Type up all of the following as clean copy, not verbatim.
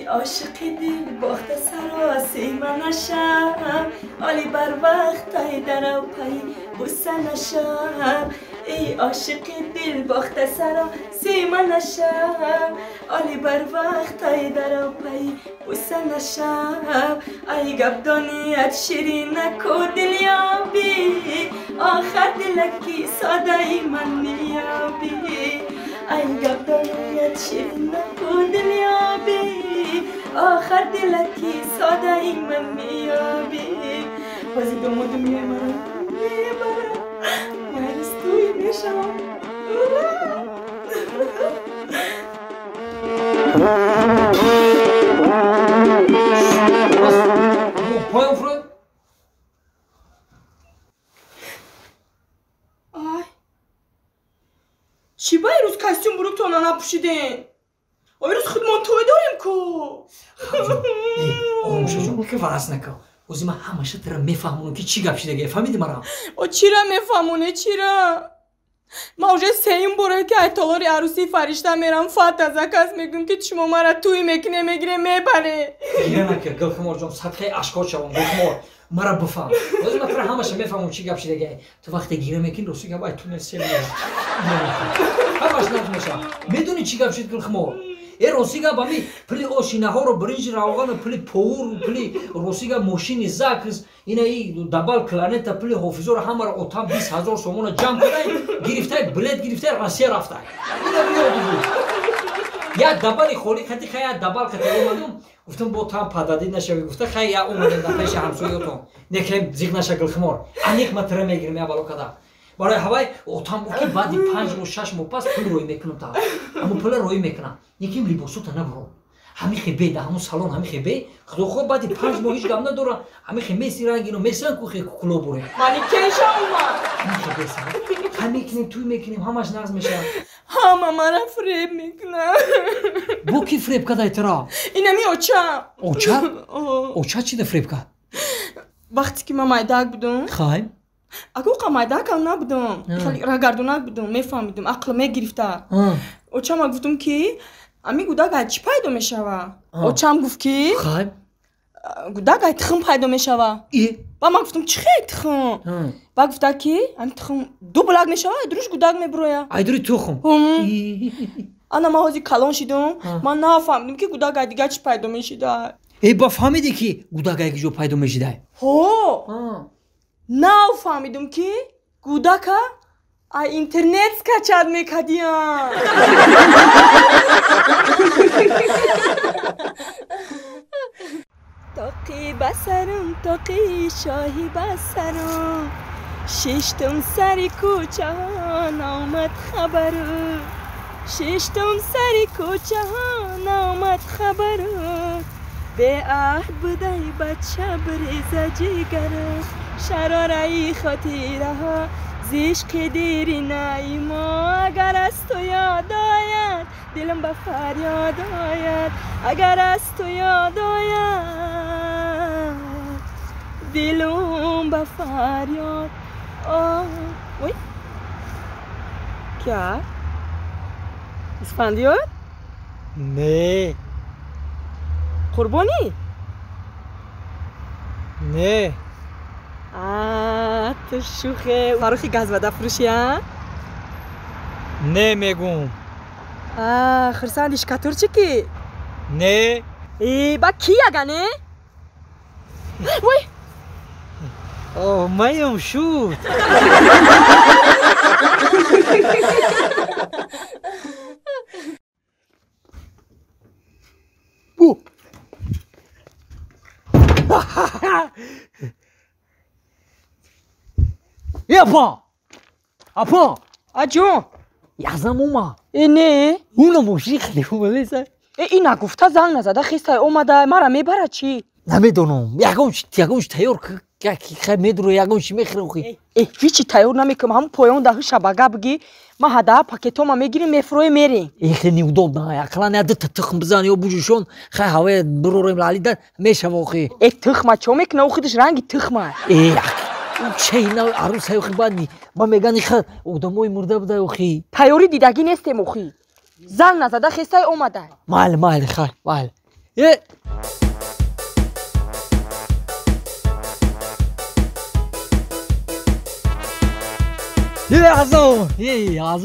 عاشق دل باخته سراسی من نشم علی بر وقت های در پای بوسه نشم ای عاشق دل باخته سراسی من نشم علی بر وقت های در پای بوسه نشم ای گبدانیت شیرین نکو دلیابی آخر دلکی ساده ای من نیابی ای گبدانیت شیرین نکو دلیابی آخر دلکی ساده ای من میابی بازی دمودم یه مرا مرستوی میشم پایم فرود آی چی با ایروز کستیوم بروک تو نپوشیدین ایروز خودمان توی داریم کو آموشه جون که وراز نکن اوزی من همشه ترا میفهمونم که چی گپ شده فهمیدی مرا او چیرا میفهمونه چیرا ما уже سیم بوره که اتالاری عروسی فرشته میرم فات زکاس میگم که شما مرا توی میکنه میگیره میبره یه نکه گلخمار جون سطح اشکال شوم گلخمار مرا بفهم اوزی من ترا همشه میفهمم چی گپ شده تو وقتی گیره میکنی روسی گپ تو سیم همش نمیشه میدونی چی گپ شده گلخمار روسیگا با می پلی آشینه ها رو برنج راوغان پلی پور پلی روسیگا ماشین زاکس اینا ای دبال کلانتا پلی حافظور همه را اتام 20,000 سومون جمع کرده گرفته بلد گرفته راسی رفته اینا بیاد بود یا دبالی خوری خطی خیا دبال خطی اومدم گفتم با تام پادادی نشه گفته خیا اومدن دپش همسویتون نکرم زیگ نشه گلخمار انیک متر میگیرم یا بالو کدا برای هوای اتام که بعدی 5 رو 6 ماه پس پول روی میکنم تا اما پول روی میکنم یکیم لیباسو تا نبرو همین خیبه ده همون سالن همین خیبه خدا خود بعدی 5 ماه هیچ گام نداره همین خیمه سیرانگینو مثلا کوخی کلو بره مانی کیشا اومد همین خیبه سر همین کنیم توی میکنیم همش نقض میشه همه مرا فریب میکنه بو کی فریب کدای ترا اینمی اوچا اوچا اوچا چی ده فریب کد وقتی که من مایداک بودم خواهیم اگه اوقا مایداک هم نبودم خالی رگردونک بودم میفهمیدم عقل میگرفته اوچا ما گفتم که امی گوداگای چی پیدا میشوه اوچا هم گفت که خواهیم گوداگای تخم پیدا میشوه با ما گفتم چی خیلی تخم با گفته که امی تخم دو بلاگ میشوه دروش گوداگ میبرویه ایدوری تخم انا ما هازی کلان شدم من نفهمیدم که گوداگای دیگه چی پیدا میشیده ای با فهمیدی که گوداگای که جو پیدا میشیده نفهمیدم که گوداگا اینترنت کچاد میکدیم تاقی بسرم تاقی شاهی بسرم ششتم سری کوچه ها نامد خبرو ششتم سری کوچه ها نامد خبرو به عهد بودای بچه بریزه جیگره شرارای خاطره ها زیشق دیری نایما اگر از تو یاد آید دلم به فریاد آید اگر از تو یاد آید دلم به فریاد وای کیا اسفندیار نه قربانی نه تو شوخه فاروخی گاز بده فروشی ها؟ نه میگم خرساندیش کتور چی کی؟ نه با کی اگه نه؟ وای مایم شد بو اپا اجون یازم اوما نه اونو موشی خیلی خوبه سر این نگفته زنگ نزده خیسته اومده مرا میبره چی نمیدونم یگونش تیار که خیلی میدونه یگونش میخره خیلی هیچی تیار نمیکنم همون پایان ده شبگه بگی ما هده پاکتو ما میگیریم میفروی میریم خیلی نیودم اقلا نده تخم بزنی و بوجوشون خیلی هوای بروریم لالی ده میشه واقعی تخمه چو میکنه او خودش رنگی تخمه چه اینا عروس های بادی ما میگن خیلی اودموی مرده بوده خیلی تیاری دیدگی نیستیم خیلی زنگ نزده خیسته اومده مال خیلی مال Azam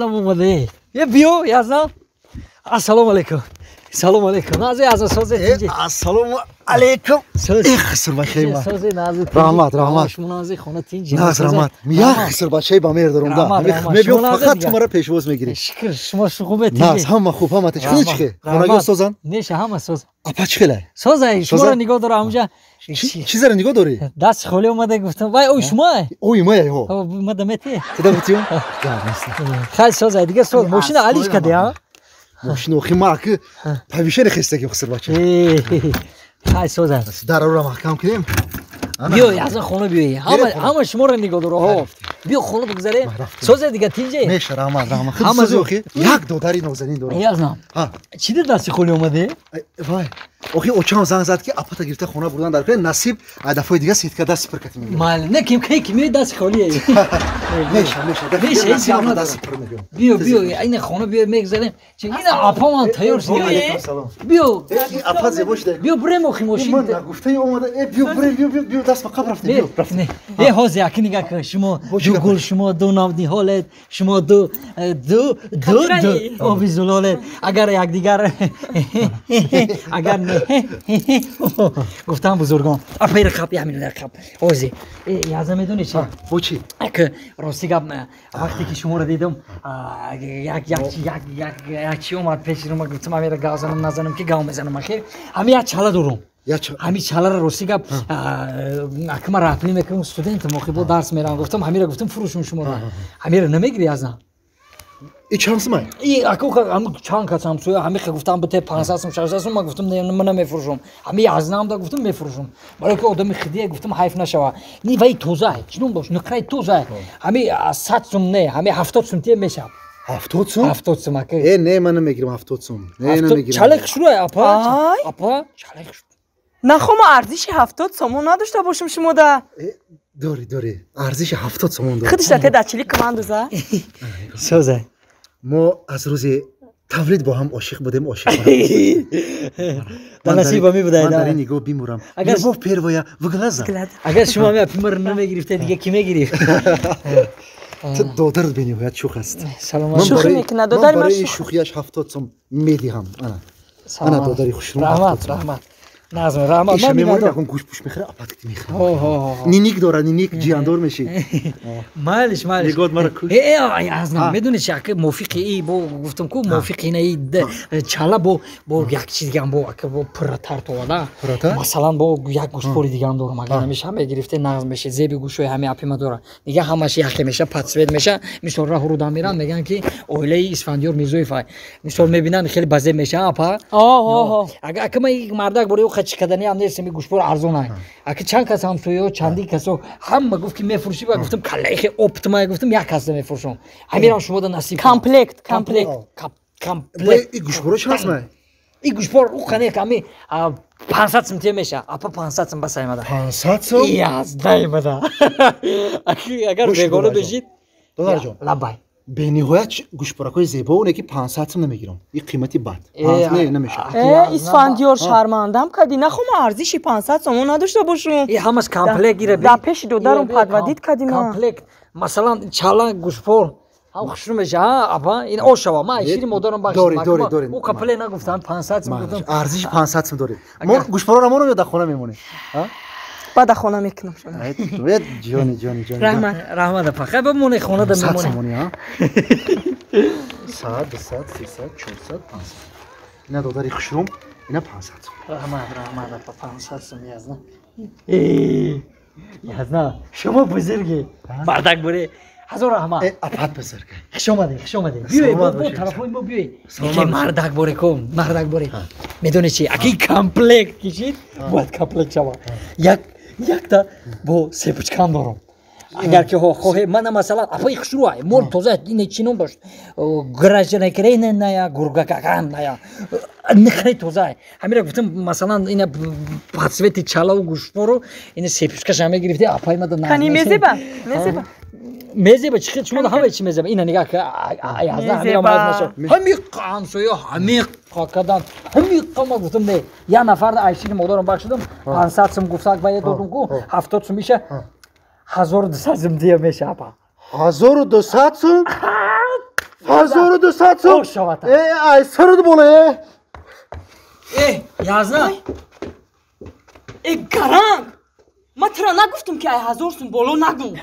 اومده. بیو یازم. السلام علیکم. سلام علیکم. نازی از سوزه تیجی. السلام علیکم. خسر باشی ما. سوزه نازی. رحمت. شما نازی خونه تیجی. ناز رحمت. میا خسر باشی با میر دارم دا. میبیم فقط تو مرا پیشواز میگیری. شکر شما خوبه تیجی. ناز هم خوب هم تیجی. چیه؟ خونه سوزن؟ نیشه همه سوز. اپا چیله؟ سوزه شما رو نگاه دارم اونجا. چیزا رو نگاه داری؟ دست خالی اومده گفتم وای او شما. اوی ما یهو. مدامتی. تدامتیون؟ خیلی سوزه دیگه سوز ماشین علیش کردی ها؟ ماشین اوخی ما که پاویشه نخسته که خسر باشی. خیلی سوزه. در رو محکم کنیم. بیو یازن خونه بیوی. همه شما رو نگاه داره. بیو خونه بگذاریم. سوزه دیگه تیجی. میشه رحمت. خیلی سوزه اوخی. یک دوداری نوزنین داره. یازنم. چی در دستی خالی اومده؟ وای. اوخی اوچام زنگ زد که اپا تا گرفته خونه بردن در کنه نصیب دفعه دیگه سیت که دست پر کتیم میگیره. مال نه کی دست خالیه. میشه نصیب دست پر میگیرم. بیو این خونه بیو میگذاریم. چه این اپا من تیار شدی. علیکم سلام. بیو اپا زیباش ده. بیو بریم اوخی ماشین. من گفته اومده بیو دست به قبر رفته بیو. نه یه حاضی اکی نگاه که شما دو گل شما دو ناودی حالت شما دو آبی زلالت اگر یک دیگر اگر نه گفتم بزرگان اپیر خب همین در خب حاضی یازم میدونی چی؟ بو چی؟ که راستی گفتم وقتی که شما رو دیدم یک چی اومد پیش رو ما گفتم همین گازنم نزنم که گاو میزنم آخه همین یک چاله دارم همین چاله رو راستی گفت اکما رفلی میکنم استودنت موقع با درس میرم گفتم همین رو گفتم فروشم شما رو همین رو نمیگیری ازم ای چانس مای ای اکو هم چند کاتم سوی همین گفتم به 500 600 ما گفتم من نمیفروشم همین از نام دا گفتم میفروشم برای که آدم خدیه گفتم حیف نشوه نی وای توزه چنون باش نکرای توزه همین 100 سوم نه همین 70 سوم تی میشه 70 سوم 70 سوم اکه نه من نمیگیرم 70 سوم نه نمیگیرم چالک شروع اپا چالک نه خب ما ارزش 70 سومون نداشته باشیم شما ده داری ارزش 70 سومون داره خودش داته دچلی کماندوزه سوزه ما از روز تولید با هم عاشق بودیم در نصیب می بوده من در این نگاه بیمورم اگر با پیرویا وگلازم اگر شما می پیمر نمیگرفته دیگه کی میگرفت تو دادر بینی باید شوخ است سلام شوخی میکنه دادر من برای شوخیش 70 سوم میدیم انا دادری خوشم رحمت نازم رحمت من میگم گوش پوش میخره اپاکت میخره نینیک داره نینیک جیاندور میشی مالش نگات مرا کوش ای ازم میدونی چه که موافقی ای بو گفتم کو موافقی نه چالا بو یک چیز دیگه بو که بو پرتر تو والا مثلا بو یک گوشپوری دیگه هم دارم اگه نمیشه هم گرفته نغز میشه زیبی گوشوی همه اپیما داره دیگه همش یک میشه پاتسوید میشه مثلا راه رو دمیرن میگن که اوله اسفندیار میزوی فای مثلا میبینن خیلی بازه میشه اپا اگه که من مردک بوری چی کردنی هم نیست می گوشپور ارزونه اگه چند کس هم سویو چندی کسو هم گفت که میفروشی و گفتم کلیخ اپتما گفتم یک کس میفروشم همیرم شما دا نصیب کامپلکت این گوشپورش هست من این گوشپور او خانه کمی 500 سم میشه اپا 500 سم بس ایمده 500 سم یاز دایمده اگر بگونه بشید دلار جان لبای به نهایت گوشپورکای زیبا اونه که 500 سم نمیگیرم این قیمتی بد نمیشه اسفندیار شرمندم کدی نه خب ارزشی 500 سومون نداشته باشم این همش کامپلکت گیره در پیش دودارم پدودید کدی ما کامپلکت مثلا چالا گوشپور هم خوشم میشه اپا این اوشوا ما شیری مدارم باش داری او کامپلکت نگفتن 500 سم گفتم ارزش 500 سم داره ما گوشپورا رو منو در خونه میمونه بعد خونه میکنم شما جانی رحمت فقط بمونه خونه در میمونه 100 200 300 400 500 اینا داداری خوشروم اینا 500 رحمت 500 سم یازنا شما بزرگی بردک بره هزار رحمت اپات بزرگی خشومده بیوی با طرفای ما بیوی که مردک بره کن مردک بره میدونی چی اگه کامپلکت کشید باید کامپلکت شما یک تا با سپچکان دارم اگر که خواهی من مثلا اپای خشروه مور توزه اینه چینون باش گراج نکرین نه یا گرگا ککان نه یا نخری توزه همین را گفتم مثلا این پاتسویتی چالا و گوشپورو این سپچکاش همه گرفته اپای ما دارم کنی میزبه چی شما همه چی میزبه اینا نگاه که یازده همین آماز نشو همین قانسوی همین قاکدان همی قما گفتم نه یه نفر عیشی مادرم بخشیدم 500 سوم گفتک باید دادم کو 70 سوم میشه 1200 سوم دیگه میشه اپا 1200 сум 1200 сум شوات ای سرد بوله یازده ای گرانگ ما ترا نگفتم که 1000 سوم بالا نگو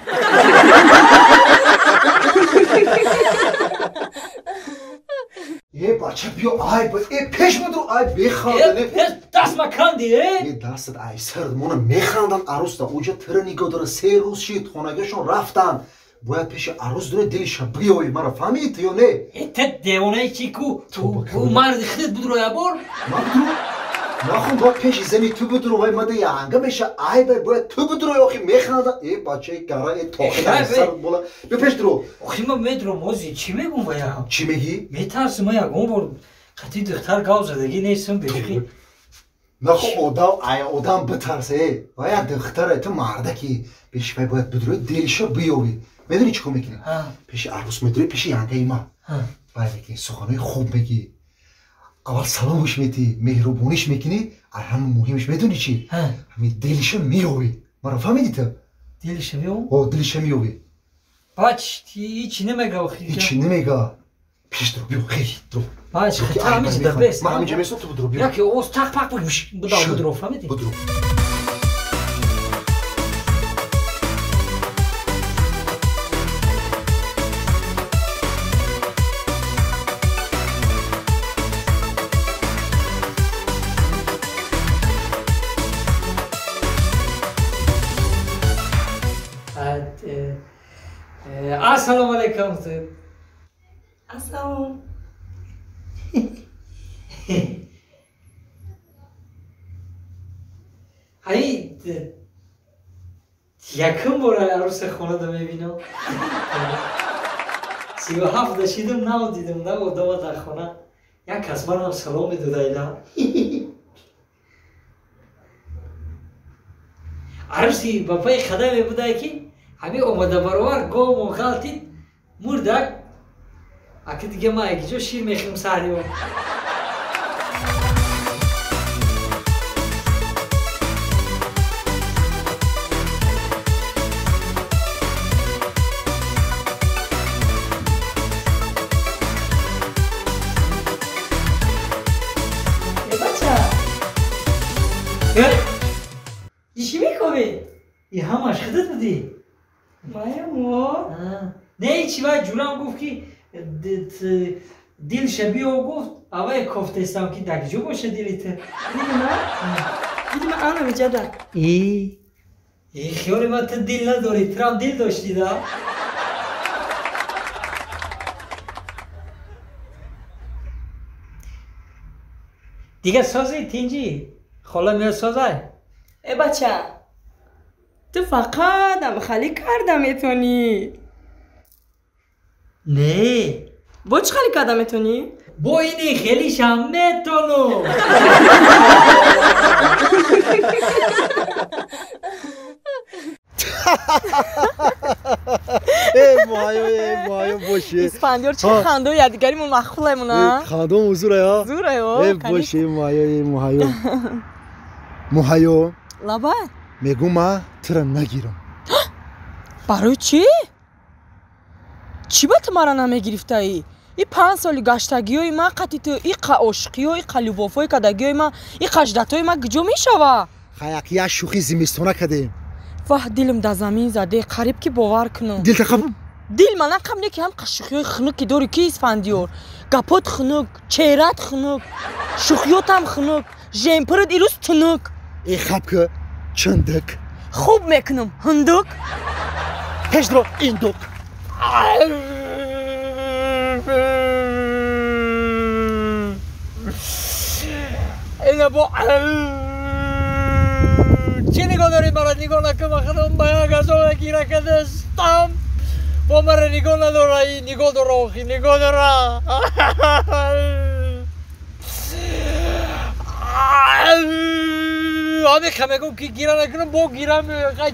ای بچه بیا آی پیش بدرو آی بخواندنه دست مکندی ای دستت ای سرد مونا میخواندن عروس دا اوجا تر نگاه داره 3 روز شید خونگشون رفتن باید پیش عروس داره دلش بیایی مرا فهمید یا نه ات دیوانه چی کو تو مرد خود بدرو یا بار ما بدرو نخون باید پیش زنی تو بدرو وای مده یا هنگه میشه ای باید تو بدرو یا آخی میخواندن ای بچه گره ای تاخه سرد بولا بیا پیش درو آخی ما میدرو موزی چی میگم بایا چی میگی؟ میترسم ما یکون بار قطعی دختر گاو زدگی نیستم بگی نخو آدم بترسه باید دختره تو مردکی پیش باید بدروی دلشو بیایی میدونی چی کن میکنی؟ پیش عروس میدونی پیش ینگه ایما باید میکنی سخنهای خوب میگی اول سلامش میدی مهربونیش میکنی همه مهمش میدونی چی؟ همین دلشو میایی مرا فهمیدی تو؟ دلشو میایی؟ دلشو میایی باچ هیچی نمیگه آخی هیچی نمیگه پیش درو بیو خیلی درو باچ خیلی همیشه در بست من همینجا میستم تو بدرو بیو یکی اوز تق پق بگوش بدرو فهمیدی؟ بدرو السلام علیکم السلام هایی یکم برای عروس خونه دا میبینم 37 داشیدم نو دیدم نو دو در خونه یک کس برم سلام داده ایلا عروسی با پای خدمه بوده که همه اومده بروار گام و غلطید مردک اگه دیگه ما اگه جو شیر میخیم سهری با چی میکنی؟ ای همش خودت بودی؟ مایا نه چی باید جولم گفت که دل شبیه و گفت اوه کفته استم که دکجو باشه دیلیت دیدی من آنو میجده ای خیال من تو دل نداری ترام دل داشتی دا دیگه سازی تینجی خاله میاد سازه ای بچه تو فقط هم خالی کردم میتونی نه با چه خالی کردم میتونی؟ با اینی خیلیش هم میتونم ای مایو باشه اسپاندیار چه خنده و یادگاریمون مخفولمونه خندم زوره یا زوره یا ای باشه مایو مایو لابا میگم ما ترا نگیرم برای چی؟ چی با تو مرا نمیگرفته ای؟ این 5 سالی گشتگی های من قطعی تو این عاشقی و این قلوباف های کدگی های من این خجدت های من گجو میشوه خیاکی یا شوخی زمستونه کدیم واه دلم در زمین زده قریب که باور کنم دل تخم دل من نکم که هم شوخی های خنک داری که اسفندیار گپات خنک چهرت خنک شوخیات هم خنک جمپرت ایروز تنک ای خب که چندک خوب میکنم هندک پیش درو ایندک اینا با چی نگاه داری مرا نگاه نکن خودم باید گذار گیره کدستم با مرا نگاه نداره نگاه داره آخی نگاه داره همه خمه گم که گیره نکنم با گیرم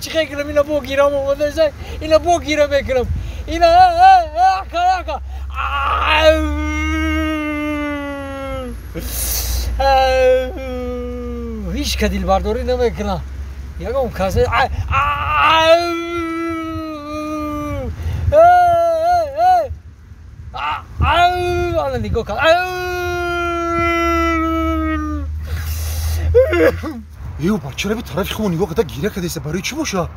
چی خیلی کنم اینا با گیرم اومده اینا با گیره میکنم اینا هیچ که دلبرداری نمیکنه یکم کسی الان نگاه کن ایو بچه رو به طرف خود نگاه کده گیره کدیسته برای چی باشه؟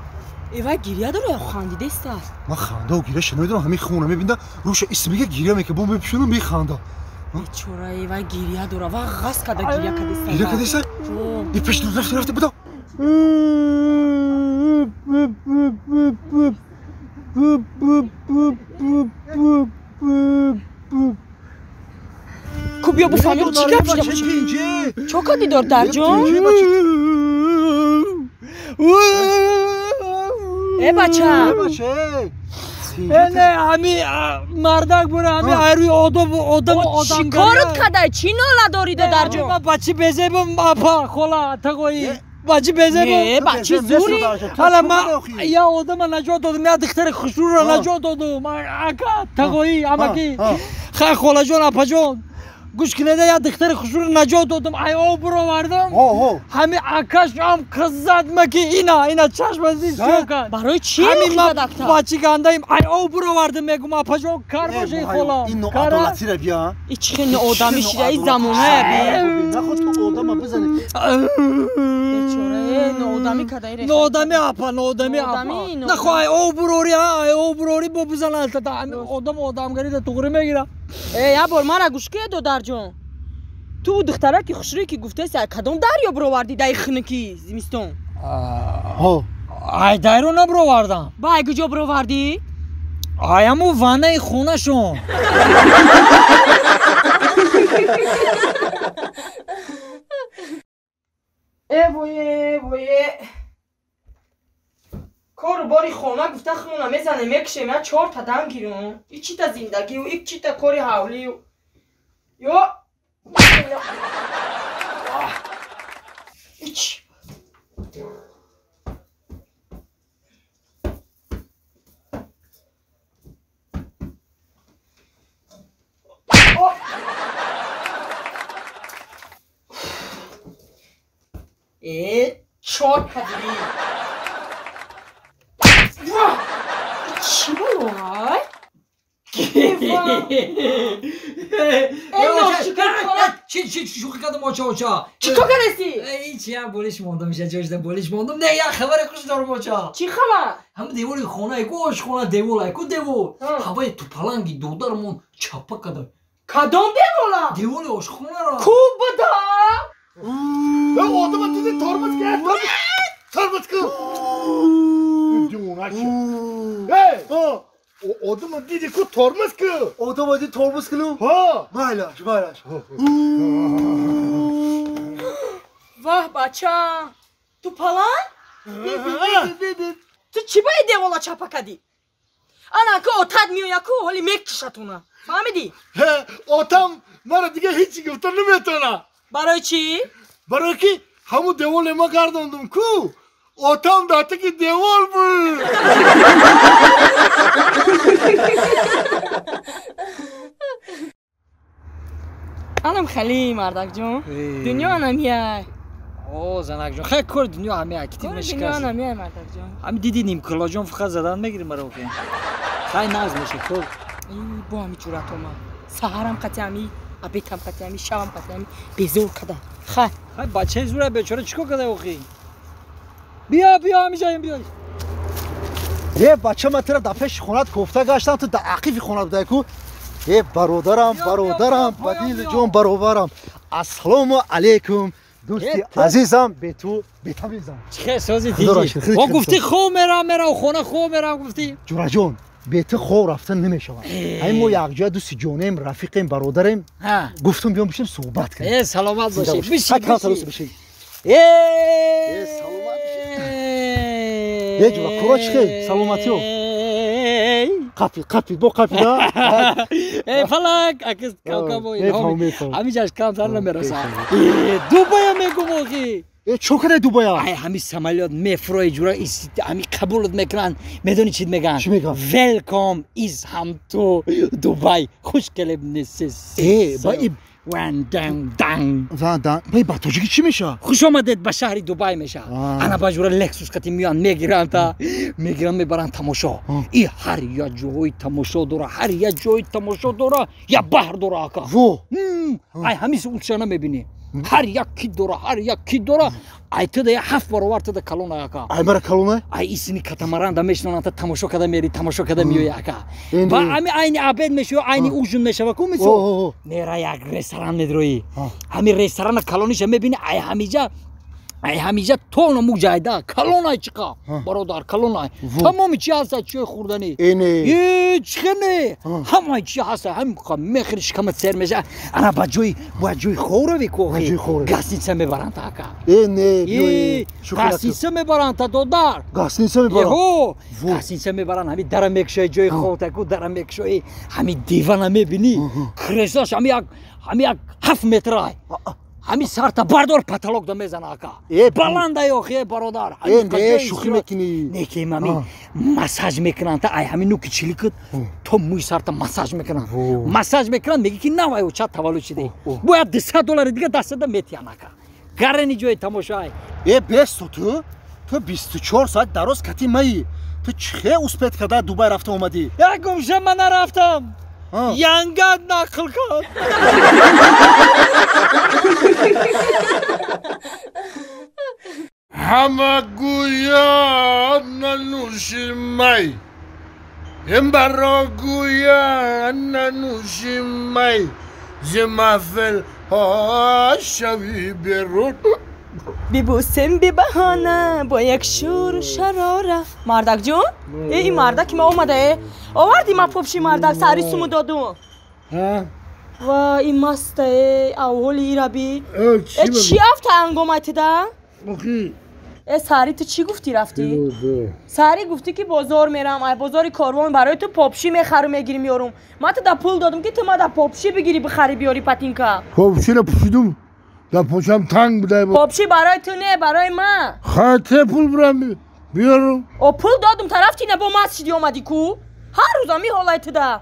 ایوه گیریه داره یا خاندیده است؟ من خنده و گیره شنیدم همین خونه میبینده روش اسمیگه گیره میگه بوم بپیشونه میخنده چرا ایوه گیریه داره و غص کده گیریه کدیسته گیره کدیسته؟ ای پیش دور رفته بودا کو بیا بفهمیم چی گپ شده باشه چو کدی دار در جان؟ ای بچه نه همی مردک بونه همی ایروی آدم چی کارت کده؟ چی ناله داری در جان؟ بچه بزه بم اپا خولا تقوی بچه بزه نه بچه زوری حالا من یا آدم نجات دادم یا دختر خشور را نجات دادم اکا تقوی امکی خیلی خولا جان اپا جان گوش کنده یا دختر خشور نجات دادم ای آب رو آوردم همین اکاش هم کزد مکی اینا چشم ازی شو کرد برای چی همین ما بچه گنده ایم ای آب رو آوردم میگم اپا جان کار باشه خولا این نوع عدالتی رو بیا ای چی خیلی آدمی شده ای زمانه بی نخود تو آدم بزنی چوره نودامی کدای ره نودامی اپا نخواه ای اوبروری با بزنه آدمگری ده تغری میگیره یا بار من گوش که دو در جان تو دختره که خوشروی که گفته سی کدام دریا برو وردی دای خنکی زمستون ای دایرو نبرو وردم با ای کجا برو وردی ای همو وانه خونه شون وایه کار باری خونه گفته خونه میزنه میکشه من 4 تا دم گیرم ای چی تا زندگی و ای چی تا کاری حولی و یا ایچ چهار پدری چی بلوهای؟ چی شوخی کردم ماچا چی کار کردی؟ ایچی هم بولیش موندم میشه جاش بولیش موندم نه یا خبر خوش دارم ماچا چی خبر؟ هم دیوری خونه گوش خونه دیوول کو دیوول هوای تو پلنگی دودرمون چاپا کدام کدام دیولا؟ دیولی آش خونه را کو بودا؟ آدم دیدی ترمز کرد ترمز کرد آدم دیدی که ترمز کرد آدم دیدی ترمز کرد ها مایلاش واه بچه تو پلنگ؟ تو چی باید دیولا چاپا کدی؟ انا که آتاد میویا که حالی میکشتونه فهمیدی؟ آتم مرا دیگه هیچی گفتن نمیتونه برای چی؟ برای که همون دیوال ما گرداندم کو آتم داته که دیوال بود انم خیلی مردک جون دنیا انمیه اوه زنک جون خیلی کار دنیا همه اکتیو نشکست دنیا انمیه مردک جون همه دیدی نیم کلا جون فقط زدن میگیریم مرا که خیلی ناز میشه کار ای با همی جورت ما سهرم قطعمی ابیتم قطعمی شبم قطعمی بیزور کده خیلی بچه زوره بیچاره چیکار کرده اوخی بیا همی جایم بیا یه بچه من تیره دفعش خونت کفته گشتم تو عقیفی خونت بوده کو یه برادرم بدیل جون برابرم السلام علیکم دوستی عزیزم به تو بتمیزم چه سازی دیگه او گفتی خو میرم خونه خو میرم گفتی جورا جون به تو خو رفتن نمیشود همین ما یک جای دوستی جونیم رفیقیم برادریم گفتم بیام بشیم صحبت کنیم سلامت باشی بشی سلامت باشی یه جورا کراچ خیلی سلامتی ها قپی با قپی دا فلک اکست کاکا همی جاش کام تر نمیرسه دوبایا میگم اوخی چو کده دوبایا همی سمالیات میفروی جورا همی قبولت میکنن میدونی چی میگن چی میگن ویلکام ایز هم تو دوبای خوشگل نیست وان دان دان زندان بای با تاجیکی چی میشه خوش آمدید به شهر دبی میشه انا باجور لکسوس کتی میان میگیرن تا میگیرن میبرن تماشا این هر یا جای تماشا داره هر یا جای تماشا داره یا بحر داره آقا وو ای همیشه اوشانه میبینی هر یکی داره ای تو ده 7 برابر تو ده کلون آقا ای مرا کلونه ای ایسینی کاتاماران دا میشنن تا تماشا کده میری تماشا کده میوی آقا با امی عین عبد میشه عین اوجون میشه و کوم میشو میرا یک رستوران میدروی همین رستوران کلونیش میبینی ای همیشه تو مجاهده کلونای چیکا برادر کلونای تمام چی هست چی خوردنی هیچ نه همه چی هست هم میخریش کم سر میشه انا با جوی خوره کوهی گاسنیسه میبرن تا آقا اینه گاسنیسه میبرن تا دودار گاسنیسه میبرن گاسنیسه میبرن همین درم میکشوی جوی خوته کو درم میکشوی همین دیوانه میبینی کرساش همین 7 مترای همین سر تا باردار پاتالوگ دا میزنه آقا بلنده یاخی برادر نه شوخی میکنی نه که مامی مساج میکنن تا ای همین نوکی چیلی کد تو موی سر تا مساج میکنن میگی که نه وای چه تولد شده باید $200 دیگه دست دا میتیان آقا گرنی جوی تماشای بس تو 24 ساعت دراز کتی مایی تو چه اسپت کده دبی رفته اومدی گمشه من نرفتم یانگاد نقل کن همه گویا ننوشیمای این برا گویا ننوشیمای زمافل ها شوی بیرون بیبوسم بی بهانه با یک شور شراره مردک جون این مردک ما اومده آوردی ما پوپشی مردک سری سومو دادو و این مسته اولی ایرابی چی افته انگومتی ده؟ ساری تو چی گفتی رفتی؟ ساری گفتی که بازار میرم ای بازاری کاروان برای تو پاپشی میخرم میگیری میارم من تو دا پول دادم که تو ما دا پاپشی بگیری بخری بیاری پاتینکا پاپشی رو پوشیدم دا پوشم تنگ بوده پاپشی برای تو نه برای من خاطر پول برم بیارم او پول دادم طرف تینه با مسجدی اومدی کو هر روز هم حالای تو دا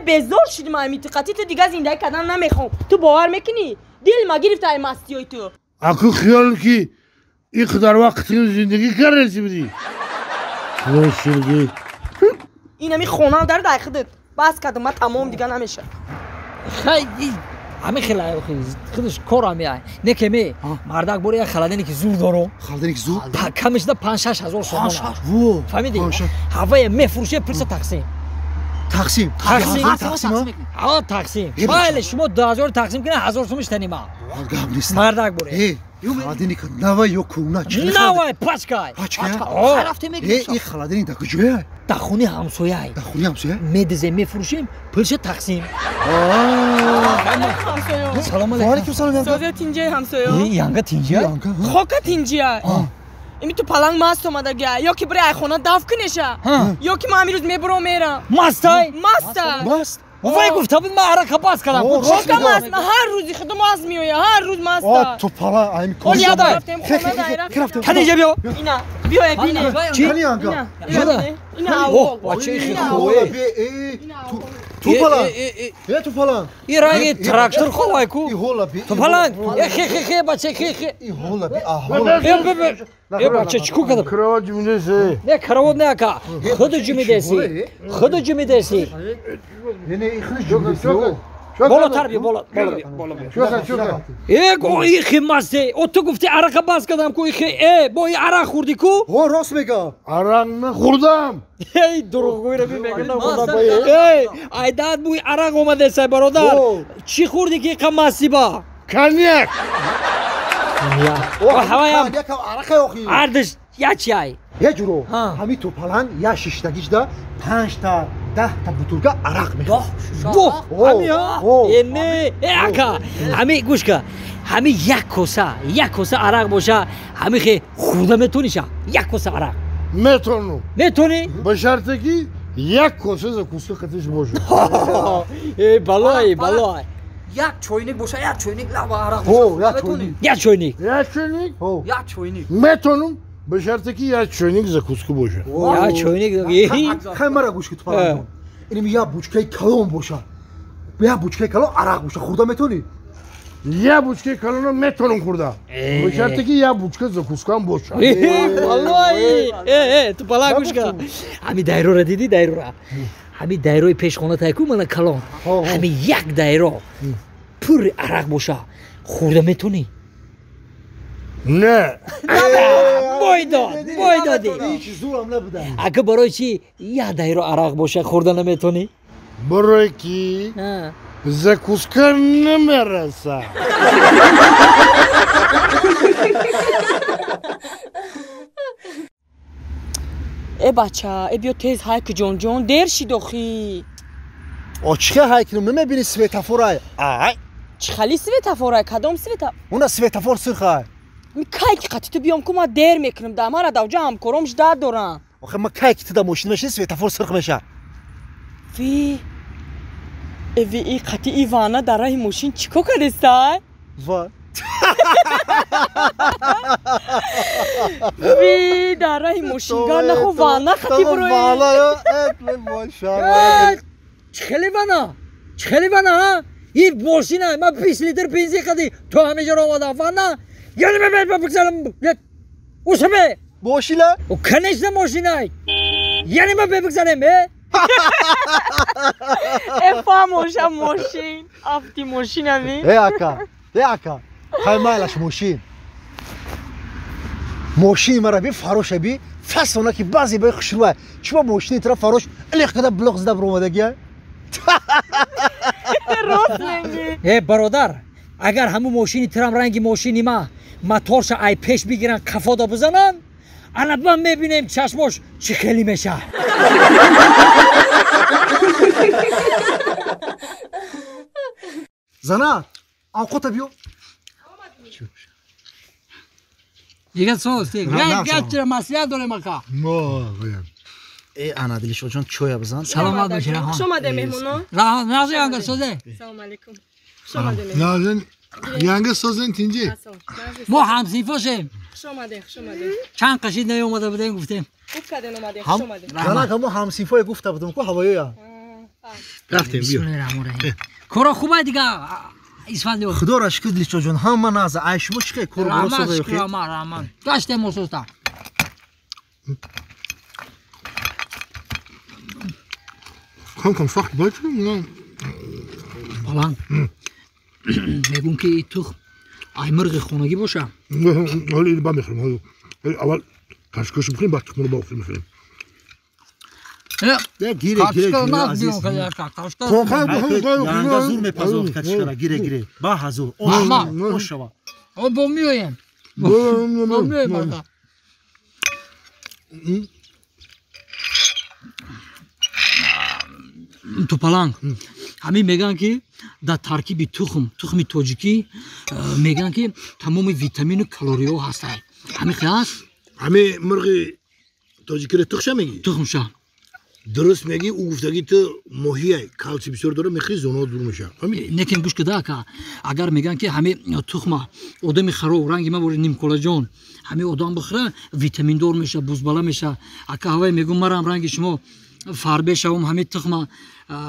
بزار شدی من میتقاطی تو دیگه زندگی کردن نمیخوام تو باور میکنی دل ما گرفت ای مستی تو اكو خيال كي يقدر وقت زندگی کرده بدی این همی خونه در خودت بس کردم من تمام دیگه نمیشه خیلی همه خیلی خودش کار میای نه که می مردک بوری یک خلدنی که زور دارو خلدنی که زور کمش ده 5-6 هزار سومن وو فهمیدی هوای میفروشه پرس تقسیم تقسیم بله شما 2000 تقسیم کنه 1000 سومش تنیما مردک بوری خلدنی که نوای یا کونه نوای پچکای رفته میگی این خلدنی دا کجایه در خونه همسایه میدزه میفروشیم پولش تقسیم سلام علیکم سازه تینجه همسایه یانگا تینجه خوکا تینجه ایمی تو پلنگ مست اومده گه یا که برای ای خونه دف کنشه یا که من همیروز میبرم میرم مستای مست وای گفته بود من عرق باز کردم خوکا مست من هر روزی خودم مست میویم هر روز مست تو پلا این کن یادا کنیجه بیا اینا بیا بینه کنی یانگا اینا اول بچه خیلی خوبه تو پلا تو پلا این رنگ تراکتور خواه کو تو پلا خی بچه خی این هولا بی ای بچه چکو کدم کراوات جمیدسی نه کراوات نه که خود جمیدسی یعنی این خود جمیدسی بالاتر بیا بالا ای گو ای خی مسته او تو گفتی عرق باز کردم کو ای خی با این عرق خوردی کو راست میگه عرق نخوردم ای دروغگویی رو میگه نخوردم ای ایداد بوی عرق اومده سای برادر چی خوردی که قم مستی با کنیک هوایم یکم عرق آخی عردش یا چی ای یه جورو همین تو پلنگ یا 6 تاگیش دا 5 تا 10 تا بطولگا عرق میگه نه اکا همین گوش که همین یک کوسه عرق باشه همین خیلی خورده میتونیشه یک کوسه عرق میتونی؟ به شرطه که یک کوسه زکوسه خطش باشه ای بلای یک چوینیک باشه یک چوینیک لبا عرق یک چوینیک میتونم به شرطه که یک چوینیک زکوسکو باشه یک چوینیک خیلی مرا گوش که تو پلنگ اینم یا بوچکه کلام باشه یا بوچکه کلام عرق باشه خورده میتونی؟ یه بوچکه کلونو میتونم خورده به شرطی که یه بوچکه زکوسکان باشه والله تو بالا گوش کن همین دایره رو دیدی دایره رو همین دایره پیش خونه تایکو من کلان همین یک دایره پر عرق باشه خورده میتونی نه بایدادی اگه برای چی یه دایره عرق باشه خورده نمیتونی برای کی زکوسکان نمیرسه ای بچه ای بیا تیز هایک جون جون دیر شید آخی آچکه هایکنم نمیبینی سویتافورای چی خالی سویتافورای کدام سویتافور اون سویتافور سرخه می کایک قطی تو بیام که ما دیر میکنم در مرا دوجه هم کرمش در دارم آخه ما کایک تو دا ماشین میشه سویتافور سرخ میشه وی ای قطی ایوانا در راه ماشین چیکو کردستای؟ وای وی در راه ماشینگار نخو وانا قطی بروی والا اتل ماشاءالله چه خیلی وانا این ماشینه من 20 لیتر بنزین خدی تو همه جا رو آمدم وانا یعنی من بگذارم اوشه به ماشینه و کنشت ماشینه یعنی من بگذارم افا موشا ماشین افتی ماشین همی ای اکا خواهی مایلش ماشین مرا بی فروش بی فست اونا که بعضی بای خشروه چما ماشینی ترا فروش الیخ کده بلوغ زده برو مدگیه راست نگی ای برادر اگر همون ماشینی ترام رنگی ماشینی ما موتورش ای پیش بگیرن کفادا بزنن الان میبینیم چشمش چی خیلی میشه زنا آنقوتا بیو دیگه سوز گچره مسئله داره مکا ای انا دلش جان چویا بزن سلامت باشی رحمان خوش آمده مهمونا رحمان نازی انگل سوزه سلام علیکم خوش آمده مهمونا نازن یانگه سازن تینجی ما همسیفاشیم خوش آمده چند قشید نیومده بودیم گفتیم خوب کردین اومده خوش آمده زنا که ما همسیفای گفته بودم که هوایی یا رفتیم بسم الله الرحمن الرحیم کارا خوبه دیگه اسفندیو خدا را شکر دلش جان همه ناز عیش مشکه کور برو رحمان سودا شکر رحمان گشت موسوستا کم فقط باید نه بالان میگون که این تخم ای مرغ خونگی باشه حالی با میخوریم اول کشکش میخوریم بعد تخم رو با میخوریم گیره عزیز یانگه زور میپذور کچکرا گیره با حضور اوش شوا او بومیویم بومیویم تو پلنگ همین میگن که در ترکیب تخم توجیکی میگن که تمام ویتامین و کالری ها هست همین خیلی همه مرغ تاجیکی رو تخشه میگی؟ تخمشه درست میگی او گفتگی تو ماهیه کالسی بسیار داره میخوای زونا دور میشه نکن گوش کده که اگر میگن که همه تخمه آدم خراب رنگی ما بوده نیم کلاژن همه آدم بخوره ویتامین دار میشه بوز بالا میشه اگه هوای میگم مرام رنگ شما فربه شوم همه تخمه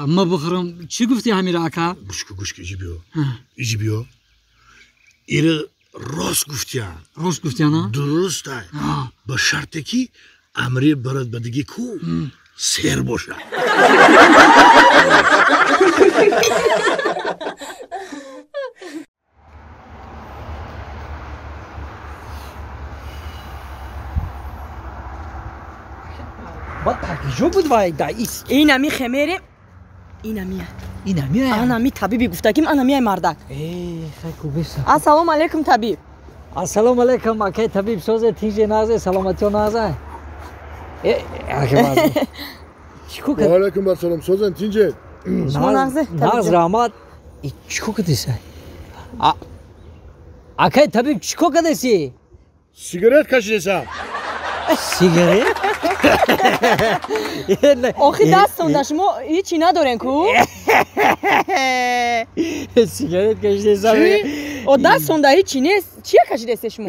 ما بخورم چی گفتی همین را اکا گوش ایجی بیا ایره راست گفتی نه درسته با شرطی که امری برات بدگی کو سیر باشه با تاکیجو بود وای دایس اینمی خمیره اینمیه اینمی طبیبی گفته که اینمی مردک خیلی خوبیست السلام علیکم طبیب السلام علیکم اکی طبیب سوزه تیجه نازه سلامتی و نازه چیکو و علیکم السلام سوزن تینجه شما نازه ناز رحمت چیکو کدیسه اکی طبیب چیکو کدیسی سیگارت کشیدسم سیگارت آخی دستون شما هیچی ندارین کو سیگارت کشیدسم او دستون ده هیچی نیست چیه کشیدسته شما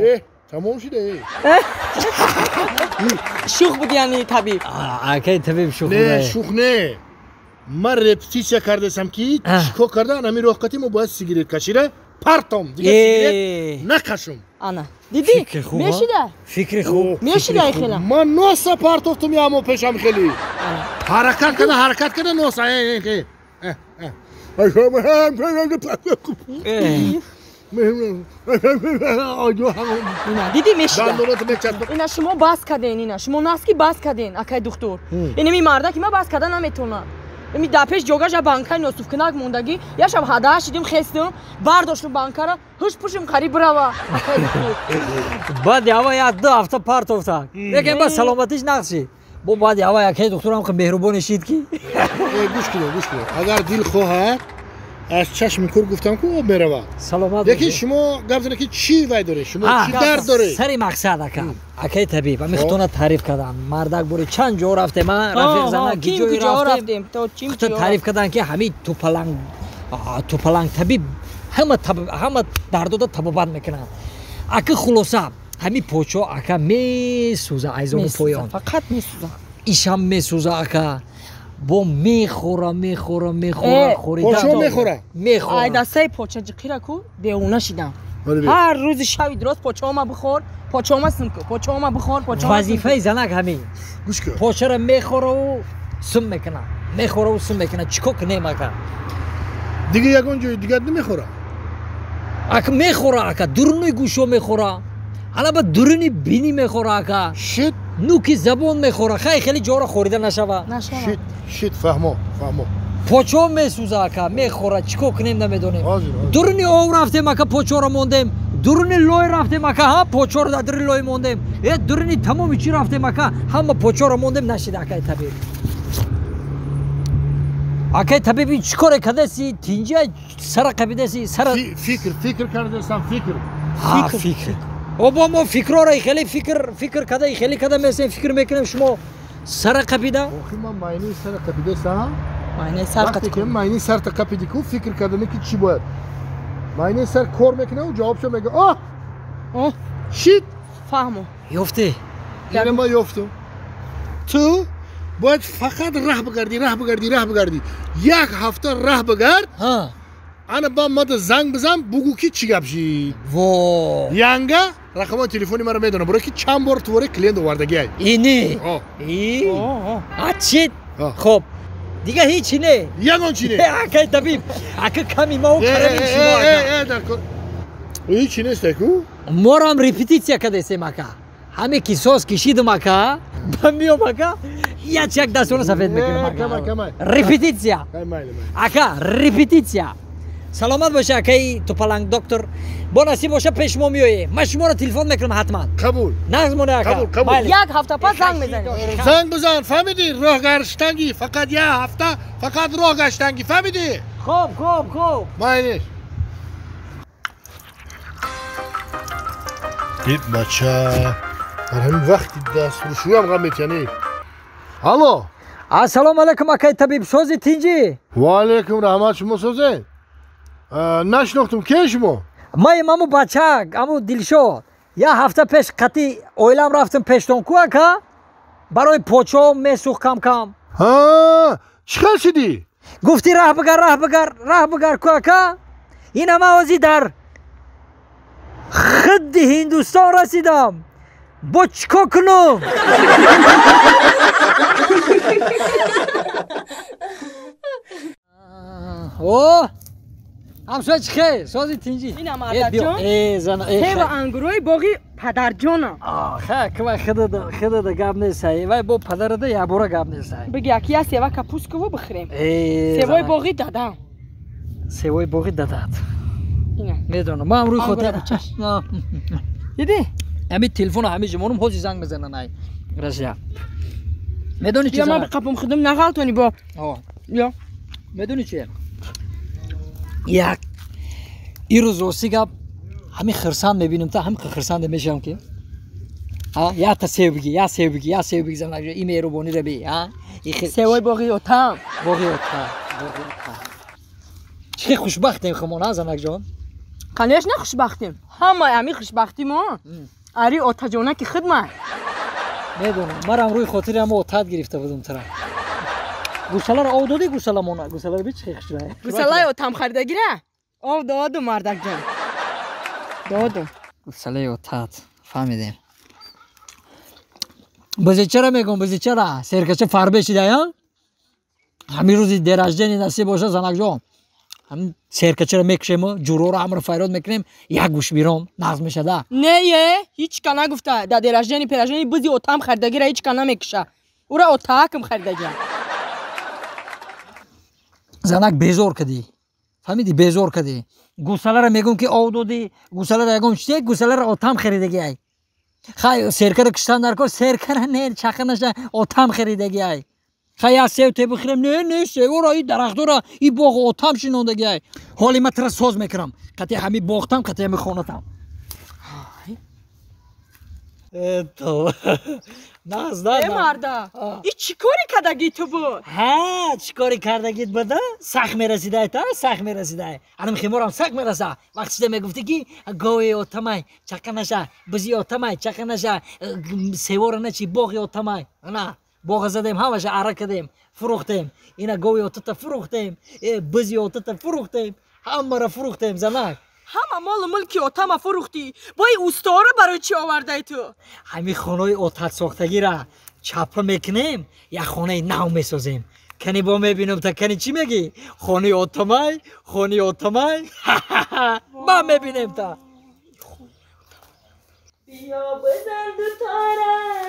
تمام شده شوخ بود یعنی طبیب اکی طبیب شوخ نه شوخ من رپتیسیا کردسم که چیکو کرده نمی روحکتی ما باید سیگارت کشیده партом дига сигарет накашум. Ана. Диди? Мешида? Фикри хуб. Мешида хела. Ман носа партовтум ямо пешам хели. Ҳаракат када носа. Диди мешида. Ина шумо бас каден ина. Шумо наски бас каден акай духтур. Ина ми марда ки ма бас кадан наметонам. Ми дапеш ҷогажа банкаи носуфкинак мондагӣ яшаб ҳадааш дидим хестим бардоштум банкара ҳуш пушим қариб брава баъд ява як ду ҳафта партофта лекин ба саломатиш нақши бо баъд ява якҳе духтурам ки меҳрубоне шид ки гӯш кунед агар дил хоҳад аз чашми кур гуфтам ки об меравад саломат лекин шумо гап зане ки чӣ вай доред шумо чӣ дард доред сари мақсад ака акаи табиб ами хутона таъриф карданд мардак бори чанд ҷо рафтем рафиқ зана ки ҷое рафтем хута таъриф карданд ки ҳамин тупаланг табиб ҳама дардода табобат мекунанд ака хулоса ҳами почо ака месӯза айзоми поён фақат месӯза ишам месӯза ака бо мехора почо мехора ай дастаи поча ҷиқира ку девона шидам ҳар рӯзи шави дурост почома бихор почома сум ку почома бихор вазифаи занак ҳамин почара мехораву сум мекунад чӣ кор кунем ака дига ягон ҷои дигар намехора ака мехора ака дуруни гӯшо мехора алаба дуруни бини мехора ака шит нуки забон мехора хеле ҷора хорида нашава шит фаҳмо почо месӯза ака мехора чӣ кор кунем намедонем дуруни ов рафтем ака почоро мондем дуруни лой рафтем ака ҳа почоро дар дуруни лой мондем дуруни тамоми чӣ рафтем ака ҳама почоро мондем нашида акаи табиб акаи табиби чӣ коре кардаси тинҷа сара қабидаси сара фикр кардасам фикр оба мо фикрора хеле фикр када хеле када месем фикр мекунем шумо сара қабида ман майни сара қабидасам вақте майни сарта қапиди ку фикр кардаме ки чӣ бояд майни сар кор мекунам ҷавобшо мега шит фаҳмо ёфте ина ман ёфтам ту бояд фақат раҳ бигарди як ҳафта раҳ бигард ана ба мада занг бизан бугӯ ки чӣ гап шид янга рақамони телефони маро медонам буро ки чанд бор тувори клиент овардагиай ини ачит хоб дига ҳечи не ягон чи не акаи табиб ака ками мау карами шумо ҳечи нестай ку морам репетитсия кардесем ака ҳаме қисос кишидим ака ба миём ака як дастора сафед мекунам ака репетитсия ака репетитсия саломат боша акаи тупаланг доктор бо насиб боша пеш мо меоем ман шуморо телефон мекунам ҳатман қабул нағз монда ака як ҳафта пас занг мезанӣ занг бизан фаҳмидӣ роҳ гаштангӣ фақат як ҳафта фақат роҳ гаштангӣ фаҳмидӣ хоб майниш ин бача дар ҳамин вақти дастфурӯшиам ғам метиянӣ алло ассалому алайкум акаи табибсози тинҷӣ ваалайкум раҳмат шумо созе нашинохтум ке шумо мамо бачак аму дилшод як ҳафта пеш қатъи оилам рафтим пештонку ака барои почо месӯх камкам чӣ хел шидӣ гуфтӣ раҳ бигар ку ака ина ман ҳозир дар хидди ҳиндустон расидам бо чӣ кор кунам ҳамсоя чӣ хел сози тинҷӣ ина мардаҷон тева ангурои боғи падарҷонам хидада гап нестай вай бо падарада якбора гап нестай биги якия сева капустково бихӯрем севои боғи дадам севои боғи дадад медонам ман рӯи хотир дидӣ ҳамин телефона ҳамин ҷумонум ҳозир занг мезанан ай расия медонӣ чи ман қапум худум нағалтони бо медонӣ чи як ирӯз рости гап ҳамин хирсанд мебинем та ҳамин хирсанде мешавам ки якта сев биги занак и меҳрубонира би севои боғи отам чӣ хел хушбахтем хумона занакҷон конечно хушбахтем ҳамаи ҳамин хушбахти мо ари отаҷонаки хидмат медонам марам рӯи хотири ҳама отат гирифта будам тара гӯсаларо ов додӣ гӯсаламона гӯсаларо би чӣ хел хушбахт гӯсалаи отам харидагира об доду мардакҷон доду гусалаи отат фаҳмидем базе чара мегӯм базе чара серкача фарбе шидая ҳамин рӯзи дераждени насиб боша занакҷон ҳамин серкачара мекушем ҷуроро ҳамро файрод мекунем як гӯш биром нағз мешада не ҳеч ка нагуфта да дераждени пераждени бизи отам харидагира ҳеч ка намекуша ура отаакм харидагия занак безор кадӣ фаҳмидӣ безор кадӣ гусалара мегӯм ки ов додӣ гусалара ягон чизе гусалара отам харидагиай хай серкара куштан дар кор серкара не чақанаша отам харидагиай хай як сев тебихирем не севора и дарахтора и боғ отам шинондагиай ҳоли ма тара соз мекунам қати ҳами боғтам қати ҳами хонатам марда и чӣ кори кардагӣ ту буд чӣ кори кардагит буда сах мерасидай та сах мерасидай анам химорам сах мераса вақтида мегуфтӣ ки гови отамай чақанаша бизи отамай чақанаша севора начи боғи отамай на боға задем ҳамаша ара кадем фурӯхтем ина гови отата фурӯхтем бизи отата фурӯхтем ҳамара фурӯхтем занак ҳама молу мулки отама фурӯхтӣ бои устора барои чӣ овардаи ту ҳамин хонаи отат сохтагира чапа мекунем як хонаи нав месозем кани бо мебинам та кани чӣ мегӣ хонаи отамай ба мебинем та بیا بزن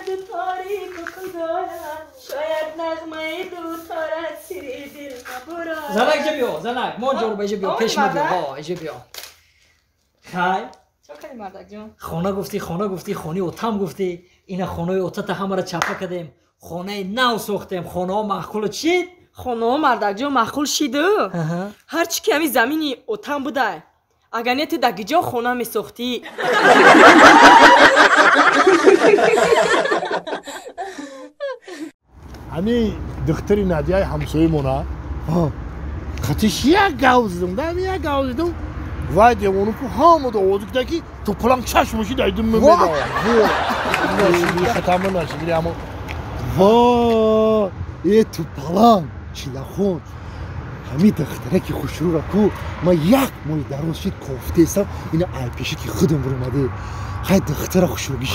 دوتاری کداره شاید نغمه دوتاره سری دل نبرد زنک جا بیو زنک مان جارو بیجا بیو پیش ما بیو ایجا بیو خای چه کنی مردک جون خانه گفتی خانه اوتم گفتی اینا خانه اوتت همه را چپا کدیم خانه نو ساختیم خانه ها محکول چید خانه ها مردک جون محکول شیده هرچی که همی زمینی اوتم بوده اگر نیت دگیجا خونه می ساختی همی دختری نادیای همسایه مونا خطیش یک گاوزدم دم یک گاوزدم وای دیوانو کو همود آوازی که کی تو پلنگ چشمشی دایدم میمیدم وای خطامه نشدی اما وای ای تو پلنگ چیلا خون همی دختره که خوشرو را کو ما یک موی دروز شید کافته ایسم اینا ای پیشی که خودم برمده خیلی دختره خوشروگی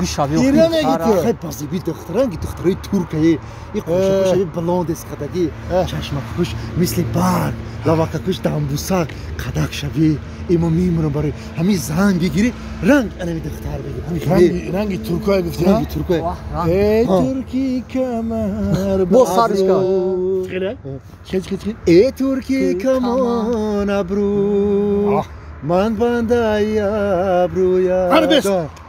شدی ایره میگیتی خیلی بازیبی دخترهنگی دختره ترکه ای خوشروگی بلاند است قدگی چشمک خوش مثل برگ لواکه کش دامبوسک قدک شوی ایما میمونم برای همین زن بگیری رنگ انمی دختر بگیر رنگی ترکای گفتی رنگی ترکای ای ترکی کمر با سرش کن ای ترکی کمان ابرو من بندای ابرویا هر بس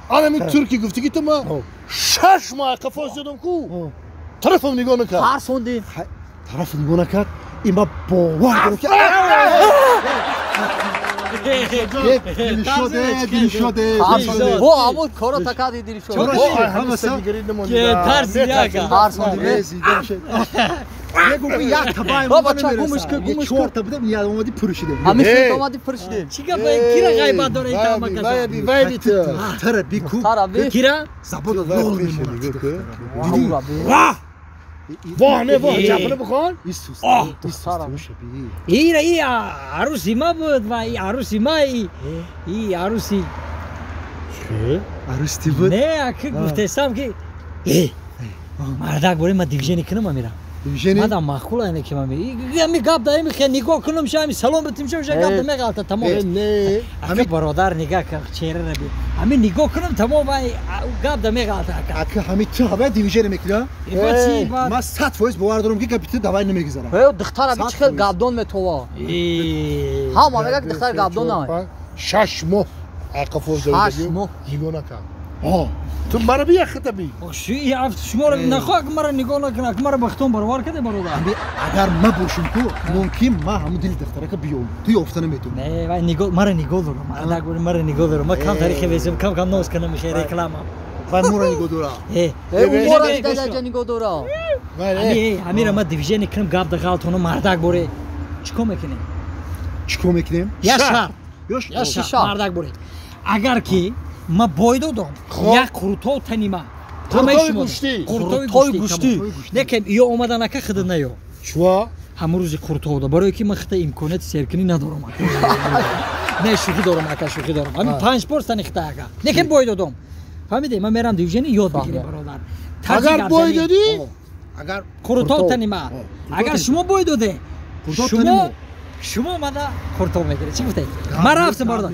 آنمی ترکی گفتی که تو ما 6 ماه قفاز زدم کو طرفم نگاه نکرد ترسوندی طرف نگاه نکرد ایما باور دارم که دل شده با عمود کارا تکادی دل شده همه سا که ترسیدی که ترسوندی بگو که یک تبای بابا چا گمش که یه چهار تا بدم یاد اومدی پرشیده همیشه اومدی پرشیده چیکار باید کیرا غیبت داره این تمام کسا وای تره بیکو کیرا زبون لول میمونه واه نه واه جفنه بخوان ایسوس ای عروسی ما بود و ای عروسی ما ای عروسی عروسی بود نه که گفتستم که مردک بوری ما دیوژنی کنم میرم دیوژنی مادام معقول اینه که من می گاب دایم خیلی نگاه کنم شامی سلام بتیم شو گاب دم غلطه تمام نه همین برادر نگاه که چهره رو بی همین نگاه کنم تمام گاب دم غلطه اگه همین تو هوا دیوژن میکنه ما 100% باور دارم که کاپیتان دوای نمیگذاره های دختر ابی چه گابدون میتوا ها ما میگه دختر گابدون نه 6 ماه قفاز زدم 6 ماه نگاه نکن تو مرا بیا خطبی شوی عفت شما رو نخواه که مرا نگاه نکنه که مرا بختون برابر کده برادر اگر ما باشم تو ممکن ما همون دل دختره که بیام توی افته نمیتونم نه وای نگاه مرا نگاه دارم مرا نگاه مرا نگاه دارم ما کم تاریخ ویسم کم نوز کنم میشه رکلام وای مورا نگاه دارم اون مورا نگاه دارم همین ما دیویژن کنم گاب دغال تونو مردک بوره چیکار میکنیم یاشار مردک بوره اگر کی ما بایدو دارم یک قروتو تنیما قروتوی گوشتی قروتوی گوشتی نکن یا اومدن که خود نیو چوا همون روز خورتودا برای که من خطا امکانات سرکنی ندارم نه شوخی دارم اکا شوخی دارم همین 5 بار تن خطا اکا لیکن بوی دادم فهمیدی من میرم دیوژنی یاد بگیرم برادر اگر بوی دادی اگر خورتو تنی ما اگر شما بوی داده شما ماذا خورتو میگیری چی گفتی من رفتم برادر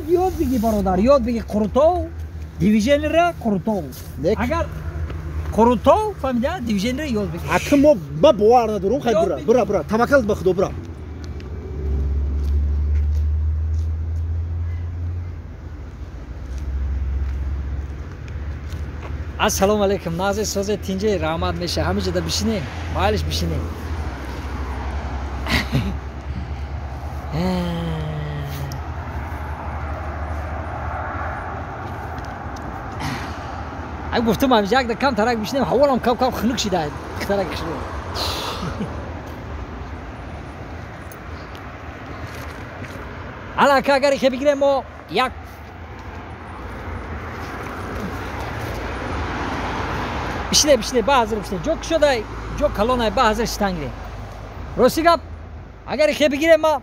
یاد بگی برادر یاد بگی خورتو دیویژن را خورتو اگر خورتو فهمیدی دیویژن را یاد بگی اکا ما باور ندارم خیلی برا توکل به خدا برا السلام علیکم ناز سوز تینجه رحمت میشه همه جدا بشینیم مالش بشینیم اگه گفتم همیشه اگه کم ترک بشینیم حوالم کم خنک شده ترک شده الان که اگر بگیریم ما یک بشینه با حضر بشینه جو شده جو کلونه با حضر شتنگی راستی گپ اگر بگیریم ما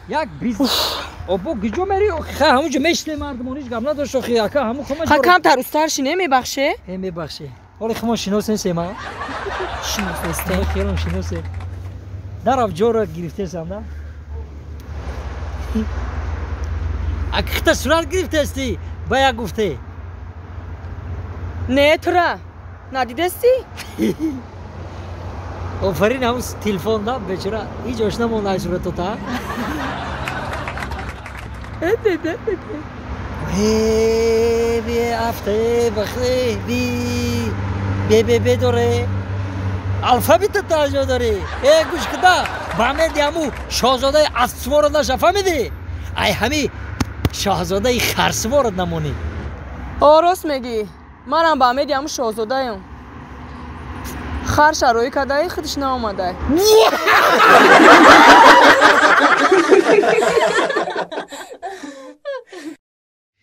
یک بیز اوبو گیجو میری همونجا میشته مردمونیش گپ نداشت خیلی اکا همون خمه کم تر استرش نمیبخشه میبخشه حالا خما شناسه سیما شناسه خیلی شناسه در افجار را گرفته سم اگه خطا صورت گرفته استی باید گفته نه ترا ندیدستی آفرین همون تلفن دا بچرا هیچ آشنا مونده صورت تو تا بی افته بخلی بی داره الفابیت تاجو داره گوش کدا بامه دیامو شاهزاده اسوار نشه فهمیدی ای همی شاهزاده خرسوار نمونی راست میگی منم بامه دیامو شاهزاده ام خر شروعی کدای خودش نامده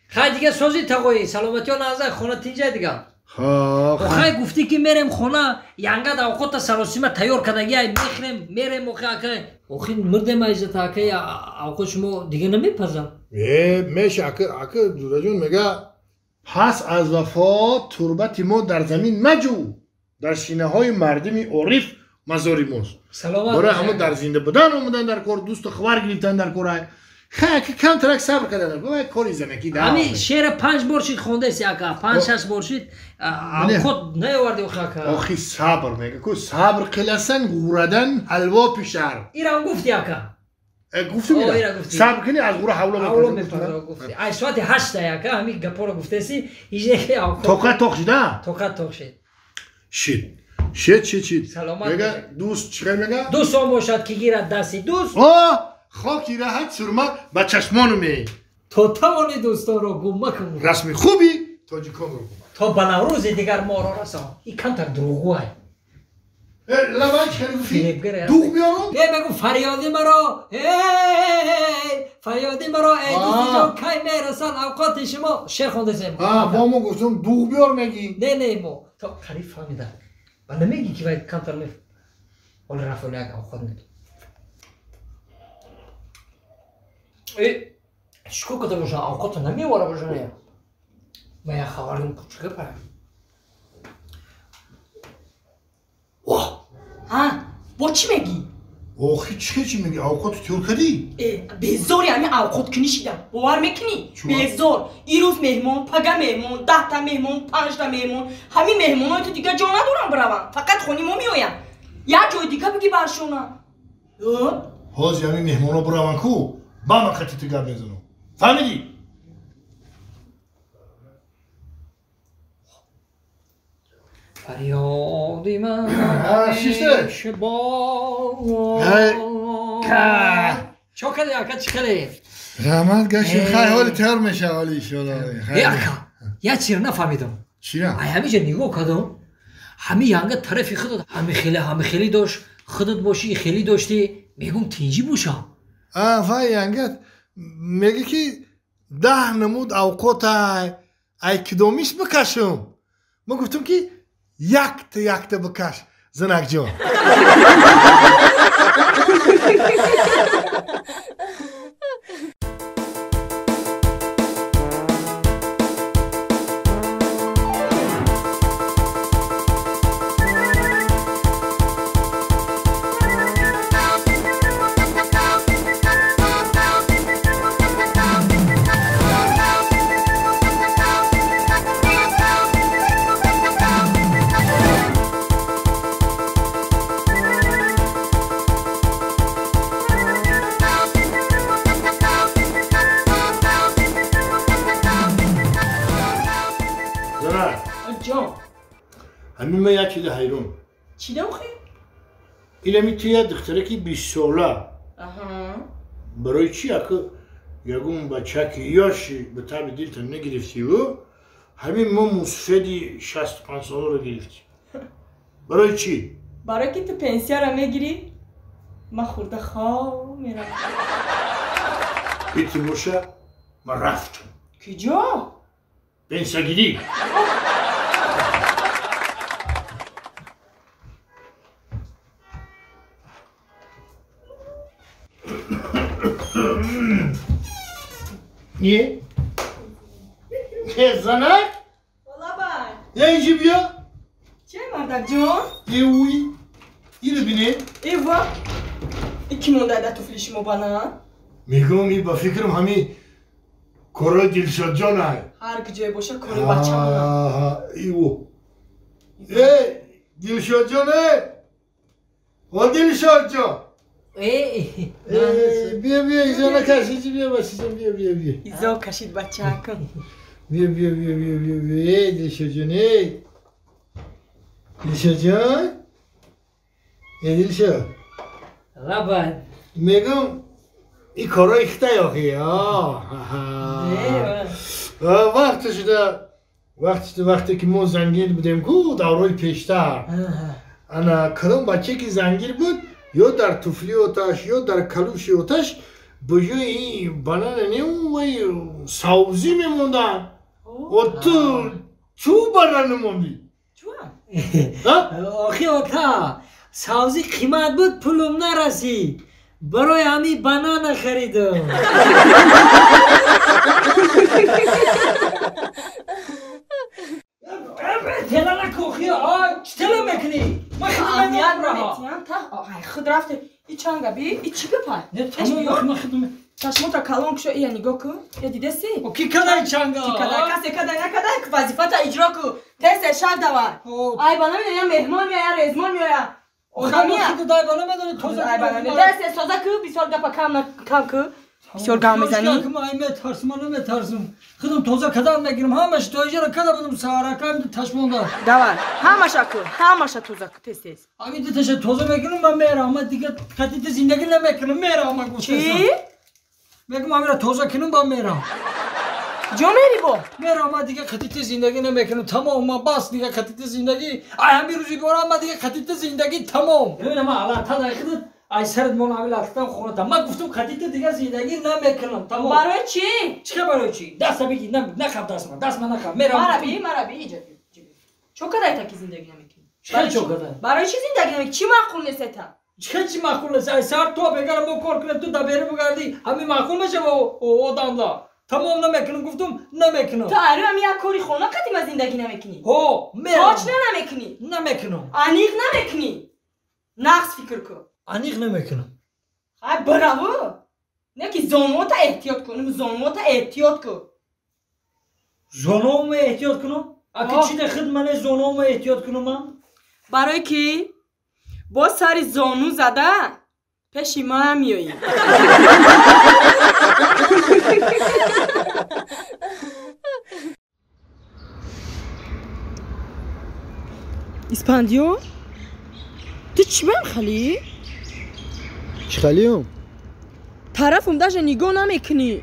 خیلی دیگه سوزی تقوی سلامتی ها نازه خونه تینجه دیگه خیلی گفتی که میرم خونه ینگد اوقات سراسیمه تیار کدگی ای میخرم میرم اوخی مردم ایزت اکه اوقات شما دیگه نمیپزم میشه اکه دودا جون میگه پس از وفا تربت ما در زمین مجو در سینه های مردمی عارف مزاری ماست سلامت برای همه در زنده بودن اومدن در کار دوست و خبر گرفتن در کار خیلی کم ترک صبر کردن باید کاری زنکی در همین شعر 5 بار شید خونده سی اکا 5-6 بار شید خود نیاوردی آخی صبر میگه که صبر قلسن غوردن حلوا پیشر ایران گفتی اکا گفتی میرم صبر کنی از غوره حولا گفتی ای ساعت 8 اکا همین گپا رو گفته سی ایجه که توقت توق شده توقت شید سلامت میگه دوست چیکار میگه دوست هم باشد که گیرد دستی دوست خاکی راحت سرما با چشمانو می تو توانی دوستان رو گم مکن رسمی خوبی تاجیکان رو گم تا بناروز دیگر ما را رسان این کمتر دروغو های لبن چکاری گفتی؟ دوغ بیارم؟ بگو فریادی مرا فریادی مرا ای دوستی جان کی میرسن اوقات شما شعر خونده سیم با ما گفتم دوغ بیار میگی نه ما تا قریب فهمیدم و نمیگی که باید کمتر میف ولی رفت ولی اگه اوقات نمی شکو کده باشن اوقات نمیواره باشن من یه خبریم کوچکه پرم با چی میگی؟ آخی چی میگی؟ اوقات تیور کردی؟ بیزار یعنی اوقات کنی شیدم باور میکنی؟ بیزار این روز مهمون، پگه مهمون، 10 تا مهمون، 5 تا مهمون همین مهمون های تو دیگه جا ندارم بروم فقط خونی ما میایم یه جای دیگه بگی برشونم حاز یعنی مهمون ها بروم کو؟ با من خطی تو گرد میزنم فهمیدی؟ فریادی من شیسته چو کلی اکا چی کلی؟ رحمت گشت خیلی حال تر میشه حالی شده اکا یه چیر نفهمیدم چیرا؟ ای همیجا نگاه کدم همی ینگه طرفی خودت همه خیلی داشت خودت باشی خیلی داشتی میگم تینجی باشم فای ینگت میگه که 10 نمود اوقات ای کدومیش بکشم ما گفتم که یک تا بکش زنک جان همین ما یکی ده حیرون چی دم خیلی؟ اینا میتونه دختره که 20 ساله برای چی اگه یکون بچه که یاشی به طب دیلتا نگرفتی و همین ما مصفدی 65 ساله رو گرفتی برای چی؟ برای که تو پنسیا رو میگیری من خورده خواه میرم بیتی موشه من رفتم کجا؟ پنسیا گیری niye? Zana? Valla bak. Ya işi ya? Çay bardak John? Uy. Yine bine. Eva. Kim ondaydı tuflişimi bana? Megumi ba fikrim hami Kore Dilşad Can ay. Her gece boşa Kore bahçamına. İvo. Dilşad Can o Dilşad Can. بیا ایزانا کشیدی بیا باشیدم بیا ایزا کشید بچه کن بیا دلشو جونه دلشو جان دلشو ربان میگم این کارا اخته آخی وقتی که ما زنگیر بودیم کو دورای پیشتر انا کرم بچه که زنگیر بود یا در توفلی آتش یا در کلوش آتش بجای این بنان وای ساوزی میموندن و تو بنان موندی آخی آقا ساوزی قیمت بود پولم نرسید برای همین بنان خریدم تلا نکوخی چی تلا میکنی؟ ما خدمت نمیتیم خود رفته ای چانگا بی ای چی بپای؟ ما خدمت چشموتا کلون کشو ای نگاه کن یا دیده سی؟ کی کدای چانگا؟ کی کدای کسی کدای نکدای که وظیفتا اجرا کن تست شب دوار ای بالا میدونی یا مهمان میاد یا رزمان میاد خدمت خود دای بالا میدونی توزه ای بالا میدونی تست سازا که بیسار گپا کم که بسیار گام میزنی؟ من میترسم من نمیترسم خودم توزه کدام میگیرم همش تو اجرا کدا بدم سوارا کنم تشموندا دوار همش توزه تست همین دیتش توزه میگیرم من میرم من دیگه خطیت زندگی نمیکنم میرم من گفتم چی؟ میگم من توزه کنم با میرم جو میری با؟ میرم من دیگه خطیت زندگی نمیکنم تمام من بس دیگه خطیت زندگی همین روزی برام من دیگه خطیت زندگی تمام ببینم الان تا داخل ای سرت منعمل افتم خونه من گفتم خطیت دیگه زندگی نمیکنم تمام برای چی؟ چه برای چی؟ دست بگی نخواب دست من نخواب میرم مرا بی اینجا چو کدای تا که زندگی نمیکنی؟ چه کدای؟ برای چی زندگی نمیکنی؟ چی معقول نیست تا؟ چی معقول نیست؟ ای سر تو بگرم با کار کنه تو دبیره بگردی همین معقول میشه با آدملا تمام نمیکنم گفتم نمیکنم تو ارو هم یک کاری خونه قدیم از زندگی نمیکنی؟ هو میرم هاچ نمیکنی؟ نمیکنم انیق نمیکنی؟ نقص فکر کن انیق نمیکنم ای براو نه که زانوات احتیاط کنم زانوات احتیاط کن زانوم احتیاط کنم؟ اگه چی ده خدمت زانوم احتیاط کنم من؟ برای که با سر زانو زده پیش ما هم میایی اسپاندیو تو چی من خالی؟ چی خالیم؟ طرفم داشت نگاه نمیکنی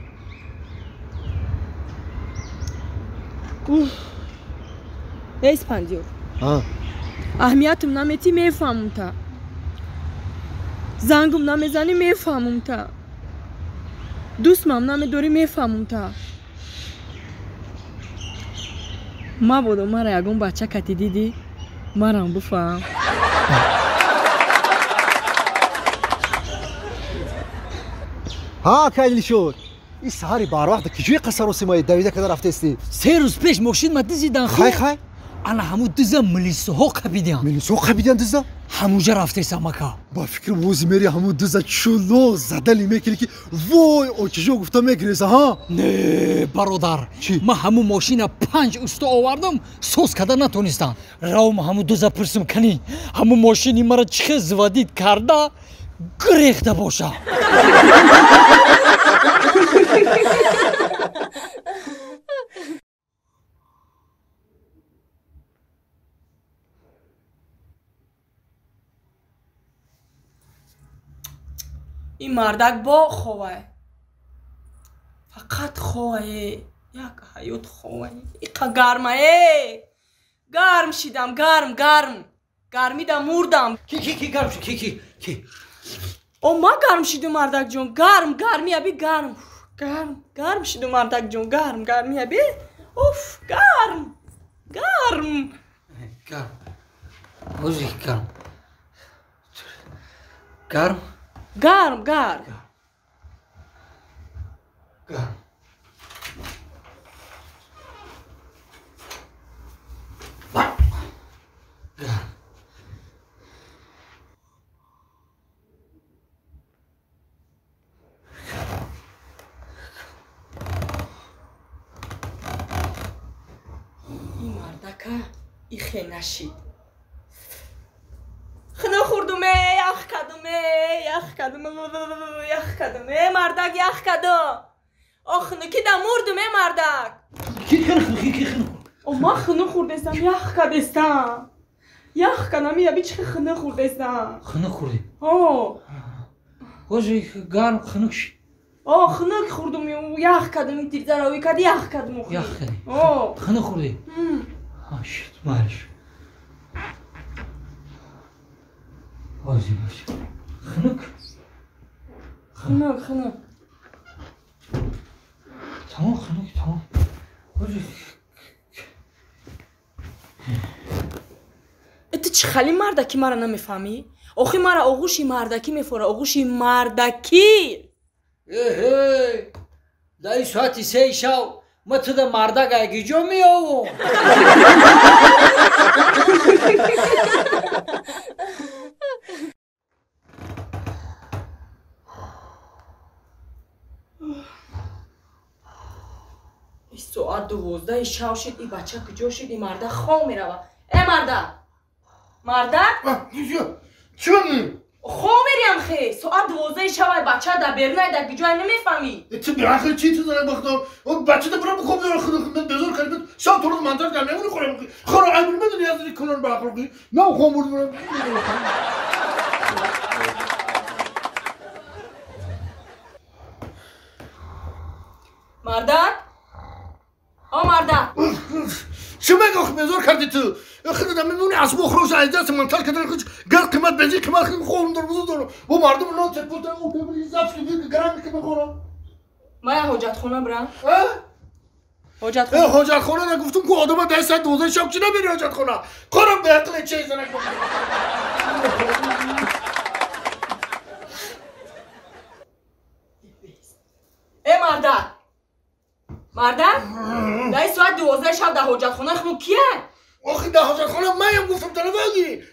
اسپاندیو اهمیتم نمیتی میفهمم تا زنگم نمیزنی میفهمم تا دوستم نمیداری میفهمم تا ما بودم مرا یگون بچه کتی دیدی مرا بفهم ها خیلی شد این سهاری بار وقت کجای قصر و سیمای دویده که رفته استی 3 روز پیش ماشین ما دیدن خای خای انا همو دزا ملیسو قبیدن ملیسو قبیدن دزا هموجا رفته سمکا با فکر ووزی میری همو دزا چلو زدلی میکنی که وای او چجا گفته میکنیسه ها نه برادر چی؟ ما همو ماشین 5 استا آوردم سوز کده نتونستن راو ما همو دزا پرسم کنی همو ماشینی مرا چه زودید کرده گریخته باشه این مردک با خواه فقط خواه یک حیوت خواه ایقا گرمه گرم شیدم گرم گرمیدم مردم کی گرم شد کی او ما گرم شیدم مردک جون گرمی ابی گرم شیدم مردک جون گرمی ابی اوف گرم اوزی گرم این مردکه ایخه نشید خنو خوردمه یخ کدمه مردک یخ کدم آخنو که دا مردمه مردک کی او ما خنو خوردستم یخ کدم یا بیچ خنو خوردستم خنک خوردی او اوزی گرم خنکش خنک خوردم یخ کدم تیر زراوی کد یخ کدم یخ کدی او خنک خوردی شت مالش اوزی باش خنک تمام اوزی ات چه خالی مردکی مرا نمیفهمی؟ آخی مرا آغوشی مردکی میفوره آغوشی مردکی دایی ساعتی 3 شب ما تو دا مردک اگی جا میاوم ساعت 12 شب شد این بچه کجا شد این مردک خواه میروه ای مردک چی بگی؟ خواه میریم خی ساعت 12 شب بچه در برنه در کجا نمیفهمی تو بیاخر چی تو داره بختار اون بچه ده برای بخواب داره خود بزرگ کردید شب تو رو منظر کرد نمونه خورم خورا عیبون بدونی از این کنان باقر بگی نه خواه مرد برم مردک چه میگه بزرگ کردی تو خود دم میمونی از بخروش عیدت منتال کردن خود گر قیمت بنزین قیمت خیلی خوب در بزرگ دارم و مردم نه تپوت او ببری زفت که گرم که بخورم ما حاجت خونه برم حاجت خونه نگفتم که آدم 10 ساعت 12 شب چی نمیری حاجت خونه کارم به عقل چه زنه ای مردک 10 ساعت 12 شب در حاجت خونه خمون کیه؟ آخی در حاجت خونه مایم گفتم تلفنی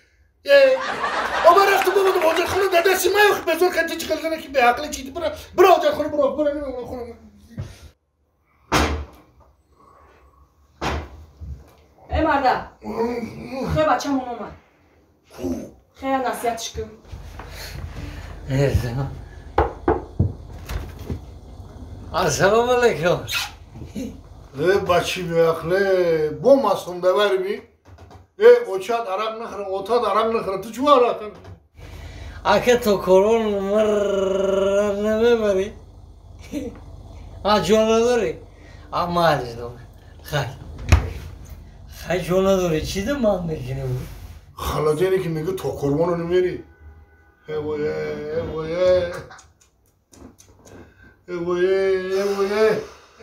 اما رفتم بودم حاجت خونه در دستی مایم بزرگ کردی چی خلقنه که به عقل چیدی برا حاجت خونه برا نمیمونه خونه ای مردک خیلی بچه همون اومد خیلی نصیحتش کن السلام علیکم بچی به عقله بوم هستم ببری بی اوچاد عرق نخره اوتاد عرق نخره تو چو عرق کنی اگه تو کرون مر نمیبری جون نداری اما عزیز دومه خیلی جون نداری چی ده من میکنی بود خلاجه اینه که میگه تو کرمانو نمیری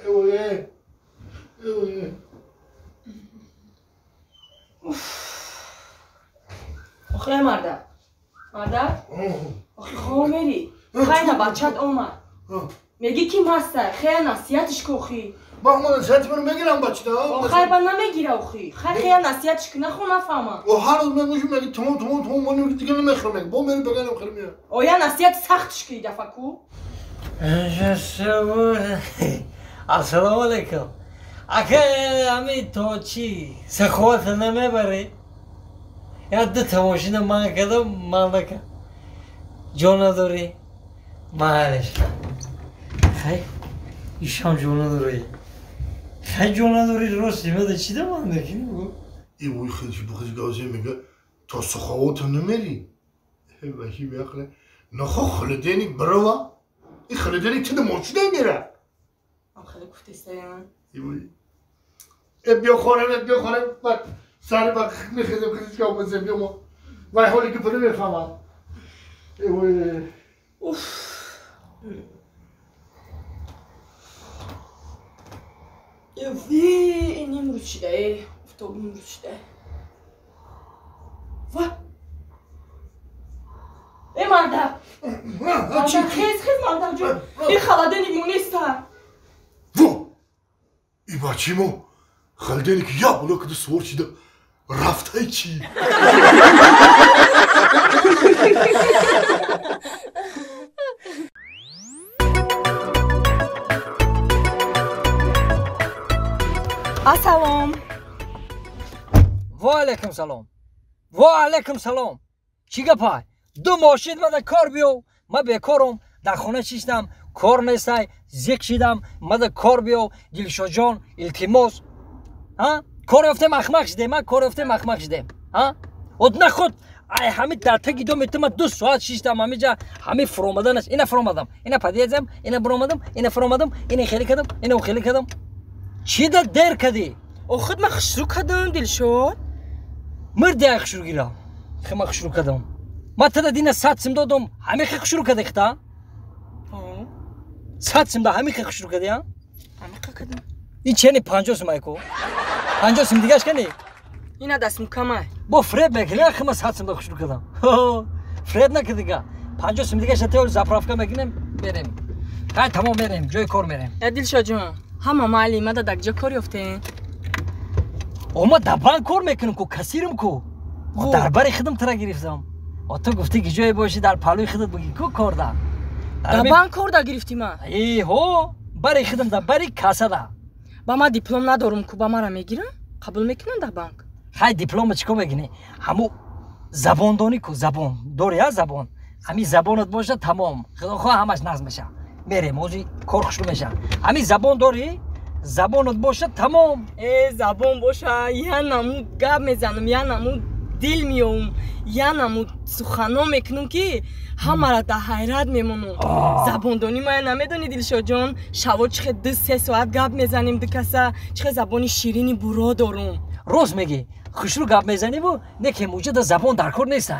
اوه آخه مردک آخه خواه میری خیلی بچت اومد میگی کی ماسته خیلی نصیحتش کو خی محمد ساعت منو میگیرم بچه خیر با نمیگیره خی خیلی نصیحتش کنه خو نفهمم و هر روز میگم میگی تمام من دیگه نمیخرم میگم با من بگم خرم میاد او یا نصیحت سختش کی دفعه کو السلام علیکم اگه امی تو چی سخوات نمیبری یا دو تماشین من کدم مالکه جون نداری معلش خیلی ایشان جون نداری خیلی جون نداری راستی میده چی ده من نکنی بگو ای بوی خیلی گازه میگه تا سخوات نمیری وحی بیاخره نخو خلدینی بروا ای خلدینی تده موچده میره خیلی گفتی سیان ای بوی بیا خورم بعد سری با میخیزم کسی که آموزم بیا ما وای حالی که پره میفهمم ای بوی این امروز شده ای افتاب امروز شده و ای مردم خیز مردم جون این خلاده نیمونسته و ای بچی ما خلدینی که یا بلو کده سور چیده رفته چی السلام و علیکم سلام و علیکم سلام چی گپای دو ماشین ما در کار بیو ما بیکارم در خونه چیستم کار نیسته زیک شیدم ما در کار بیو دلشاد جان التماس ها کار یافته مخمخ شده من کار یافته مخمخ شده ها ود نخود ای همه در تگی دو میتونم 2 ساعت شیستم همه جا همه فرامدن است اینا فرامدم اینا پدیدم اینا برامدم اینا فرامدم اینا خیلی کردم اینا خیلی کردم چی در دیر کردی او خود من خشرو کردم دلشاد مرد خشرو گیرم خیلی خشرو کردم ما تا دینه 100 سم دادم همه خشرو کرده خطا 100 سم دا همه خشرو کرده ها همه کردم این چنی 50 سم ایکو 50 سم دیگهش کنی اینا دست مکمه با فرید بگیره خیلی 100 سم دا خشرو کردم فرید نکردیگه 50 سم دیگهش تئول زعفرافکا بگیریم بریم خیلی تمام بریم جای کار میریم دلشاد جون همه معلمه دا دکجا کار یافته ما در بانک کار میکنم کو کسیرم کو ما درباره خودم ترا گرفتم تو گفتی که جای باشی در پالوی خودت بگی کو کار ده در بانک کار دا گرفتی ما ای هو برای خودم ده برای کاسه ده با ما دیپلم ندارم کو با ما را میگیرن قبول میکنن در بانک های دیپلم چیکار میگنی همو زبان دانی کو زبان داری ها زبان همین زبانت باشه تمام خدا خواه همش نظم میشه میره موزی کار خوشو میشه همین زبان داری زبانت باشه تمام زبان باشه یا نمو گپ میزنم یا نمو دل میوم یا نمو سخنا میکنم که همه را در حیرت میمونم زبان دانی ما نمیدونی دلشاد جان شوا چقدر 2-3 ساعت گپ میزنیم دو کسا چقدر زبانی شیرینی برا دارم روز میگی خوش رو گپ میزنی و نه که موجود زبان در کار نیست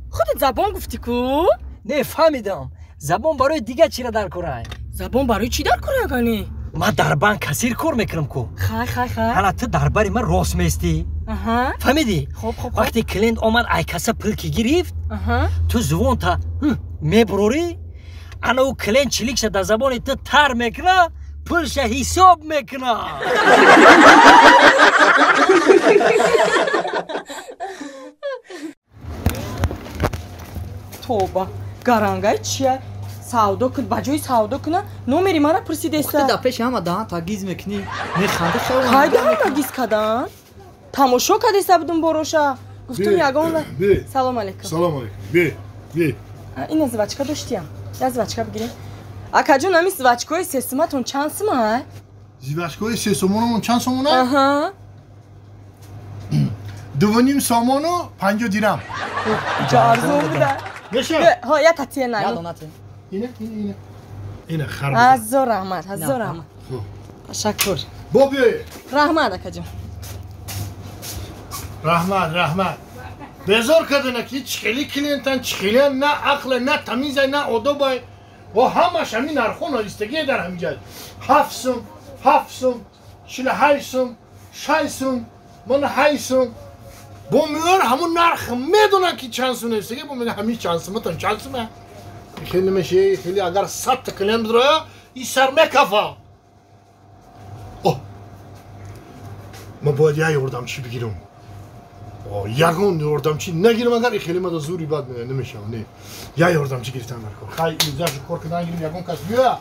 خودت زبان گفتی کو نه فهمیدم زبان برای دیگه چی را در کاره زبان برای چی در کاره گانی ما در بانک کسیر کار میکنم کو خای حالا تو درباره من راست میستی فهمیدی خوب وقتی کلینت اومد ای کسا پول کی گرفت تو زبان تا میبروری انا او کلینت چلیکش در زبان تو تر میکنه پولش حساب میکنه توبه گرانگای چیه سعودا کن بجای سعودا کنه نومری مرا پرسیدسته خود دپش همه دهان تاگیز میکنی میخنده شو خیلی هم تاگیز کدن تماشا کدسته بودم باروشا گفتم یگان سلام علیکم سلام علیکم بی این زوچکا داشتیم یا زوچکا بگیریم اکا جون همی زوچکای سیستماتون چند سمه زوچکای سیستمونمون چند سمونه 2.5 سامانو 50 دیرم جارزون بوده بشه ها یا تطیه نه اینه خرم هزار رحمت تشکر بابی رحمت اکا جون رحمت بزار کردنه که چخیلی کلینتن چخیلی نه عقل نه تمیزه نه آدابه و همش همین نرخون آیستگی در همینجا 7 سم 48 سم 6 سم من 8 سم با میار همون نرخ میدونن که چند سم ایستگی با میگه همین چند سمتون چند سمه خیلی میشه خیلی اگر 100 تا کلیم بدره این سر مکافا ما باید یه یوردم چی بگیرم یگون یوردم چی نگیرم اگر خیلی ما زوری بد نمیشه نه یه یوردم چی گرفتم برکو خیلی اینجاش کار کردن گیریم یگون کس بیا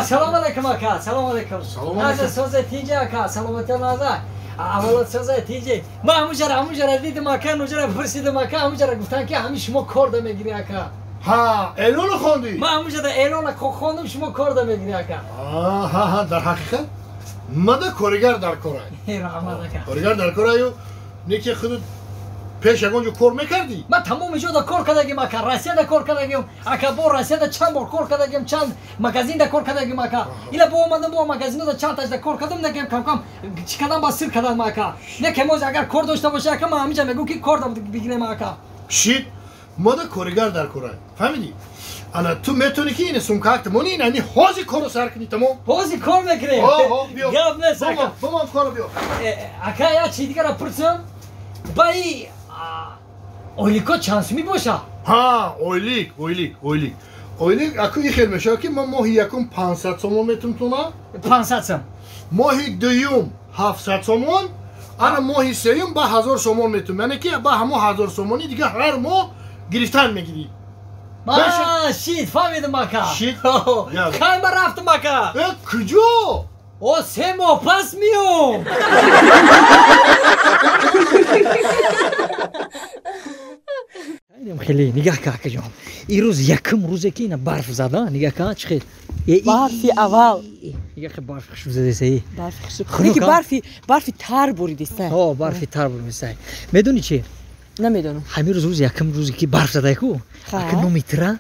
سلام علیکم آقا سلام علیکم سلام علیکم سوز تیجه آقا سلامتی نازا اولت سوز تیجه ما همونجا دیدم آقا اونجا پرسیدم آقا همونجا گفتن که همین شما کار میگیری آقا ها اعلان خوندی ما همونجا اعلان خوندم شما کار میگیری آقا ها در حقیقت ما ده کارگر در کارای رحمت آقا کارگر در کارایو نیکی خودت پیش یگونجا کار میکردی ما تمام جدا کار کردیم آقا رسید کار کردیم آقا با رسید چند بار کار کردیم چند مغازین دا کار کردیم آقا اینا با اومدم با مغازین دا چند تاش کار کردم نگم کم کم چیکار با سر کردم آقا نه که موز اگر کار داشته باشه آقا ما همیشه میگم که کار دارم بگیریم آقا شید ما ده کارگر در کارای فهمیدی انا تو میتونی که این سومکاکت مونی یعنی حاضی کارو سر کنی تمام حاضی کار میکنیم بیا گاب نیست آقا بابا کارو بیا آقا یا چی دیگه را پرسم بای اولیکا چانس می باشه ها اویلیک اکو این خیلی میشه که ما ماهی یکم 500 سومون میتونم 500 سوم ماهی دوم 700 سومون انا ماهی سوم با 1000 سومون میتونم یعنی که با همون 1000 سومونی دیگه هر ماه گرفتن میگیری شید فهمیدم آقا شید خیلی ما رفتم آقا کجا او 3 ماه پس میام خیلی نگاه که آقا جان این روز یکم روزه که اینا برف زده نگاه که چه خیلی برفی اول نگاه که برف خشب زده سایی برفی خشب خیلی که برفی تر بریده سه برفی تر بریده سایی میدونی چی؟ نمیدونم همین روز یکم روزی که برف زده کو اگه نمیتره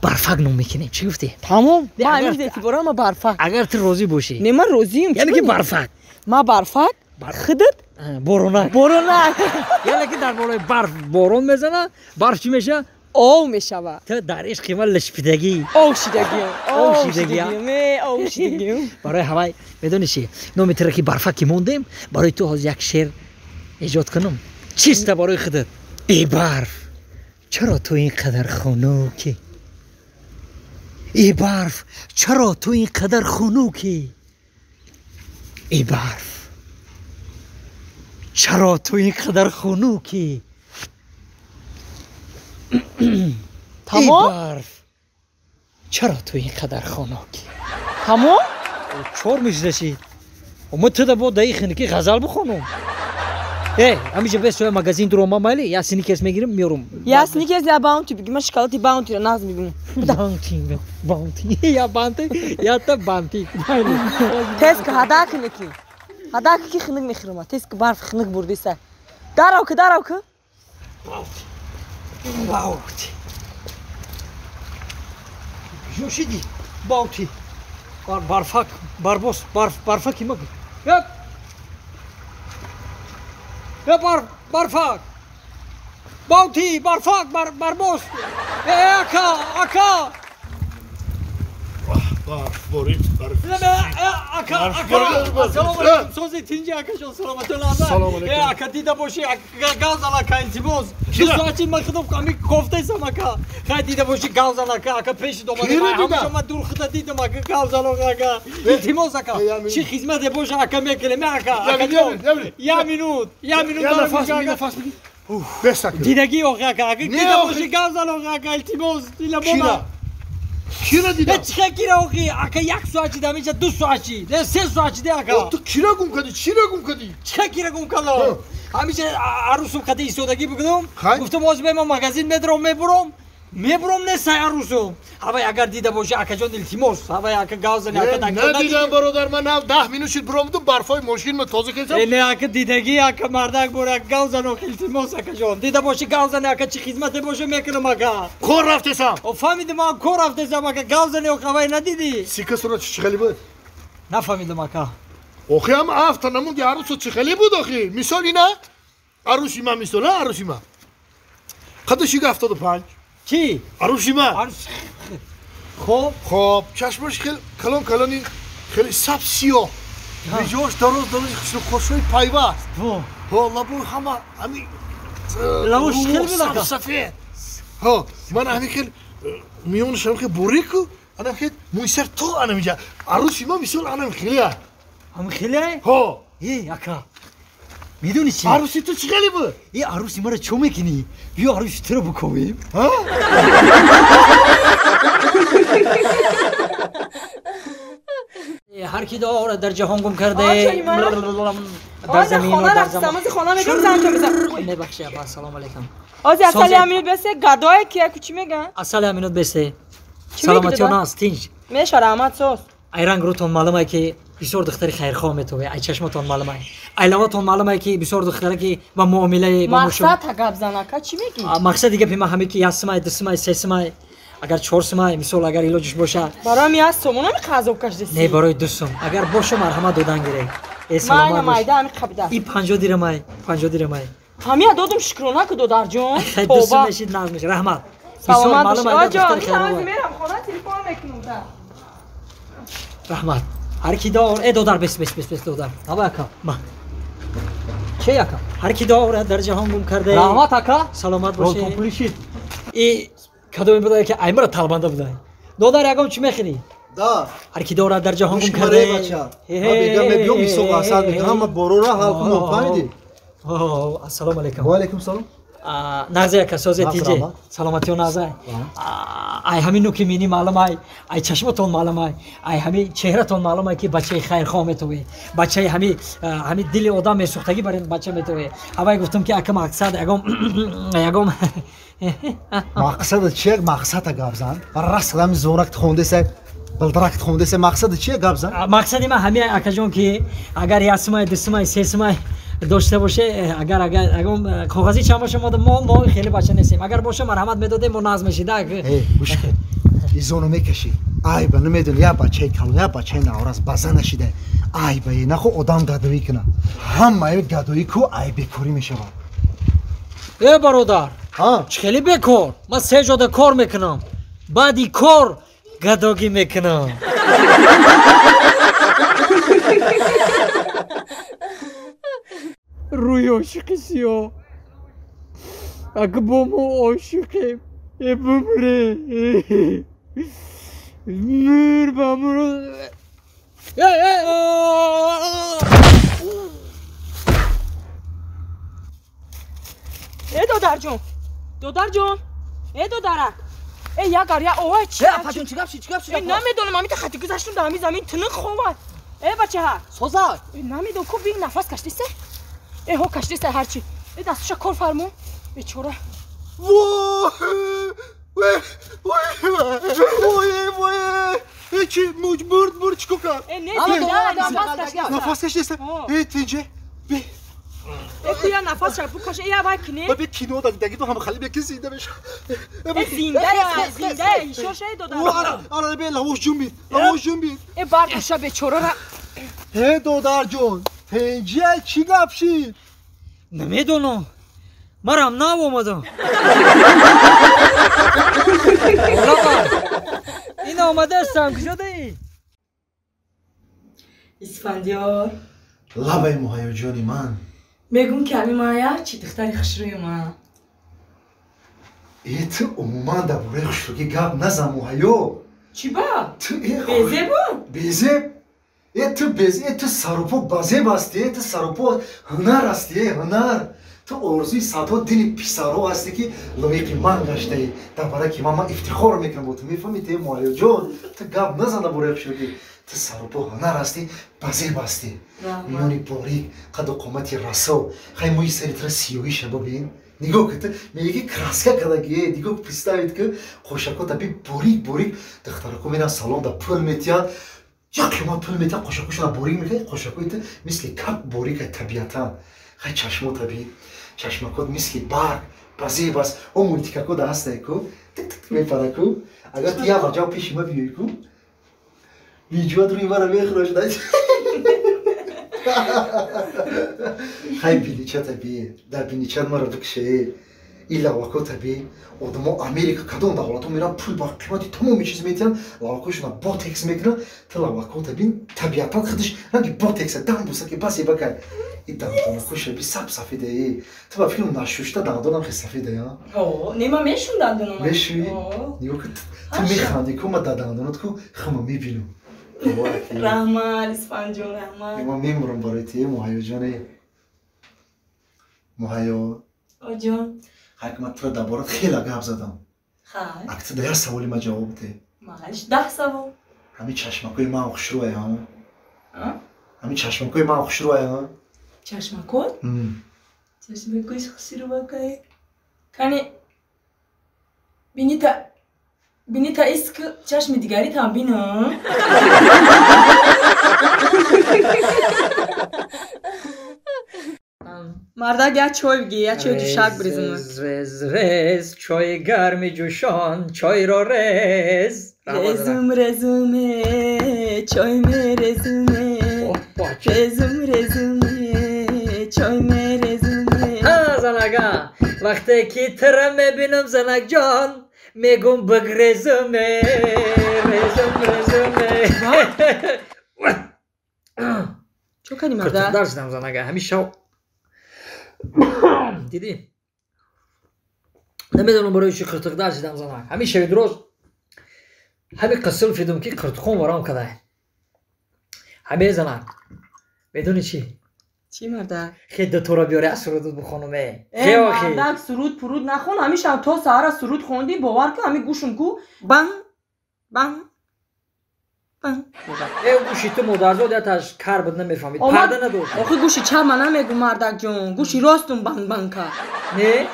برفک نمیکنه چی گفتی؟ تمام با امروز اعتبارا ما برفک اگر تو روزی باشی نه من روزیم یعنی که برفک ما برفک خودت بارونک یعنی که در بالای برف بارون میزنه برف چی میشه؟ او میشوه تو در عشق ما لشپیدگی اوشیدگی برای هوای میدونی چی نمیتره که برفک موندیم برای تو از یک شعر ایجاد کنم چیست برای خودت ای برف چرا تو اینقدر خنوکی ای برف چرا تو اینقدر خنوکی ای برف چرا تو اینقدر خنوکی تمام برف چرا تو اینقدر خنوکی تمام چور میشدشید اما تو دا بود دایی که غزل بخونم همیشه بس توی مغازین درو ما مالی یا سنیکرز میگیرم میارم یا سنیکرز یا باونتی بگی من شکلاتی باونتی رو ناز میبینم باونتی یا بانتی یا تا بانتی تسک هداک نکی هداک کی خنک میخرم تسک برف خنک بردی سه دراو که باونتی جوشیدی باونتی برفک بربوس برفکی مگی یا برفک باونتی برفک بربوس اکا برف اکا سلام علیکم سوزی تینجی اکا جان سلامت الله سلام علیکم اکا دیده باشی گاز اکا التماس دو ساعتی من خودم کمی کوفته سم اکا خیلی دیده باشی گاز اکا پیش دومده همیشه من دور خدا دیدم اکا گاز اکا التماس اکا چی خدمت باشه اکا میکنم اکا یا مینوت نفس بگی بس اکا دیدگی اکا دیده باشی گاز اکا التماس دیلا بابا کی را دیدم؟ چه کی را اوکی؟ اکا یک ساعتی دام اینجا 2 ساعتی، نه 3 ساعتی ده اکا. تو کی را گم کردی؟ چی را گم کردی؟ چه کی را گم کردم؟ همیشه عروسم خاطر ایستادگی بگم. گفتم از به ما مغازین میبرم نه سای عروسم. هوای اگر دیده باشه اکا جان التماس، هوای اکا گازنی اکا دکتر. ندیدم برادر من 10 مینوت شد برام تو برفای ماشین من تازه کردم. نه اکا دیدگی اکا مردک بوده گازن و التماس اکا جان. دیده باشه گازن اکا چی خدمت باشه میکنم اکا. کار رفتم. او فهمیدم ما کار رفتم اکا گازن و هوای ندیدی. سیکس رو چی خالی بود؟ نفهمیدم اکا. آخه هم افت نمون که عروس چی خالی بود آخه. مثالی نه؟ عروسی من مثال عروسی من. قدشی 75. چی؟ عروسی من. خب چشمش خیلی کلانی خیلی سب سیاه. بیجاش دراز خوشوی پیوست. لبو همه همی لبوش خیلی بود سفید. ها من همین خیلی میونشم که بوریکو انا خیلی مویسر تو انا میجا عروسی ما میسول انا خیلیه هم خیلی ها ای اکا میدونی چی عروسی تو چی خیلی بود این عروسی ما رو چو میکنی بیا عروسی تو رو بکنیم ها هر کی داره در جهان گم کرده در زمین و در زمان از خانه میگم زن تو بزن نبخشی ابا سلام علیکم از اصل امینت بس گدای کیه کوچی میگن اصل امینت بس سلامتی ناس تینج میشه رحمت سوس ای رنگ روتون معلومه که بسیار دختری خیرخواه میتونه ای چشمتون معلومه ای لواتون معلومه که بسیار دختری که با معامله با مقصد تگاب زنکا چی میگی مقصد دیگه پیما همه که یاسمای دسمای سسمای اگر 4 سمای مثلا اگر ایلاجش باشه برای میاس سومونم قضا کشدسی نه برای دوستم اگر باشه مرحمت دادن گیره ای سلام مایدا می قبدا ای 50 دیرمای 50 دیرمای همیا دادم شکرونه که دادر جون دوستم میشید ناز میشه رحمت سلامت باش معلومه آجا دختر خیره میرم خونه تلفن میکنم رحمت هر کی دار ای دادر بس دادر ابا اکا ما چه اکا هر کی دار در جهان گم کرده رحمت اکا سلامت رول باشه کمپلیشید ای کدوم بده که ایمر طالبانده بده دادر یکم چی میخری دا هر کی دار در جهان گم مشکره کرده بچه ما بیگم بیام میسو قاسد میکنم ما برو را حال کنم فهمیدی السلام علیکم و علیکم سلام نازه کسوزه تیجه سلامتی و نازه ای همینو که مینی معلوم ای چشمتون معلوم ای همین چهرهتون معلومه که بچه خیرخواه میتوی بچه همین دل آدم میسوختگی برای بچه میتوی اوای گفتم که اگه مقصد یگم مقصد چیه مقصد گابزن راست دم زورک خونده سه بلدرک خونده سه مقصد چیه گابزن مقصدی من همین اکا جون که اگر یاسمای دسمای سسمای داشته باشه اگر کاغذی چند باشه ما خیلی بچه نیستیم اگر باشه مرحمت میدادیم ما ناز میشید گوش کن ایزونو میکشی ای با نمیدونی یا بچه کلو یا بچه نوراز بازه نشیده ای با اینا خو آدم گدویی کنه همه گدویی کو ای بکوری میشه ای برادر ها خیلی بکار من 3 جاده کار میکنم بعدی کار گداگی میکنم روی عاشقی سیاه اگه با ما عاشقیم بمره میر بمره ای دادر جون ای دادرک ای یا گاریا اوه چی پاجون چیکار ای نمیدونم امی خطی گذاشتم دامی زمین تنق خواد ای بچه ها سوزا ای نمیدونم کو بین نفس کشتی سه ای هو کشتی سه هرچی ای دستش کار فرمون بیچاره وای چی مجبور چیکو کرد ای نه نفس کشیده ای تینجه ای کویا نفس شب بکشه ای وای کنی بابا کینو دادی دیگه تو هم خالی بکی زنده بشه زنده ایشوشه دادر آره به لوش جون بید ای بار کشه بیچاره را ای دادر جون تینجه چی گپشید نمیدونم مرام ناو اومدم این آمده استم کجا دی اسفندیار لبای موهای جونی من میگم که همین مایا چی دختری خشروی ما ای تو عموما در بوره خشروگی گپ نزن موهایو چی با؟ تو بیزه با؟ بیزه ای تو بیزه ای تو سروپو بازه باستی ای تو سروپو هنر هستی هنر تو ارزوی ساتو دلی پیسارو هستی که لایقی من گشته ای در برای که من افتخار میکنم با تو میفهمیدی موهایو جون تو گپ نزن در بوره خشروگی تو سروپو هنر هستی بازه باستی میونی باریک قد و قامتی رسو خیلی موی سری تر سیوی شبا بین نگاه که تو میگی کراسکا کداگیه دیگه پستاید که خوشکو تبی باریک دخترکو میرن سالن دا پول میتیان یا کلمات پول میتیان خوشکوشون باریک میکنه خوشکوی تو مثل کپ باریک طبیعتا خیلی چشمو طبیعی چشمکود مثل برگ بازی باز اون مولتیکاکو دا هسته کو تک تک میپرکو اگر تیا بجاو پیش ما بیوی کو ویجوات روی مرا میخروش داد خیلی بینیچه طبیعه در بینیچه مرا بکشه این لواکو طبیعی آدم‌ها امریکا کدوم دولت‌ها میرن پول با قیمتی تمام چیز میتونن لواکوشون با تکس میکنن تا لواکو طبیعی طبیعتا خودش رنگی با تکس دم بوسه که بس بکن این دندون خوشه بی سب سفیده ای تو با فیلم نشوشته دندونم خیلی سفیده یا نیما میشون دندونم میشوی نیو که تو میخندی که ما دندونات کو خما میبینم رحمان اسفنجون رحمان نیما میمورم برای تی مهیو جانه مهیو آجان حکمت تو دربارت خیلی گپ زدم خیر اگه در سوالی ما جواب بده مالش 10 سوال همین چشمکوی ما خوشروه ها همین چشمکوی ما خوشروه ها چشمکوی چشمکویش خوشی رو بکای کنی بینی تا ایست که چشم دیگری تا بینم مردک یا چای بگی یا چای جوشک بریزم رز چای گرمی جوشان چای را رز رزومه چای مرزومه رزومه چای مرزومه ها زنگا وقتی که ترم میبینم زنگ جان میگم بگرزومه رزومه چو کنی کرتک مردک؟ دار شدم زنگا همیشه دیدی نمیدونم برای چی کرتک دار شدم زنگ همیشه درست همه قصل فیدم که کرتکون ورام کده همه زنگ میدونی چی؟ چی مردک؟ خیلی تو را بیاره از سرود بخونمه ای مردک سرود پرود نخون همیشه تا سهر سرود خوندی باور که همی گوشم کو بان بان بان ای گوشی تو مدرزا دیتش کار بد نمیفهمید پرده نداشت آخه گوشی چرا نمیگو مردک جون گوشی راستون بان بان که نه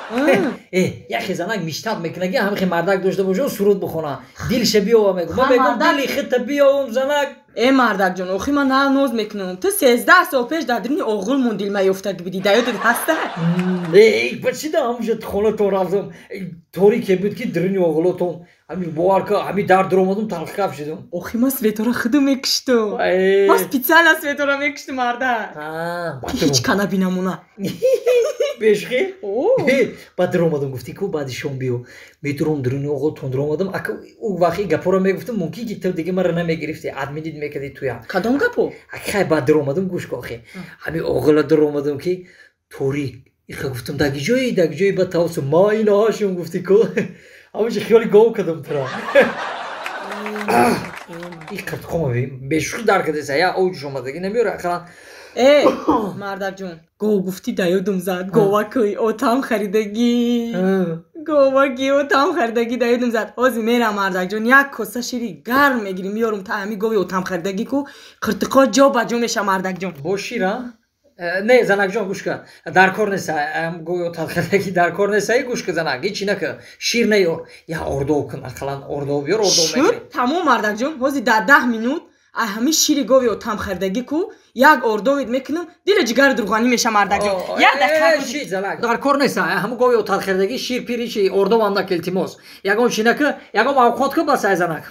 یخی زنک میشتاد میکنه که همه مردک داشته باشه و سرود بخونه دلش بیاو میگم ما میگم دلی خط بیاوم زنک ای مردک جون آخه من نه نوز میکنم تو 13 سال پیش دادرینی اوغل موندیل میافتاد بدی دایوت هسته ای بچی دا همونجا خونه تو رفتم طوری که بود که درنی اوغلاتون همین باور که همین درد اومدم تلخ شدم آخه ما سویتورا خودم میکشتم ما سپیڅل سویتورا میکشتم مردک هیچ کنه بینمونه بشخی بعد اومدم گفتی که بعد شام بیو میتونم درنی اوغل تون اومدم اون وقتی گپورا میگفتم ممکن که تو دیگه مرا نمیگرفتی ادمیدید میکردی توی کدام گپو اخی بعد اومدم گوش کو اخی همین اوغل در اومدم که طوری ایخ گفتم داگی جوی بعد تاوس ما اینا هاشون گفتی که همونجا خیالی گاو کدم ترا این کرد خومه بشخ در کده سیا اوجش اومدگی نمیاره اخران ای مردک جون گو گفتی دایودم زد گوه کوی اوتام خریدگی اوتام خریدگی دایودم زد حاضی میرم مردک جون یک کاسه شیری گرم میگیریم میارم تا همی گوی اوتام خریدگی کو کرتقا جا بجا میشه مردک جون باشیرا نه زنک جان گوش کن در کار نیست گوی اوتام خریدگی در کار نیست گوش کن زنک هیچی نکن شیر نیار یا اردو کن اخلان اردو بیار اردو میگیری تمام مردک جون حاضی در 10 مینوت همین شیری گوی اوتام خریدگی کو یک اردوید میکنم دل جگر درغانی میشه مردک جون یک دقیقه شی زنک در کار نیست همون گوی اوتام خریدگی شیر پیری چی اردو واندا کلتیموس یگام چی نکه یگام اوقات کو بس زنک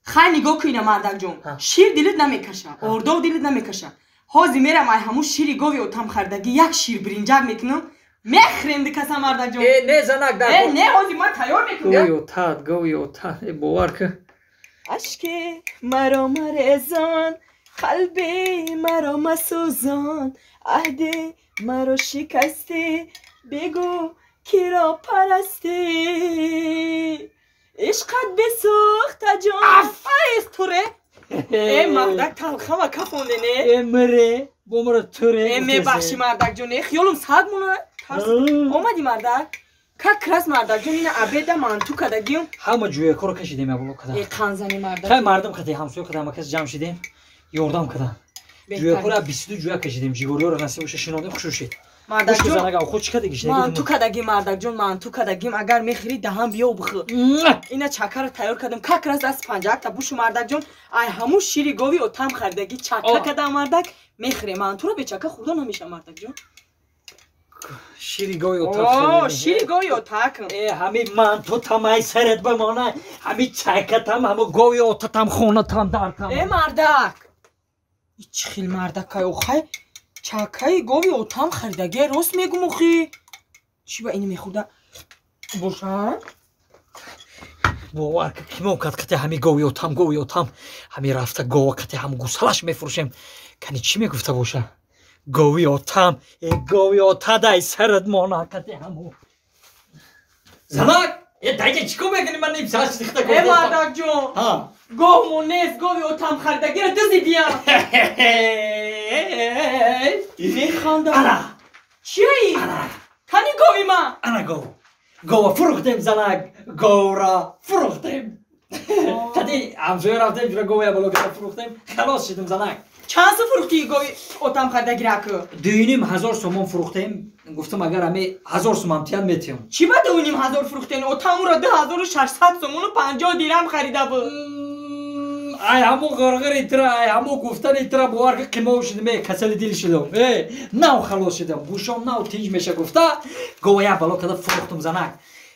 خیلی نگاه کنی مردک جون شیر دلت نمیکشه اردو دلت نمیکشه حاضی میرم همون شیری گوی اوتام خریدگی یک شیر برنجک میکنم میخریم دکسا مردک جون نه زنک در کار نه حاضی من تیار میکنم گوی اوتام باور که اشک مرا مرزان قلبی مرا مسوزان عهد مرا شکستی بگو کی را پرستی عشقت بسوخت جان افایز توره ای مردک تلخه و کفونده نه امره بومره توره ای میبخشی مردک جون خیالم ساد مونه اومدی مردک که کراس مردک جون این عبیده من تو کدگیم همه جوی کارو کشیدیم یا بلو کدام ای قنزنی مردک خیلی مردم کدی همسوی کدام کس جمع شدیم یوردام کدام جوی کارو 22 جوی کشیدیم جیگوریو رو نصیب وش شنونده خوش شد مردک جون زنگ خود چیکار دیگه من تو کدگیم مردک جون من تو کدگیم اگر میخری دهم بیا و بخو اینا چکر رو تیار کردم که کراس دست 50 تا بوش مردک جون ای همون شیری گوی و تام خریدگی چکر کدام مردک میخری من تو رو به چکر خورده نمیشه مردک جون شیری گوی اوتاق شیری گوی اوتاق همین من تو تمای سرت بمانه همین چکتم همه گوی اوتاقم خونه تام دارتم ای مردک چه خیلی مردک اوخی چکای گوی اوتام خریدگی راست میگم اخی چی با اینو میخورده بوشن باور که کیمو کات کته همی گویوتام همی رفته گووا کته هم گوسلش میفروشم کنی چی میگفته باشه گویوتام گویوتا دای سرت مونا کته همو زنک دیگه چیکو میکنی من نمیشه دیخته گفت مردک جون ها گومو نیست گویوتام خریدگی رو دزی بیا میخوانده انا چی ای؟ کنی گوی من انا گووا فروختم زنک گورا فروختم کدی همسوی رفتم جورا گویا بلو کتا فروختم خلاص شدم زنک چند سو فروختی گوی اوتام خریدگی رکو؟ 2,500 سومون فروختم گفتم اگر همه 1000 سوم تیان میتیم چی با 2,500 فروختین؟ اوتام رو 2,600 سومون و 50 دیرم خریده بود ای همو غرغر ایترا ای همو گفتن ایترا باور که قیمه شدم کسل دیل شدم نو خلاص شدم گوشم نو تیج میشه گفته گویا بلو کتا فروختم زنک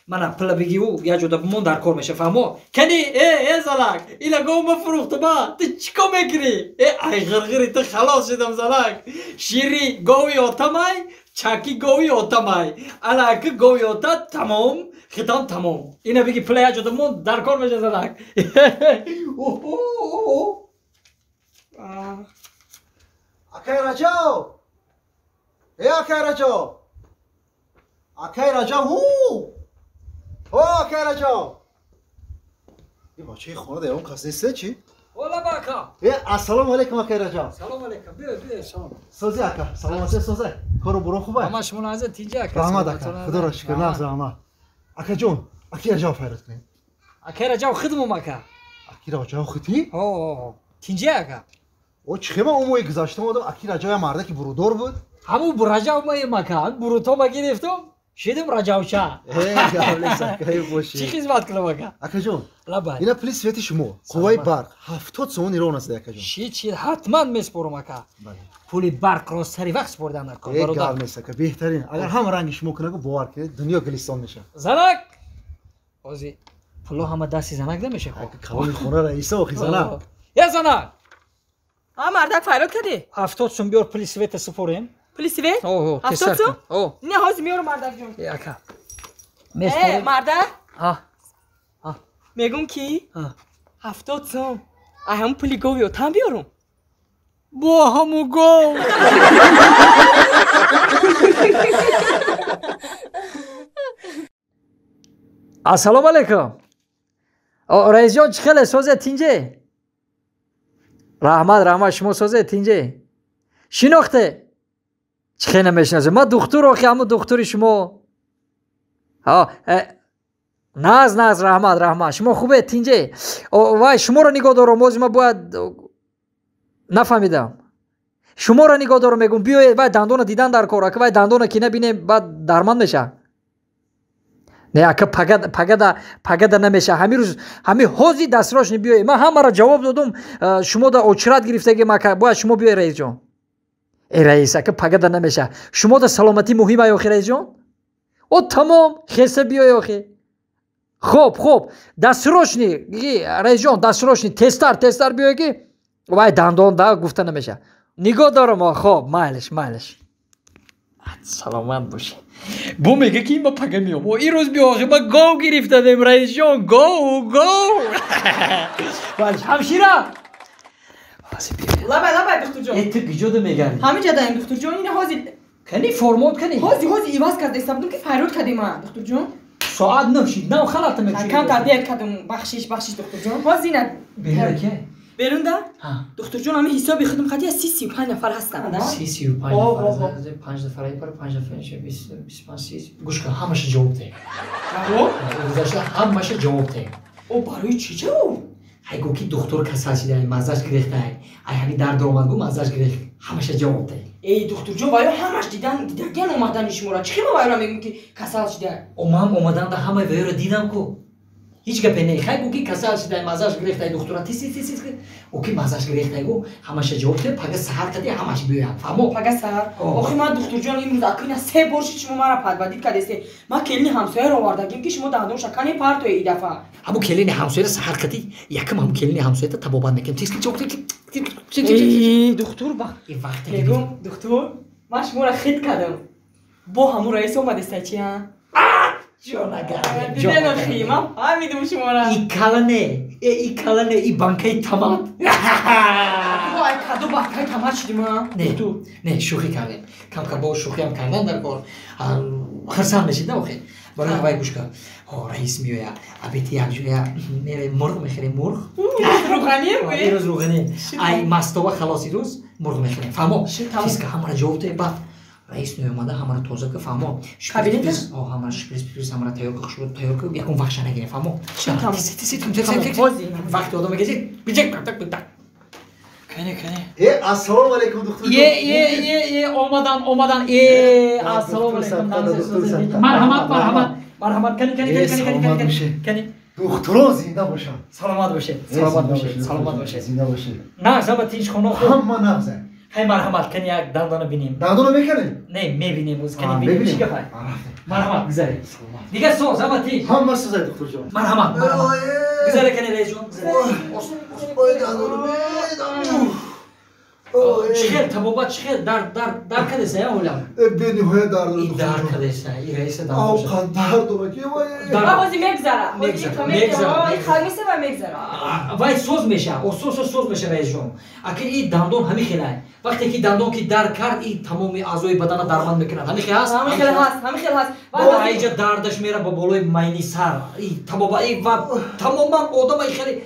من پلا بگیو یا جدا بمون در کار میشه فهمو کنی ای زنک اینا گو ما فروختم تو چیکو میگری ای غرغر ایترا خلاص شدم زنک شیری گوی اوتامای چاکی گوی اوتامای الاک گوی اوتا تمام ختم تمام اینا بگی پلا جدا بمون در کار میشه زنک Akay Rajo! Akay Rajo! Akay Rajo hu! Akay Rajo! این بچه خونه اون کس نیسته چی؟ والا باکا السلام علیکم Akay Rajo. سلام علیکم بیا سلام سوزی اکا سلام علیکم سوزی کارو برو خوبه؟ همش منازه تیجا که رحمت اکا خدا را شکر ناز رحمت اکا جون Akay Rajo فایرت کنیم اکی رجاو خدمو مکا Akay Rajo خودی؟ تیجا که او چخه ما اونوی گذاشتم بودم Akay Rajo یا مرده که برودار بود؟ همو برجاو مای مکا بروتو ما گرفتم شدم رجاو چا گاولی سکای باشی چی خدمت کنم مکا Akay جون لبای اینا پلیس ویتی شما قوای برق 70 سوم نیرو نسته Akay جون چی حتما میسپرم مکا پولی برق رو سری وقت سپردم در کار برادر گاولی سکای بهترین اگر هم رنگش ممکنه باور کنه دنیا گلیستان میشه زنک اوزی پلو همه دستی زنک نمیشه خب کلام خونه رئیس و خیزانه یا زنک مردک فریاد کردی؟ 70 سوم بیار پلیس ویت سپریم پلیس وی؟ اوه 70 سوم؟ اوه نه هاز میارم مردک جون یکا مردک ها میگم کی؟ ها 70 سوم ای هم پولی گوی اوتام بیارم با همو گو السلام علیکم رئیس جان چی خیلی سوزه تینجه رحمت شما سوزه تینجه شناخته چی خیلی نمیشناسه ما دکتر آخی همون دکتری شما ناز رحمت شما خوبه تینجه وای شما رو نگاه دارم موزی ما باید نفهمیدم شما رو نگاه دارم میگم بیاید وای دندون دیدن در کار وای دندون که نبینه بعد درمان میشه نه اگه پگد نمیشه همین روز همین حوزی دستراش بیاید من همه را جواب دادم شما دا اوچرات گرفتگی ما باید شما بیاید رئیس جان ای رئیس اگه پگد نمیشه شما دا سلامتی مهمه یا رئیس جان او تمام خسته بیاید آخه خوب دستروشنی رئیس جان دستروشنی تستر بیاید وای دندون دا گفته نمیشه نگاه دارم خوب مایلش سلامت باشه بو میگه که این با پگه میام و این روز بیا ما گاو گرفته دیم رئیس جان گاو ولی همشیره لبای دکتر جان ات گجود میگن همه جا داریم دکتر جان این هازی کنی فرمود کنی هازی ایواز کرده استفادم که فریاد کردیم ما دکتر جان ساعت نمشید نه خلات میگی کم تربیت کردم بخشش دکتر جان هازی نه بیرون که بیرون ده دکتر جان همه حسابی خودم خدی 35 نفر هستن 35 نفر 5 نفر پر 5 نفر 25 گوش کن همش جواب ده همش جواب ده او برای چی جواب ای گو کی دکتر کساشیده مزاج گرفته ای همین درد اومد گو مزاج گرفت همش جواب ده ای دکتر جان وای همش دیدن اومدن شما چی ما وای میگم که کساشیده اومدن ده همه وای رو دیدم کو هیچ گپ نه خای گو کی کساشیده مزاج گرفته دکتر تیس او کی مزاج گرفته گو همش جواب ده پگه سحر کدی همش بیام فهمو پگه سحر آخه ما دکتر جان امروز اکینا 3 برش شما مرا پدبدید کردید ما کلینی همسایه رو آوردیم که شما دندون شکنی پارت ای دفعه همو کلینی همسایه سحر کدی یکم هم کلینی همسایه تبابان میکنم تیس کی جواب ای دکتر با این وقت میگم دکتر ما شما را خیت کردم با همون رئیس اومده سچی ها جانگرم دیده نخیم ها میدونم شما را این کلنه این بانکای تمام وای کادو بانکای تمام شدیم ها نه شوخی کردیم کم با شوخی هم کردن در کار خرسان نشید نه خیلی برای هوای گوش کن رئیس میوه ابیتی یک جویا میره مرغ میخره مرغ روغنیه روز روغنی ای مستوى خلاصی روز مرغ میخره فهمو چیز که همه جواب ده بعد رئیس نوی اومده همه توضیح که فهمو کابینت همه شپریس همه تیار که شروع تیار که یکم وقت نگیره فهمو تمام وقت آدم میگه بیجک کنه السلام علیکم دکتر جان یه اومدن السلام علیکم مرحمت کنی دکترا زنده باشن سلامت باشه زنده باشه نه زبا تیج خونه همه نغزه های مرحمت کنی یک دندانو بینیم دندونو میکنیم نه میبینیم از کنی بینیم چی گفت مرحمت گذاری دیگه سو زبا تیج همه سوزه دکتر جان مرحمت گذاری کنی رئیس جان باید دندونو میدم چخیر تبوبات چخیر در کدیسه یا اولم به نهایت درد این در کدیسه این رئیس دندان آو باشه قندر داره که وای بازی میگذره خالصه و میگذره وای سوز میشه او سوز میشه رئیس جان اگه این دندان همین خیلی وقتی که دندان که در کرد این تمام اعضای بدن درمان میکنه همین خیلی هست همین خیلی هست با اینجا دردش میره با بالای مینی سر این تمام این و تماما آدم خیلی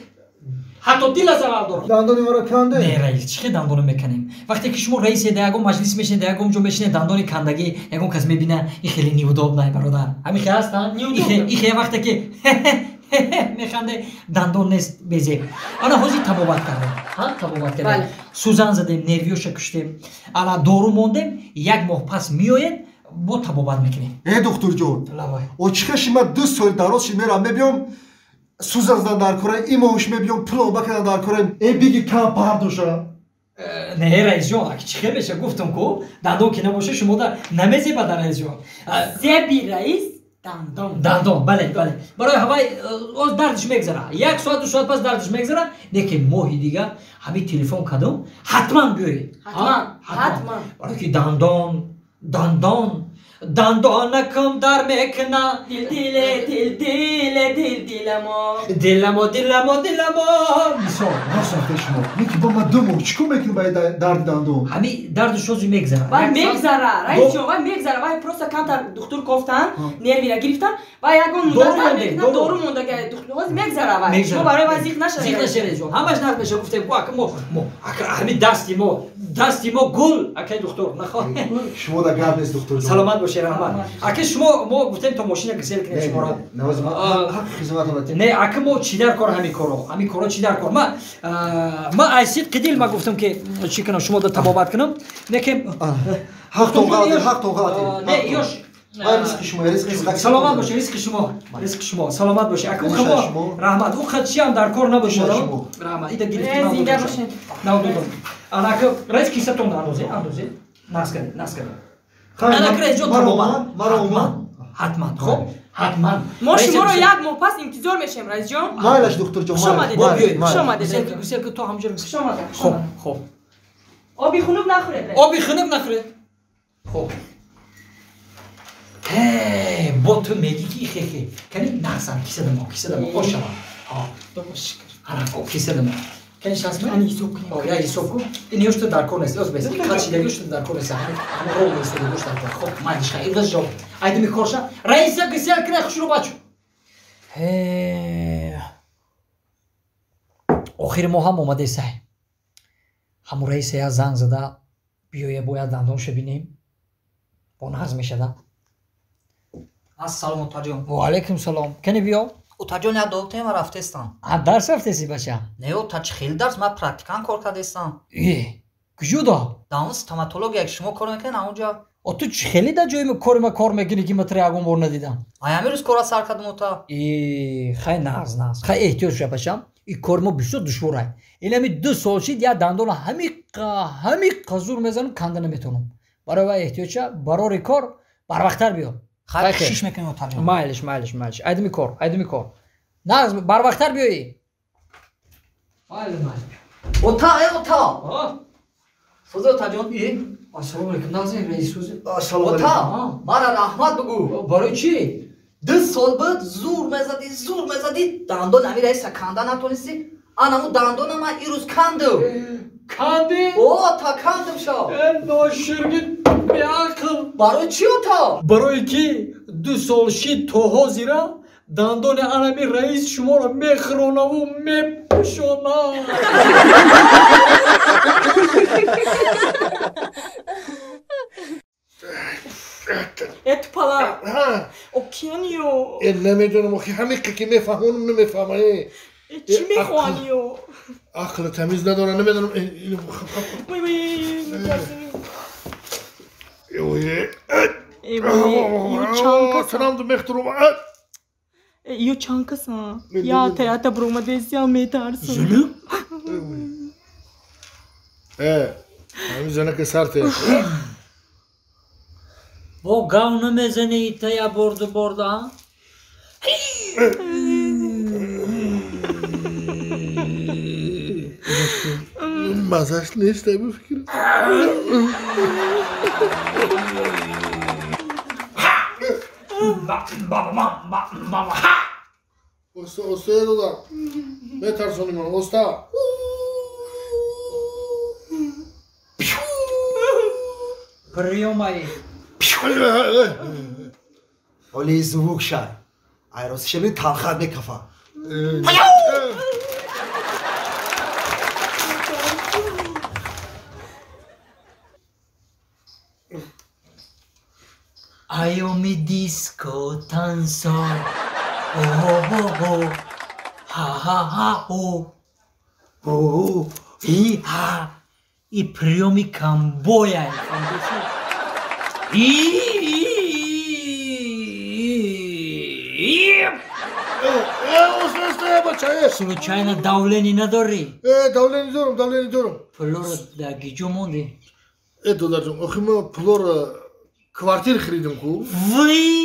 حتی دل زرار داره دندانی مرا کنده نه رئیس چه دندانو میکنیم وقتی که شما رئیس دیگه مجلس میشین دیگه جو میشین دندان کندگی یکم کس میبینه این خیلی نیوداب نه برادر همین خیلی هست این خیلی وقتی که میخنده دندان نیست بیزه انا هوزی تبابت کرده سوزن زدیم نرویوش کشتیم انا دورو موندیم یک ماه پس میاید با تبابت میکنیم دکتر جان او چه شما 2 سال دراز شد میرم میبینم سوزن زدن در کره این ماهوش میبینم پلو بکنن در کره بگی کم پردوشه نه رئیس جان اگه چی بشه گفتم که دندان که نباشه شما در نمیزی با در رئیس جان زبی رئیس دندان بله برای هوای از دردش میگذره 1 ساعت 2 ساعت پس دردش میگذره نه ماهی دیگه همین تلفن کردم حتما بیایید حتما برای که دندانکم در میکنه دلمو میسا نصف شما میگی با من 2 ماه چیکار میکنی باید درد دندون همین دردش روزی میگذره وای میگذره رئیس جان وای میگذره وای پروستا کانتر دکتر گفتن نروی را گرفتن وای یگون دورو مونده که دکتر میگذره وای شما برای وظیفه نشه رئیس جان همش نرد بشه گفتم ما همین دستی ما گل اکی دکتر نخواه شما در گرد نیست دکتر جان سلامت باشه رحمت اکی شما ما گفتیم تو ماشین کسی کنیم شما را نواز ما حق خدمت نه اکی ما چی در کار همین کارو چی در کار ما ایسید قدیل ما گفتم که چی کنم شما در تبابت کنم نه که حق تو غلطه نه یوش رزق سلامت باشه رزق شما سلامت باشه اکی خما رحمت او خدشی هم در کار نباشه رحمت ایده گرفتیم زنده باشه نه انا اکی رئیس کیستون اندازه ناس کرد انا رئیس جو تبابت حتما خب حتما ما شما رو 1 ماه پس انتظار میشیم رئیس جان مایلش دکتر جان شما دیدید گوشل که تو همجور شما خب آبی خنوب نخوره خب با تو میگی که خیلی کنی نحسن کیسه دمو خوش شما کیسه دمو کنی شخص من یا ایسوب کن این یوش تو در کار نیست از بیست این خدشی دیگه تو در کار نیست همه رو نیست دیگه در کار خب من دیشکه ایدش جا ایدی میکارشه رئیس کسیل کنه خوش رو بچو آخیر ما هم اومده سه همون رئیس یا زنگ زده بیایه باید دندانشو بینیم با نحض میشه ده السلام اوتاجون و علیکم سلام کنی بیا اوتاجون یا دوبته ما رفتستان درس رفتسی بچه نه اوتاج خیلی درس ما پرکتیکان کار کردستان کجا دا؟ دامو ستوماتولوگ یک شما کار میکنه اونجا تو خیلی در جای کار میکنی که من تری اگون بار ندیدم آیا روز کارا سر کردم اوتا خیلی ناز خیلی احتیاط شد باشم این کار ما بسیار دشواره این همی 2 سال شد یا دندان همی قزور میزنم کنده نمیتونم برای احتیاط شد برای کار بر وقتر بیا خیلی خشیش میکنی اوتاجون مایلش ایدمی کار ناز بر وقتر بیایی اوتا سوزه اوتاجون السلام علیکم نازنین رئیس سوزه السلام علیکم اوتا مرا رحمت بگو برای چی؟ 2 سال بعد زور مزدی دندون امی رئیس کندن نتونستی آنمو دندونم من این روز کندم کندی؟ تا کندم شا ناشرگی به عقل برای چی تا؟ برای که 2 سال شید توها زیرا دندون انمی رئیس شما را میخرونه و میپوشونه ات پلا اوکیانیو نمیدونم آخه همه که میفهمونم نمیفهمه چی میخوانیو عقل تمیز نداره نمیدونم وای وای سلام دو مختروم یو چانکسا یا تیاتا بروما دیسیا میتارسون همین زنه که سرته با گاو نمیزنی تیا برده مزهش نیست بفکر Osta dodam. Ne tarzını var? Osta. Приемай. ولی زوق شای ایراز شمی تلخت میکفا Ayomi disco dansar. Oh. Ha ho. Ha. I приемы камбоя. Случайно давление на дори? Давление дором. Флора да гиджо монди. Dolarcığım, okuma Flora kvartir xiridim ku. Vay!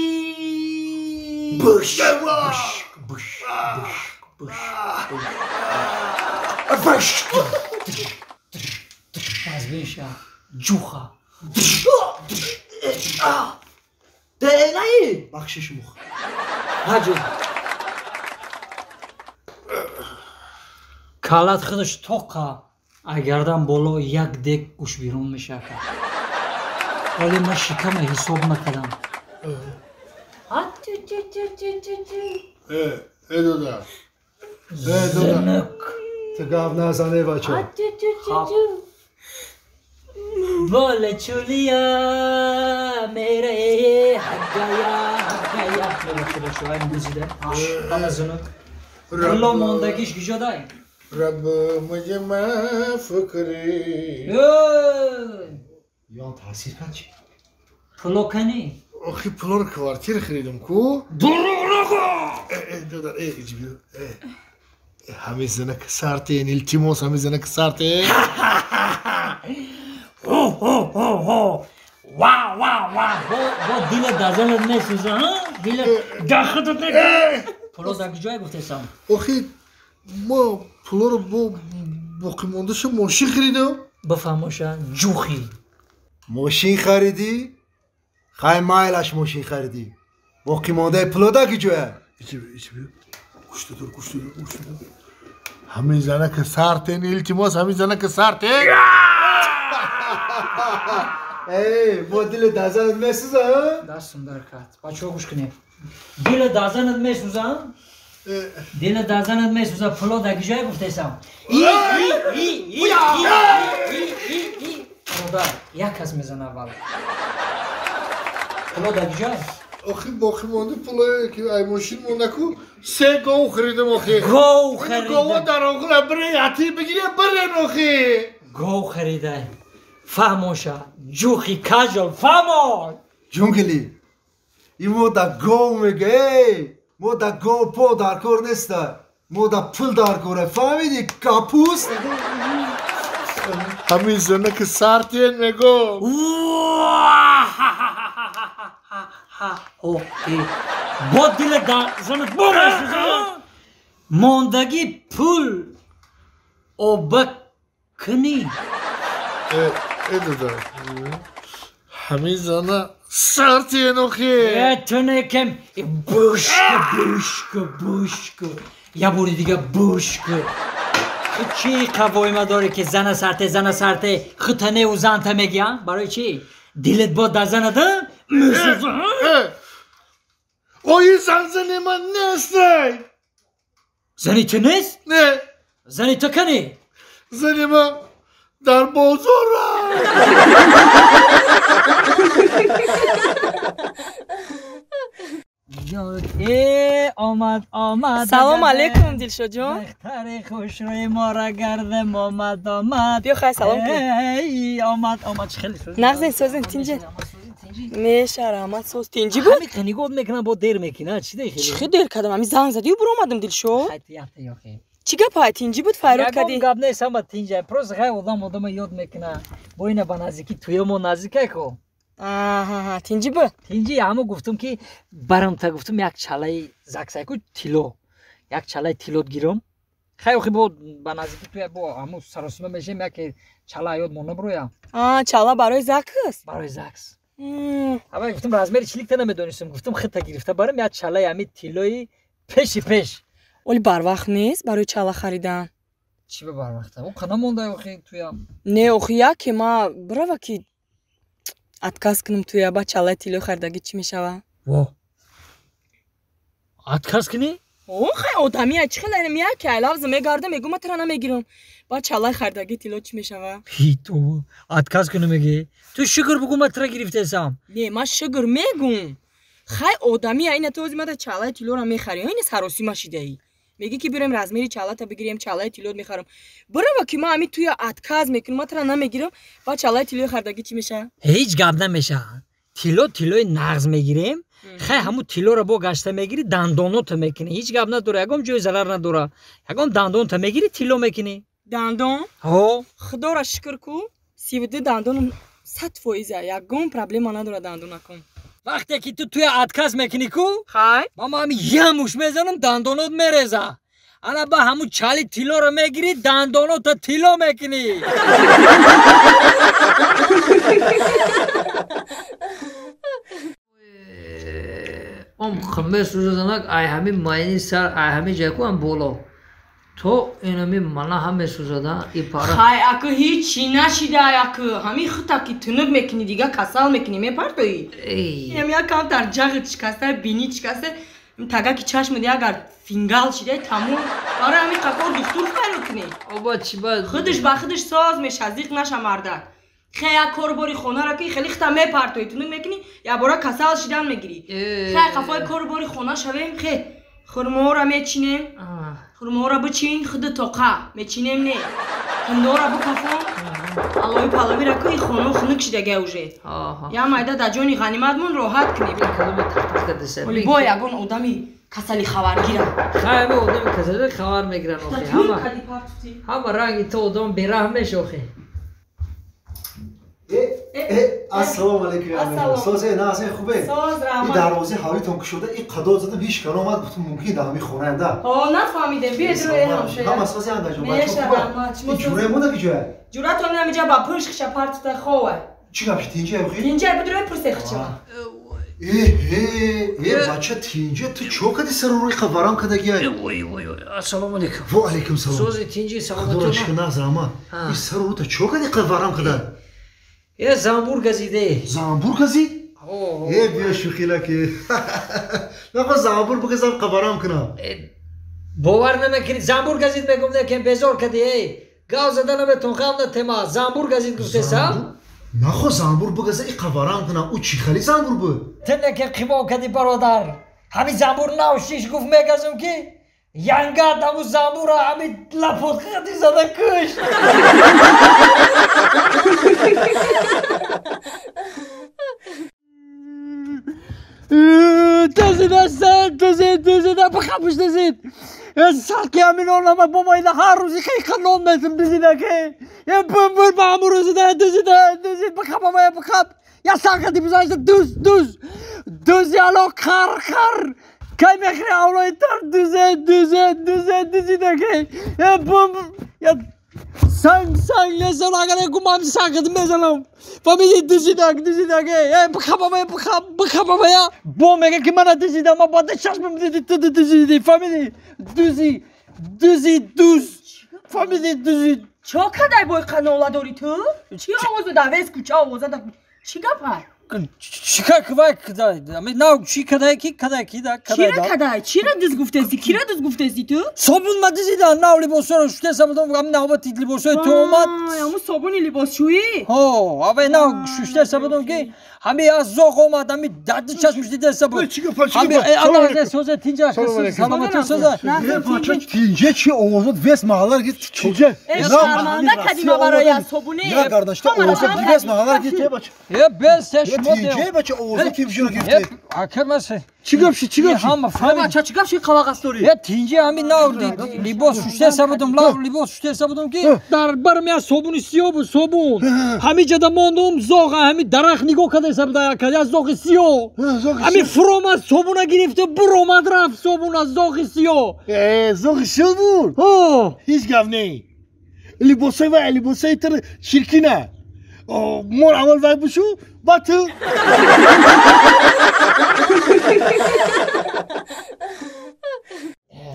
Bush. Azbeşa, cuha. ده نایی بخشش مخ Hacı. Kalat xudش toqa. Agardan bolo yak dek kuş birun mishaka. Вале ман шикама ҳисоб накардам. Doda. Зинук. تو گاو نزنه بچه Bola chulия mere haggaya. Mera şu an müzide. Ana zınık. Kullo mondakiş gijoday. Rabbim cema fıkri. یان تحصیل کن چی؟ Plokani. Okey Flora kvartir xiridim ku. Doda icbiyo. Hamizanak sartin iltimos hamizanak sartin. Во диле дазанат месуза, ҳа? Диле дахатат не. Пло да gijoy гуфтесам. Okey ma Flora bu boqimondashu moshi xiridim. Бафамоша ҷухи. موشین خریدی؟ خواهی مایلش موشین خریدی باقی مانده پلودا کی جوه؟ İçibiyo. Kuştu dur. Hamizanak sartin iltimos hamizanak sartin. ای با دل دزنت مسوز ها؟ Дастам даркат. Бачо гӯш кунед. Диле дазанат месуза? Диле дазанат месуза пло да gijoy гуфтесам. Плода як аз мезана аввал. Пло да gijoy. Okey boqimonda puli ki ay moshin mondaku se gov xiridim okey. Гов харидам. Gova dar og'la bir yati bigire bir okey. Гов харидай. Фаҳмоша ҷухи кажол фаҳмон. جونگلی این مودا گو میگه مودا گو پا در کار نیسته مودا پول در کاره فهمیدی کپوست؟ Hamizanak sartin mego. Окей. Бо диле дазанат месуза? Мондаги пул. Оба кни. Doda. Hamizana سرتین اوخی تونکم بوشکو یا بوری دیگه بوشکو چی قوای ما داری که زن سرته خطنه و زن تا میگیم برای چی؟ دیلت با در زن ده؟ اوی زنی من نیستی زنی تو نیست؟ نه زنی تو کنی؟ زنی من در بازار آمد سلام علیکم دلشاد جان بختر خوش روی ما را گردم آمد بیا خواهی سلام کن ای آمد خیلی سوزی نغزین سوزین تینجه میشه رحمت سوز تینجی بود؟ همی کنی گود میکنم با دیر میکنه چی دی خیلی؟ چی دیر کردم همی زنگ زدی و برو آمدم دلشاد خیلی یخته یخی چی گپ های تینجی بود فیراد کردی؟ یکم گپ نیست هم تینجه پروز خیلی آدم یاد میکنه با اینه با نزدیکی توی ما نزدیکه کو آها تینجی بود؟ تینجی همه گفتم که برام تا گفتم یک چاله زکسای کو تیلو یک چاله تیلوت گیرم خیلی با نزدیکی توی با همون سراسیمه میشیم یک چاله یاد مونه برویم چاله برای زکس؟ برای زکس اما گفتم رزمیر چلیک تا نمیدونستم گفتم خطا گرفته برام یک چاله همی تیلوی پیش ولی بر وقت نیست برای چاله خریدن چی به بر وقته او قنا مونده اوخی تویم نه اوخی که ما برای که اتکاس کنم توی با چاله تیلو خریدگی چی میشوه؟ وا اتکاس کنی؟ خیلی آدمی چی خیلی نمیه که علاوه میگرده میگم ترا نمیگیرم با چاله خریدگی تیلو چی میشوه؟ تو اتکاس کنی میگی؟ تو شکر بگو ما ترا گرفته سام نه ما شکر میگم خیلی آدمی این تو ما چاله تیلو رو میخریم این سروسی ماشیده ای میگی که بریم رزمیری چاله تا بگیریم چاله تیلو میخرم برای که ما همی توی اتکاز میکنم ما ترا نمیگیرم با چاله تیلو خریدگی چی میشه؟ هیچ گپ نمیشه تیلوی نغز میگیریم خیلی همون تیلو رو با گشته میگیری دندانو تا میکنی هیچ گپ نداره یکم جای ضرر نداره یکم دندان تا میگیری تیلو میکنی دندان؟ ها خدا را شکر کو 32 دندان 100% یکم پرابلم نداره دندون نکن وقتی که تو توی اتکاس میکنی کو خای ماما همی یه موش میزنم دندانات میرزه انا با همون چالی تیلو رو میگیری دندانات تا تیلو میکنی خمس روز زنک ای همین ماینی سر ای همین جاکو هم بولو تو اینمی منا همه سوزادا ای پارا خای اکو هیچی نشیده اکو همی خطا که تنوب میکنی دیگه کسال میکنی میپرتوی اینم یا کام در جاغ چکسته بینی چکسته تاگه که چشم دیگه اگر فینگال شده تموم برای همی قفار دکتور خیلی کنی اوبا چی باید خودش با خودش ساز میشه زیق نشه مردک خیلی کوربوری خونه را که خیلی خطا میپرتوی تنوب میکنی یا برای کسال شدن میگیری خیلی قفای کوربوری خونه شویم خیلی خورمه را میچینیم خورمه را بچین خود توقع میچینیم نه خنده را بکفم علوی پلاوی را که خونه خنک شده گوشه یا مایده در جانی غنیمت من راحت کنیم ولی با یگون آدمی کسلی خبر گیرم خیلی آدمی کسلی خبر میگیرن همه رنگی تو آدم بیره میشه السلام علیکم سازه نازه خوبه ساز رحمت این دروازه حالی تونک شده این قداد زدم هیچ کنه اومد گفتم ممکن در همین خونه انده نفهمیده بیاد روی همشه هم سازه انده جون میشه بچه خوبه رحمت این جوره مونده که جوه جوره تو نمیجا با پرش خشه پرت تا خواه چی گفت تینجه بخیر اینجا بدروی پرسه خشه بچه تینجه تو چو کدی سر روی خبران کده گیای السلام علیکم و علیکم سلام سوزی تینجی خدا سلامتون رشک ناز رحمت این سر رو تو چو کدی خبران کده یه زنبور گزیده زنبور گزید؟ بیا شوخی لکه نخوا زنبور بگذم خبرام کنم باور نمیکنی زنبور گزید میگم نه که بزار کدی گاو زدن به تونخم نه تما زنبور گزید گفته سام نخوا زنبور بگذم این خبرام کنم او چی خیلی زنبور بود تنه که قیبا کدی برادر همین زنبور نوشیش گفت میگزم که ینگات همون زنبور همین لپوت کدی زده کش تزید بخبش تزید سرکی همین اونم با ما اینه هر روزی خیلی خلون میتونم تزیده که یه بمبر با همون روزی تزید بخب همه بخب یا سرکی بزنید دوز یالو خر که میخری اولای تر دوزه تزیده که یه بمبر سنگ لسان اگر گمان ساکت میزنم فهمیدی دیدی بخوابم یا با میگه که من دیدم ما بعد چشمم دیدی فهمیدی دوز فهمیدی چه کدای بای قنولا داری تو؟ چی آوازو دوست کوچه آوازه دا چی گپر؟ چیکار کدای اما نه چی کدای کی کدای چی را دز گفته ازی کی را دز گفته ازی تو؟ صابون ما دیدن نه لیباس رو شده سبودم هم نه با لیباس تو اومد اما صابونی لباس شویی؟ ها اوه نه شده سبودم که همه از ذوق اومد همه درد چشمش دیده سبود همه الله سوزه تینجا سلامتی سوزه تینجه چی اوزد وست مağalar git tینجه شرمنده کدیما برای صابونی ya kardeş de اوزد vest mağalar git ya baş ya ben seç tینجه baş اوزد kim şunu gifte akırması چی هم فهمی چه گپ شی قواق استوری ya tinci همین نه لیباس شده سبودم لیباس شده سبودم که در برمی صابون سیاه صابون همین جدا موندم ذوق همین درخت نگاه کرده سبوده که از ذوق سیاه همین فرومت صابون گرفته برومد رفت صابون از ذوق سیاه ذوق صابون هیچ گپ نی لیباسای تر شرکینه مور اول وای بشو باتو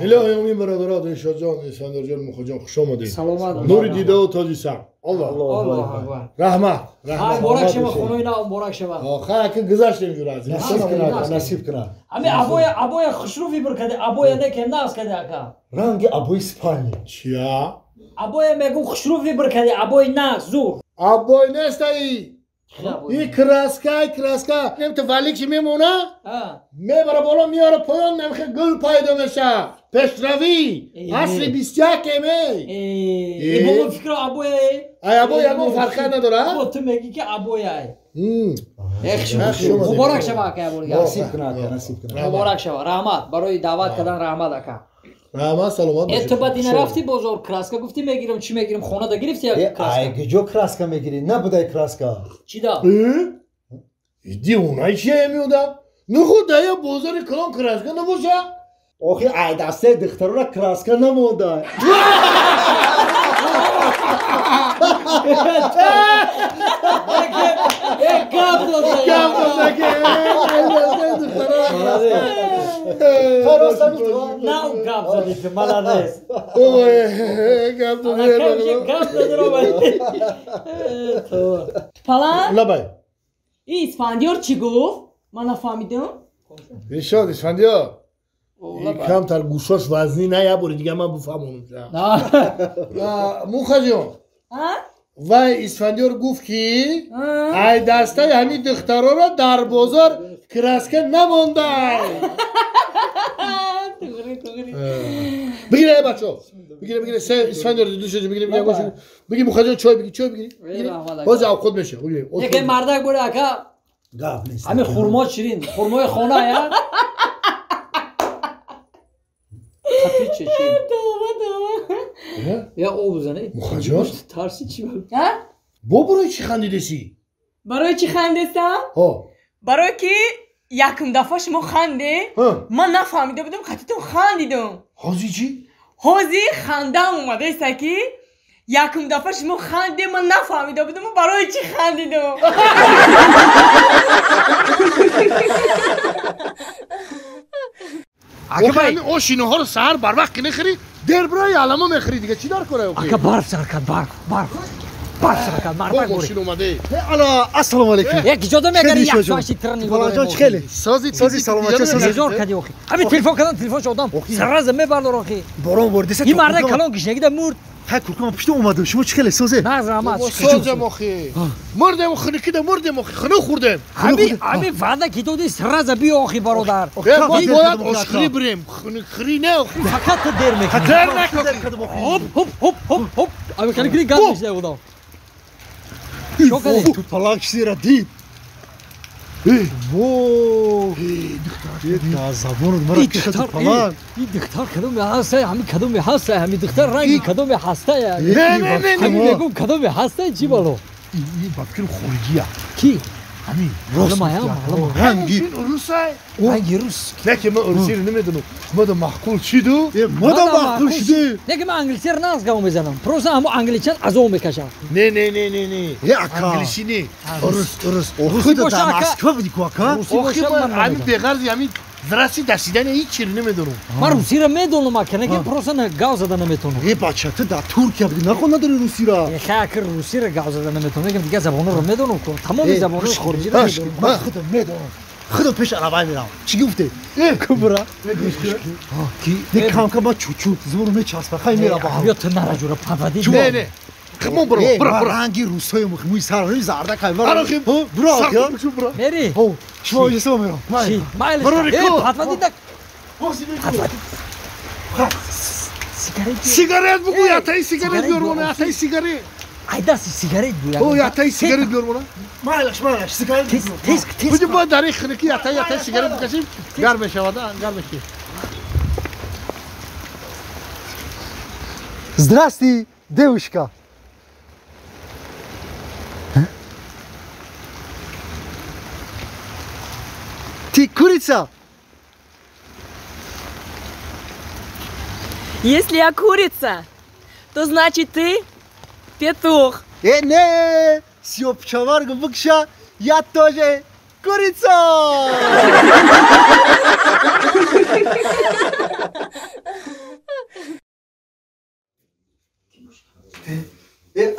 الهی برادرات انشاءجان اسفندیار مخاجان خوش آمدید سلامت نور دیده و تاجی سر الله رحمت مبارک شما خونوی نه مبارک شما آخه که گذشتیم جور از نصیب کنه همین ابوی خوشروفی برکده ابوی نه که ناز کده اکا رنگ ابوی اسپانیا چیا ابوی میگو خوشروفی برکده ابوی نه زور ابوی نستایی این کراسکا نیم تو ولیکش میمونه میبره بالا میاره پایان نمیخه گل پیدا میشه پشروی اصلی 21 می ای بابا فکر ابوی ابوی همون فرقه نداره بابا تو میگی که ابوی شما مبارک شما که ابوی نصیب کنه مبارک شما رحمت برای دعوت کردن رحمت اکا رحمت سلامت باشید تو بعد این رفتی بازار کراسکا گفتی میگیرم چی میگیرم خونه دا گرفتی ای جو کراسکا میگیری نه بودای کراسکا چی دا دی اونایی چیه میودم نخود دایا بازار کلان کراسکا نباشه آخی ای دسته دختر را کراسکا نمونده گپ داده نه اون گپ زدی که ملارس گپ داده رو باید پلان لبای این اسفندیار چی گفت؟ من نفهمیدم بیشاد اسفندیار کم تر گوشاش وزنی نه یه باری دیگه من بفهمونم موخا جون وای اسفندیار گفت که ای دسته همین دخترها را در بازار کراسکه نمونده بگیره ای بچه بگیره اسفندیار دوشش بگیره بگی موخا جون چای بگیری باز او خود میشه یکی مردک بوده اکا همین خورما شیرین خورمای خونه یا خطی چه یا او بزنه موخا جون ترسی چی بود؟ برای چی خندیدسی؟ برای چی خندستم؟ برای که یکم دفعه شما خنده من نفهمیده بودم خطی تو خندیدم حاضی چی؟ حاضی خندم اومده ایستا که یکم دفعه شما خنده من نفهمیده بودم برای چی خندیدم اگه همین آشینه ها رو سهر بر وقت نخری در برای علمه میخری دیگه چی دار کنه اگه برف سرکت برف سرکت مردک بوری آشین اومده الا السلام علیکم یک جدا میگری یک سواشی ترنی فلان چی خیلی سازی سلامتی سازی زور کدی اوخی همین تلفن کردن تلفنش آدم سرز میبردار اوخی بارون بردیسه این مرد کلان کشیده مرد ها کورکم پشت اومده شما چی خیلی سازه نه رحمت سازم اوخی مردم خنکیده مردم اوخی خنو خوردم همین فردا کی تو دی سرز بی اوخی برادر ما باید آشخری بریم خنکری نه اوخی فقط دیر میکنی خطر نکنی هوپ اما کنی کلی گند میشه بودم شو کنی تو پلاک شیره دید وو دختر زبون مرا کشت پلاک این دختر کدوم هسته همین کدوم هسته همین دختر رنگی کدوم هسته نه همین میگم کدوم هسته چی بالو این بابکر خورجیه کی همین Malama ya malama. رنگی روسای Hangi Rus? نه که من روسی رو نمیدونم ما da محکول چی دو مادا محکول شده Ne ki ben İngilizce nasıl kavga mezenim? Prosa ama İngilizce az o mekaşa. نه نه نه نه نه یه اکا انگلیسی نه روس خود باشه در اکا. مسکو بودی که اکا Rusi اوخی boşa من ben همین nemiyorum. بغرض همین درستی دستیدن هیچ چی رو نمیدونم Ben Rusi'yle medonum akene ki prosa ne gavzada ne metonu. یه بچه تو در ترکیه بودی نکن نداری روسی را Ya khakir Rusi'yle gavzada ne metonu. Ki diğer zamanı رو medonum ko. Tamam zamanı خارجی رو باش medonum. من خودم میدونم خودم پیش عربه میرم چی گفته؟ کبرا یه کم کم با چوچو زور میچسبه خیلی میرم با هم Bia tınara jura pavadi. نه نه خمون برو برو برو رنگی روسای موی سر روی زرده که برو خیم برو آکیا برو Meri. شما یه سو میرم Şey, maalesef. Bro, Rico. Patvadi da. Sigaret. سیگارت بگو یا تایی سیگارت بیار منو یا تایی سیگارت Ayda sigaret bu ya. او یا تایی سیگارت بیار منو مالش سیگارت Tez. بجو با داری خنکی یا تایی سیگارت بکشیم گرم بشه وادا گرم بشه Здрасте, девушка. Ты курица? Если я курица, то значит ты петух. Не, сёпчавар гвыкша, я тоже курица.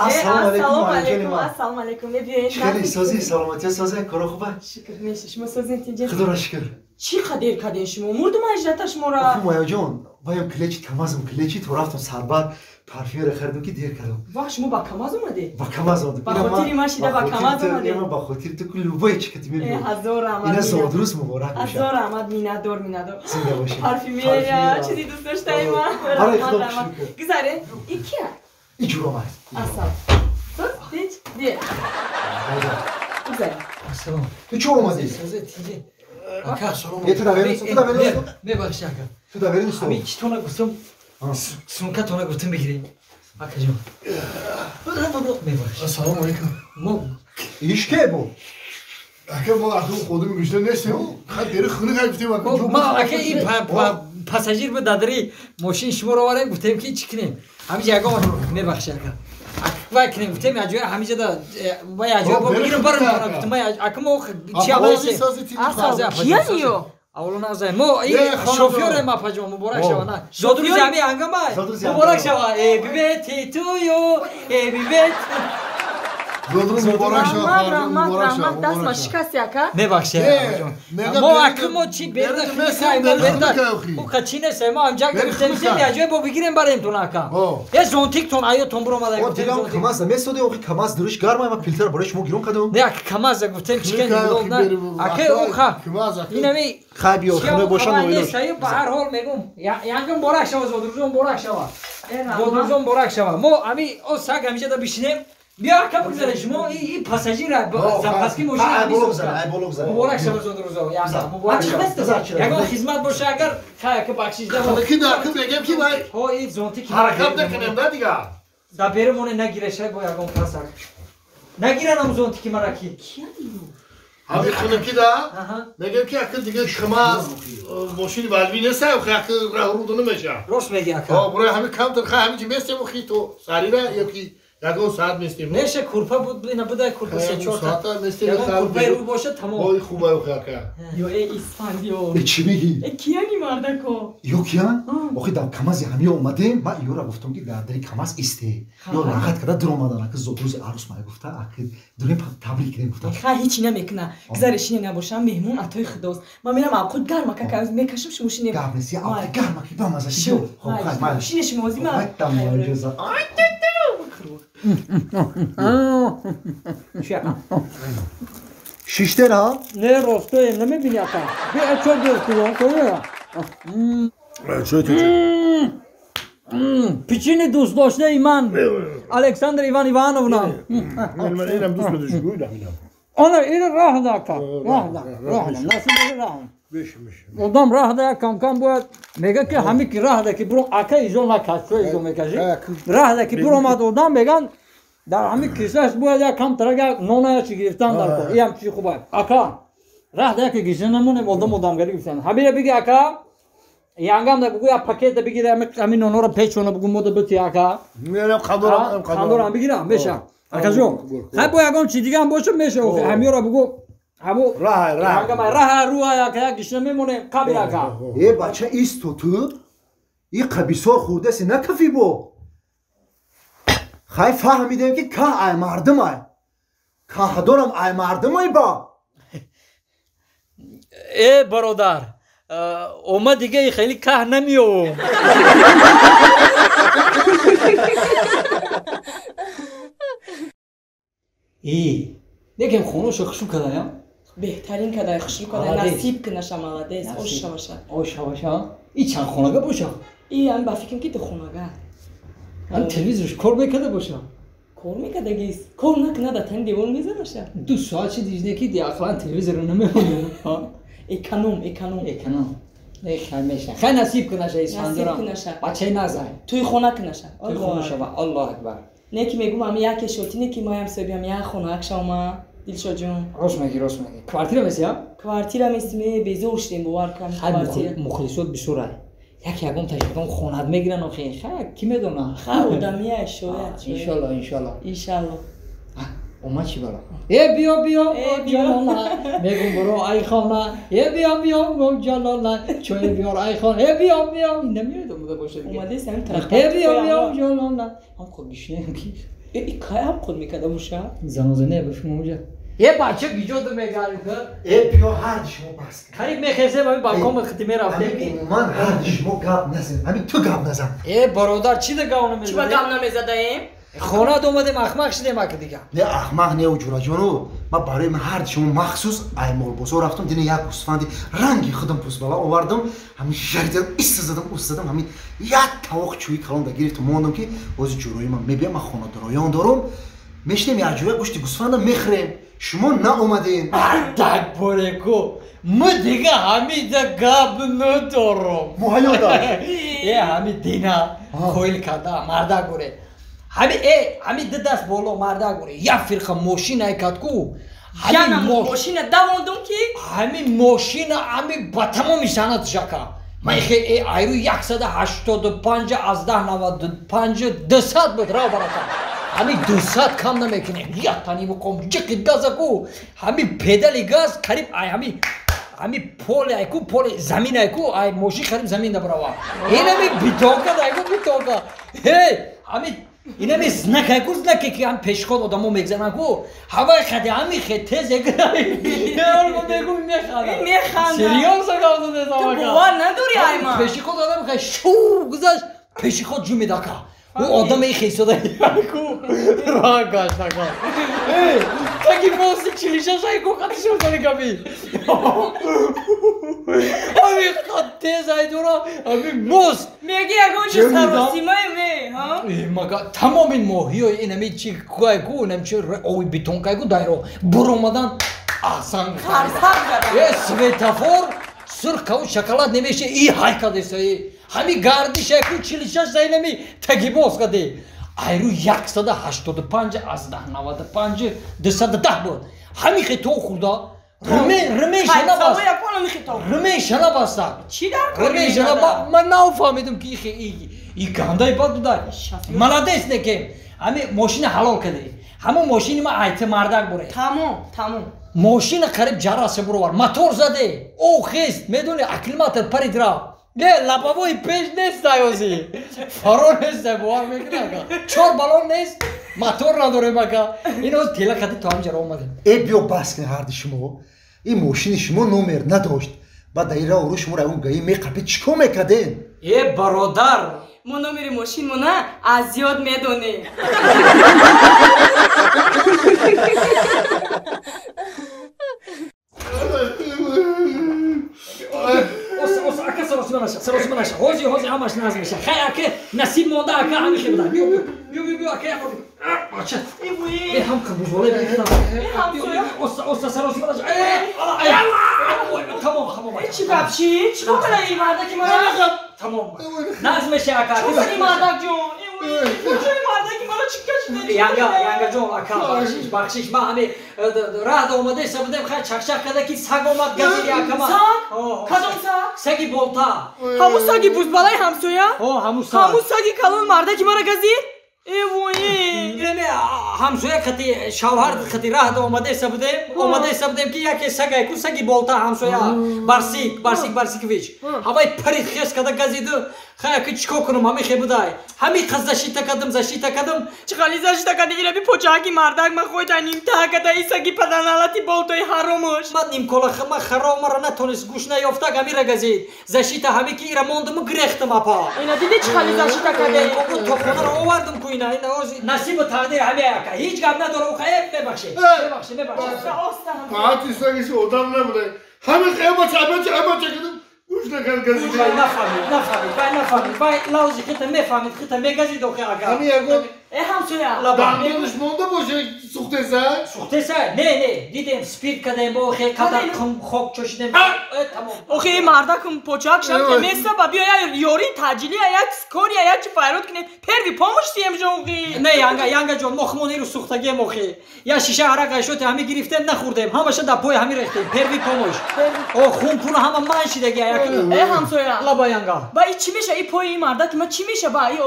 Assalomu alaykum. Assalomu alaykum. Chikari sozi salomatiyat sozi karo خوبه Shukr, mesha. Shuma so'zingiz خدا را شکر چی قدر کردین شما؟ مردم اجرتا شما را. آخه مایا جان بایم کلیچیت کمازم کلیچیت و رفتم سربر پرفیور خریدم که دیر کردم واه شما با کماز اومده. با کماز آمد با خاطری من شیده با کماز آمده. من با خاطر تو کل لوبای چکتی میبینی هزار اینا احمد. زادروز مبارک باشه هزار احمد مینادور. زنده باشی پارفیمریا چیزی دوست داشتم من. آره خدا شکر گذاره. این کیه؟ این جور آمد اصلا. دیج دی. گذاره. Aslan. تو چور اومدی؟ Sözü tiye. یه تو دبیرین تو دبیرین ببخش اکا. تو دبیرین تو Abi iki tona gustum. Sunka tona gustum bigireyim. Akacığım. Bebخش. سلام علیکم Mo. ایش که بو اگه ما اخو خودم گشته نیستیم خد بری خونه گفتیم Ma aka این pasajir به دادری ماشین شما رو وارد گفتم که چیکنیم. همینجا اگه ببخش اکا. وای کنیم گفتم اجازه همینجا دا وای اجازه با بگیرم برم کنم گفتم اکا ما چی آوازی اصلا کیه نیو؟ اولو نازای ما این شوفیور ما پاجم مبارک شوا نه زادرو زمی انگام مبارک شوا ای بیبت تویو ای بیبت رحمت دست ما شکستی اکا؟ ببخش ما اکا ما چی برده خیلی ما برده او کچینه سه ما امجا گفتم زمی اجازه با بگیریم بریم تو نکا یه زونتیک تون آیا تون برو مادر او دیگه کماز میسوده او کماز دروش گرمه ما فیلتر برایش مو گیرون کدوم نه اکا کماز گفتم چیکن نه اکا او خا اینمی خبی او خونه باشن و ایلوش به هر حال میگم یانگم بارک شوا زادروزون بارک شوا زادروزون بارک شوا ما امی او سگ همیشه دا بشینیم بیا اکا بگذاره شما این پاساژیر زنپسکی ماشین مبارک شما زادروزا مبارک شما یگان خدمت باشه اگر خیلی که بخشیش ده کی دارم بگم کی بای ها این زونتی که حرکت نکنم نه دیگه دا برمونه نگیره شاید با یگان پاسک نگیرن هم زونتی که مرا کی همین خونه کی دا میگم که اکل دیگه شما ماشین بالبی نیست و خاک راه رو نمیشه راست میگی اکا برای همین کم تر همین چی میستیم و خی تو سری را یکی یگان ساعت میستیم میشه کورپا بود اینا بوده کورپا سه چهار تا ساعت میستیم یگان کورپا رو باشه تمام وای خوبه و خاکا یو ای اسفندیو چی میگی ای کیه نی مردکو یو کیان آخه در کماز همی اومده ما یو را گفتم که در کماز استه یو راحت کرده در اومدن که زودروز عروس ما گفته اخیر دونه تبریک کردیم گفته خیلی هیچی نمیکنه گذاره شینه نباشم مهمون عطای خداست ما میرم آقا گرم که میکشم شما شینه گابنسی آقا گرم که با مزه شو خب خب شینه شما وزی ما تمام اجازه شیشتر ها نه راسته نمیبینی اکا بیا چه درستیون کنه چه تو پیچین دوست داشته ایمان الکساندر ایوان ایوانونا من اینم دوست بدش گویدم اینم ona این راه ده اکا راه ده nasıl راه Adam rah da kankam bu mega ki hami ki rah da ki bro aka izon la kaçıyor izon mekajı rah da ki bro ma da odan megan در همین کیسهش باید یک کم ترک نانه چی گرفتن در کن این هم چی خوبه اکا راه ده که گیشه نمونه مردم مدامگری گفتن حبیره بگی اکا یانگام ده بگو یا پاکت بگیره همین نانه رو پیچونه بگو مده بتی اکا میرم خندورم بگیرم بشه اکا جون خب با یکم چی دیگه هم باشه میشه همین رو بگو همو راه رو یا که گیشه میمونه کبیر اکا ای بچه ایست تو این قبیسار خورده سی نه کفی بو خواهی فهمیدیم که که ای مردم ای که دارم ای مردم ای با ای برادر اومد دیگه خیلی که نمیو ای دیگه خونوشو خشو کده یا بهترین کدای خشلو کدای نصیب کنه شما ملادیس اوش باشه اوش باشه ای چند خونگه باشه ای هم با فکرم که تو خونگه هم تلویزیونش کار میکرده باشه کار میکرده گیس کار نکنه دا تن دیوار میزنه باشه 2 ساعت چی دیجنه که دی اخلا تلویزیون رو نمیخونه اکنوم نه خیلی میشه خیلی نصیب کنه شه ایسفندرم بچه نزای توی خونه کنه شه توی خونه شما الله اکبر نه که میگم هم یک شوتی نه که ما هم سبیم یک خونه اکشما دلشو جون راست میگی کوارتیر میسیا کوارتیر میسمی بیزور شدیم باور کنم کوارتیر مخلصات بسورای یکم تشکیدم خونت میگیرن و خیلی کی میدونه آدمیه شاید ان شاء الله اومد چی بالا بیا جلالا میگم برو ای خانه بیا جلالا چای بیار ای خانه بیا نمیاد اومده باشه اومده سن طرف بیا جلالا هم خود گشنه کی ای کای هم خود میکرده باشه زنازنه بفهم اونجا یه بچه بیجود میگاری ای بیا هر شما بس خرید میخزه و بالکن خدمه رفته من هر شما گپ نزن همین تو گپ نزن برادر چی ده گاونه میزنی چی با گپ نمیزدیم خونه اومدیم احمق شدیم اگه دیگه نه احمق نه و جورا جانو ما برای من هر شما مخصوص ایمال بوسو رفتم دیگه یک گوسفندی رنگی خودم پوست بالا آوردم همین شریدم استادم همین یک تاوق چوی کلام دا گرفت موندم که باز جورای من میبینم من خونه درایان دارم میشنم یک جوری گوشت گوسفندم میخریم شما نه اومدین دک پورکو ما دیگه همین دا گاب ندارم مهیا همین دینا کویل کدا مردا گوره همین دست بالا مردا گوره یا فرخ ماشین ایکات کو همین ماشین دواندم کی همین ماشین همین با تمام سنت شکا من خیلی ایرو 185 از 1095 200 بود را برکا همین 200 کم نمیکنه یا تانی بکن جک گاز کو همین پدال گاز قریب همین پول زمین ایکو ای ماشین خریم زمین دبروا این همین بیتوکا همین این همین زنک که هم پیش خود آدمو میگذارن کو هوای خدی همین خیلی تیز اگرایی میخنده سریوز اگه ده تو باور نداری ایما پیش خود آدم خیلی شو گذاشت پیش خود جو میداکا او آدم ای خیلی سوده راه گاشت نکن تاکی موسی چلیشه شایی کو خطش میکنی کمی همین خط تیز ای دورا همین موس میگی اگه چه سروسیمای می مگه تمام این ماهی های این همی چی کوی کو نمیشه اوی بیتون که کو دایرو برو اومدن آسان یه سویتافور سرخ و شکلات نمیشه ای های کده سایی همی گردش کو چلیشه شایی نمی تگی باز کده ایرو 185 از 1095 210 بود همی خیلی خورده رمیش نباستا چی در رمیش نباستا من نفهمیدم که این گندای باد بوده ملادیس نکیم همه ماشین حلال کده همه ماشین ما ایت مردک بوره تمام ماشین قریب جراس برو موتور زده او خیست میدونی اکلیماتر پرید را نه لبابوی پیش نیست دایوزی فرار نیست بوار میکنه چور بالون نیست موتور نداره مگه اینو تیلا کده تو هم جرا اومده ای بیا بس کنه هر شما این ماشین شما نمر نداشت بعد دایره رو شما رو اون گایی میقبی چیکار میکردین ای برادر ما نمر ماشین مونه از یاد میدونی سروسی منش هوزی همش ناز میشه خیلی نصیب مونده که همین خیلی بدن بیو که بچه ای هم کبوز ولی سروسی منش تمام چی بابشی چی کنه این مرده که من تمام ناز میشه اکا این مرده جون این مرده که bana çıkkaç. Yanga John aka bakshish ma hami rah omadaysa budem khay chaqchaqadaki sag omad gaziri akama. Sag? Kadon sag? Sagi bolta. Hamu sagi buzbalay hamsoya? Hamu sag. Hamu sagi kalın marda ki mara gazir? یعنی همسایه خطی شوهر خطی راه دو اومده سبودم که یکی سگای کو سگی بولتا همسایه بارسیک ویچ هوای پرید خیس کدا گزیدو خیا که چیکار کنم همه خی بودای همین قز زشیتا کدم چخالی زشیتا کدی اینا بی پوچاکی مردک ما خودت نیم تا کدا ای سگی پدانالاتی بولتای حرامش من نیم کلا خما خرام را نتونست گوش نیافتا گمی را گزید زشیتا همی که ایرا موندم گرختم اپا اینا دیدی چخالی زشیتا کدی تو خونه رو آوردم کو اینا نصیب و تقدیر همه اکا هیچ گم نداره او خیلی ببخشید ماتی سگیش odam نبوده همه خیلی چه کدم گوش نکرد گزیدی نفهمید بای لازی خیلی میگزید و خیلی اکا همین اگه همسویا دندونش مونده باشه سوخته سر نه دیدم سپید کدیم با خیلی کدر خوک چشیدم تمام اوخی مردکم پوچاک شد که مثل با بیا یوری تاجیلی یا سکوری یا چی فایرود کنه پروی پاموش دیم جونگی نه یانگا جون مخمونی رو سوختگی مخی یا شیشه عرق شد همه گرفتم نخوردم همش در پای همه ریختم پروی پاموش او خون پون همه من شدگی همسویا لبا یانگا با ای چی میشه ای پای مردک ما چی میشه با ای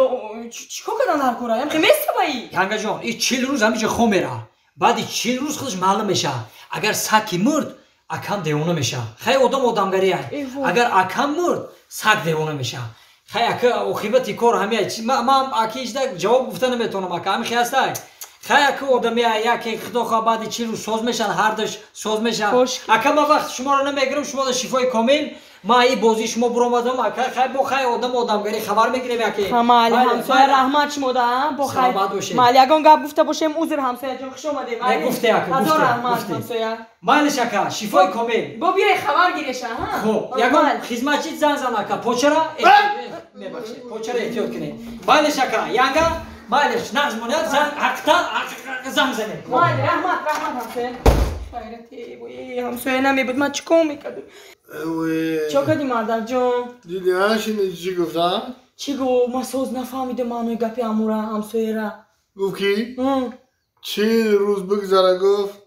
چیکار کردن هر کورا هم مثل با ای یانگا جون این 40 روز همیشه خون میره بعد 40 روز خودش معلوم میشه اگر ساکی مرد اکم دیونه میشه خیلی آدمگریه اگر اکم مرد ساک دیونه میشه خیلی اکه اوخیبتی کار همه چی ما اکیش ده جواب گفتن نمیتونم اکه همین خیاسته خیلی اکه آدمیه یکی خدا خواه بعد 40 روز سوز میشن هر دش سوز میشه اکه ما وقت شما رو نمیگیرم شما رو شفای کامل ما ای بازی شما برآمدم اکه خیلی با خیلی آدمگری خبر میگیریم یکی مالی همسایه رحمت شما ده با خیلی مالی اگه گپ گفته باشیم عذر همسایه جان خوش اومده نه گفته اکه گفته رحمت همسایه مالش اکه شفای کامل با بیای خبر گیرشه ها خب یگان خدمتچی زن اکه پوچرا میبخشید پوچرا احتیاط کنید مالش اکه یانگا مالش نقش مونید زن زن زنه مالی رحمت همسایه خیرتی بوی همسایه نمیبود من چیکار میکردم چه کردی مردک جان؟ دیدی ها شنیدی چی گفتم؟ چی گفت؟ ما سوز نفهمیده معنی گپی امورا همسایه را گفت کی؟ 40 روز بگذره گفت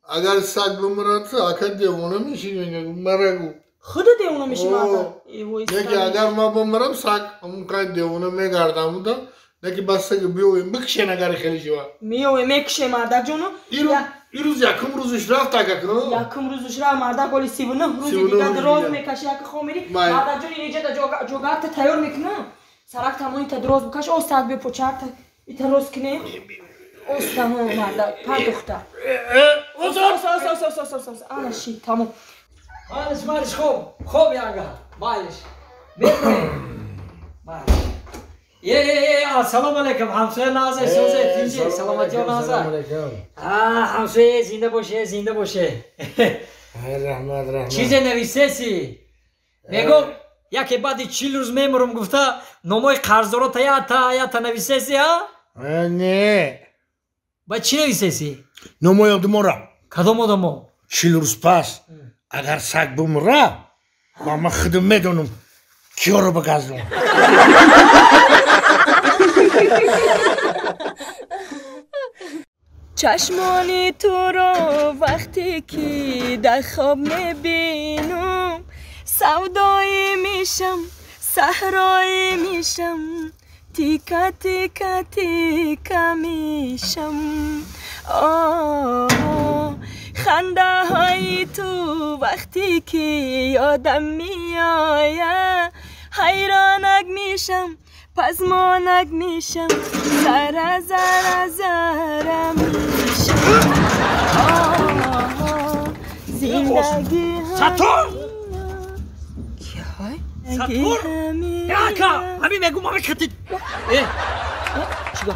اگر سگ بمرد اکه دیوانه میشی مره گفت خود دیوانه میشی مردک یکی اگر ما بمرم سگ همون که دیوانه میگردم بودم نکی بس سگ بیویم بکشه نگره خیلی شوا میکشه مردک جانو این روز یکم روزش رفت اگه یکم روزش رفت مردک ولی 39 روزی دیگه دراز میکشه یک خو میری مردک جان اینجا جوگرت تیار میکنه سرک تمام تا دراز بکش او سگ به پوچرت ایتا روز کنه اوست تمام مردک پر دختر اوست آلشی تمام مالش خوب یانگا مالش سلام علیکم همسایه نازه سوزه تینجه سلامتی و نازه همسایه زنده باشه رحمت چیز نویسه سی میگو یکی بعد 40 روز میمرم گفته نامای قرضدارا تا نویسه سی ها؟ نه باید چی نویسه سی؟ نامای آدمارم کدام آدمو؟ 40 روز پس اگر سگ بمره من خودم میدونم کیا رو بگذارم چشمانی تو رو وقتی که در خواب میبینم سودایی میشم صحرایی میشم تیکا تیکا تیکا میشم خنده های تو وقتی که یادم میآید حیرانک میشم پزمانک میشم زره میشم زندگی همین اکا همین میگو ما بکتید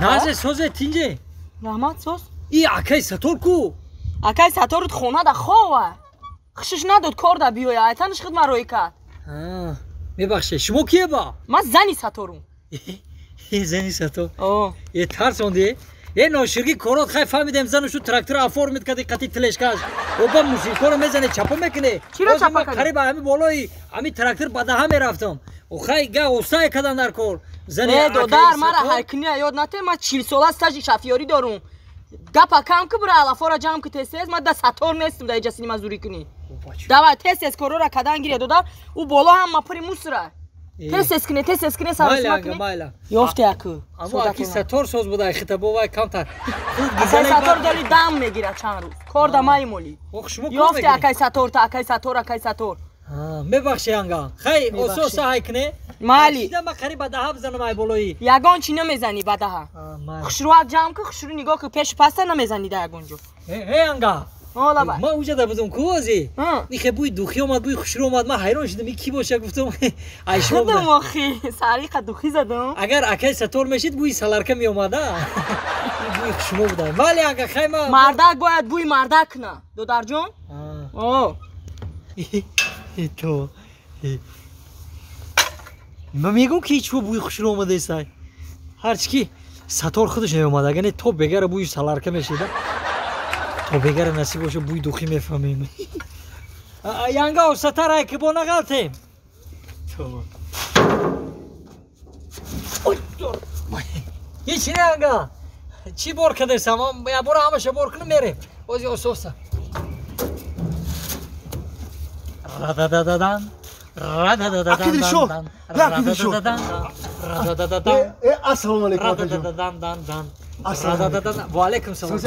نازه سوزه تینجه رحمت سوز ای اکای سطور کو اکای سطورت خونه دا خواه خشش نداد کار دا بیوی ایتنش خدمه روی کرد میبخشه شما کیه با؟ من زنی سطورم زنی سطور؟ یه ترسونده یه ناشرگی کارات خیلی فهمیدم زنشو تراکتور افور میدکدی قطی تلشکش او با موسیقی رو میزنه چپا میکنه چرا چپا کنه؟ قریب همین بالایی همین تراکتور بده هم میرفتم او خیلی گه اوستای کدن در کار زنی دودار مرا هایکنی یاد نته ما 40 ساله استاژ شافیاری دارم گپا کم که برای الافورا جام که تسیز ما دست ساتور نیستم در جسینی مزوری کنی دوا تسیز کرورا کدان گیره دودار او بالا هم ما پری موسرا تسیز کنه سارسما کنی مایلا یافته اکو اما اکی ساتور سوز بوده خطابو وای کم تا اکای ساتور داری دام میگیره چند روز کار دمای مولی یافته اکای ساتور میبخشی انگا خیلی اوسو هایکنه مالی دیدم قریب ده بزنم ای بالایی یگان چی نمیزنی بعدها خشروات جام که خشرو نگاه که پیش پس نمیزنی در گونجو هی انگا حالا با ما اونجا ده بزنم کوزی میخه بوی دوخی اومد بوی خشرو اومد من حیران شدم کی باشه گفتم ایشما بود مخی سریقه دوخی زدم اگر اکای ساتور میشید بوی سالارکه می اومده بوی خشرو بود ولی انگا خیلی مردک باید بوی مردک نه دودار جون تو من میگم که هیچ بوی خشرو اومده است هرچی ساتور خودش نیومد اگه نه تو بگره بوی سالارکه میشیده تو بگره نصیب باشه بوی دوخی میفهمیم یانگا ستاره که با نغلطیم تو هیچ نه یانگا چی بار کده سامان یا برو همشه بار کنه میره اوزی اوسوسا رادادادادان اكيد شو لا اكيد شو السلام عليكم وعليكم السلام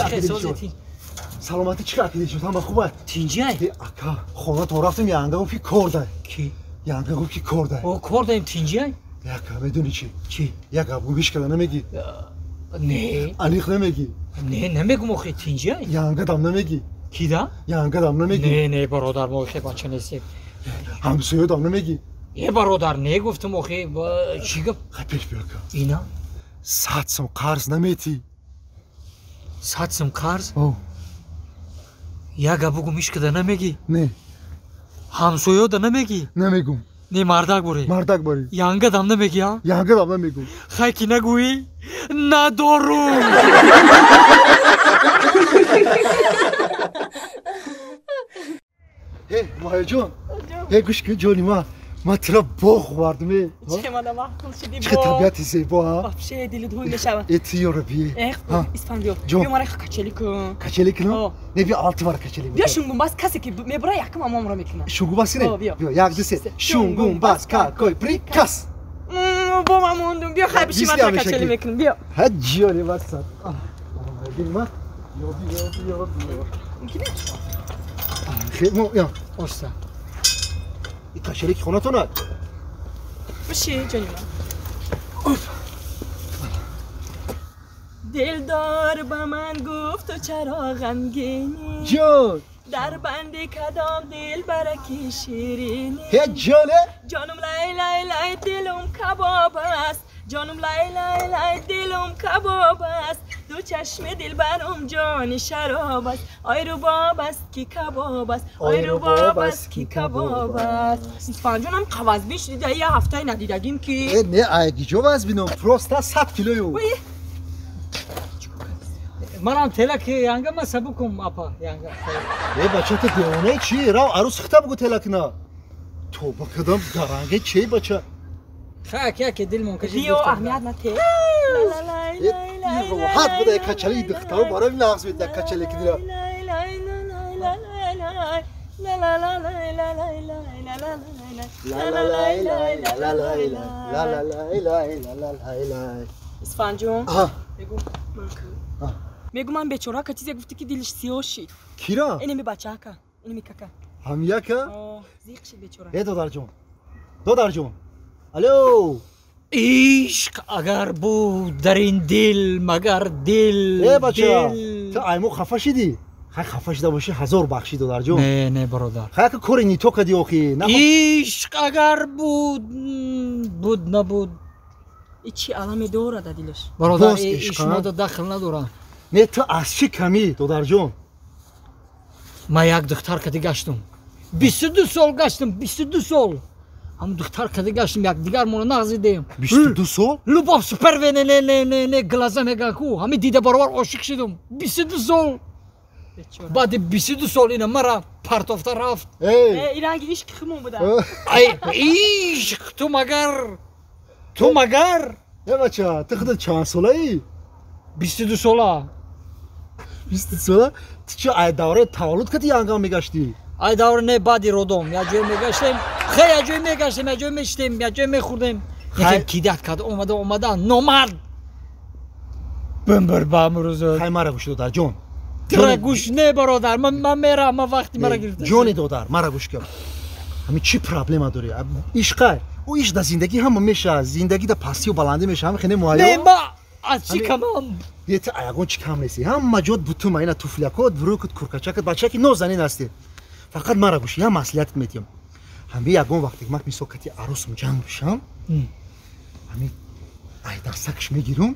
سلامتی چیکار اكيد شو تمام خوبه تینجای اکا خونه تو رفتم یانگا گفت کورده کی یانگا گفت کی کورده او کوردیم تینجای یاکا میدونی چی چی یاکا بو بیش کلا نمیگی نه انیخ نمیگی نه نمیگم اخی تینجای یانگا دام نمیگی کی دا یانگا دام نمیگی نه برادر ما اخی بچه نیستیم همسایه دام نمیگی یه برادر نه گفتم اخی چی گفت پیش بیا که اینا 100 سم قرض نمیتی 100 سم قرض او یاگا بگو میش کده نمیگی نه همسایه دا نمیگی نمیگم نه مردک باری یانگا دام نمیگی ها یانگا دام نمیگم خیلی کی نگویی ندارم هی ماهی جون هی گوش کن جونی ما ترا باغ واردم چه مالا محکوم شدی چه طبیعتی زیبا ها بابشه دل دوی میشم ایتی رو بیه اسفندیو بیا مرا کچلی کن کچلی کنم نه بیا altı var کچلی بیا شونگون باز کسی که میبره یکم امام رو میکنه شونگون باز نه بیا یک دو سه شونگون باز کاکوی پریکاس با من موندم بیا خیلی بشی من کچلی میکنم بیا هجیالی واسه بیا ما یا خیلی مو یا اوستا این کچلی که خونه تو نه بشی جانی من دلدار با من گفت تو چرا غمگینی جان در بندی کدام دل برکی شیرینی هجاله جانم لای لای لای دلم کباب است جانم لای لای لای دلم کباب است دو چشم دل برم جان شراب است آی رو باب است کی کباب است آی رو باب است کی کباب است اسفان جانم قواز بیش دیده یه هفته ندیدگیم کی نه ایگی جو باز بینم پروستا 100 کیلو منم تلک یانگا ما سبکم اپا یانگا ای بچه تو دیوانه چی راو عروس خطا بگو تلک نه تو با کدام درنگه چی بچه خاک که دل ممکن دیو اهمیت نته این راحت بوده کچلی دخترو برای لغز بیده کچلی که دیرا اسفان جون میگم من بیچاره که چیزی گفتی که دلش سیاه شد کیرا؟ اینمی بچه که اینمی ککا همیه که؟ زیق شد بیچاره ای دودار جون الو عشق اگر بود در این دل مگر دل ای بچه تو ایمو خفه شدی؟ خفه شده باشی 1000 بخشی دودار جون نه برادر خیلی که کاری نیتو کدی اوخی عشق اگر بود نبود چی علامه دوره در دلش برادر عشق ما دخل نداره نه تو از چی کمی دودار جون ما یک دختر که گشتم 22 سال گشتم 22 سال هم دختر که گشتم یک دیگر مون نغزیدیم 22 سال لوباف سوپر و نه گلازه میگاکو همین دیده برابر عاشق شدم 22 سال بعد 22 سال اینا مرا پرتافته رفت این رنگ عشق خمون بوده ای عشق تو مگر یا بچه تو خودت چند ساله‌ای 22 ساله 20 ساله تو چه ای دوره تولد کتی янга میگشتی ای دوره نه بعدی رودم یا جای میگشتیم خیلی یا جای میگشتیم یا جای میشتیم یا جای میخوردیم یکی کیدت کرد اومده نامرد بمبر با امروز خیلی مرا گوش دادر جون ترا گوش نه برادر من میرم من وقتی مرا گرفته جون دادر مرا گوش کن همین چی پرابلم داری عشق او عشق در زندگی هم میشه زندگی در پاسی و بلندی میشه هم خیلی مهیا نه ما از چی کمم یه تا ایگون چی کم نیستی هم مجود بوتو ما اینا توفلیکات وروکت کورکچکت بچه که نازنین هستی فقط مرا گوش یا مسئولیت میتیم همین یگون وقتی که من میسوکتی عروسم جنگ بشم همین ای دستکش میگیرم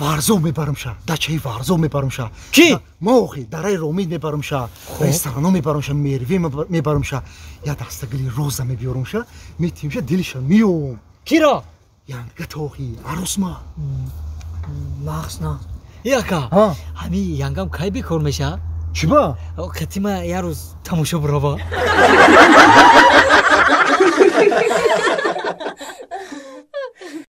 ورزو میبرم شه دچه ورزو میبرم شه کی موقعی درای رومید میبرم شه رستورانو میبرم شه میروی میبرم شه یا دستگلی روزا میبیارم شه میتیم شه دلش میوم کی را янга توخی عروس ما ماخس نه яка همین янгам کای بیکار میشه چی با کتیما یه روز تماشا برو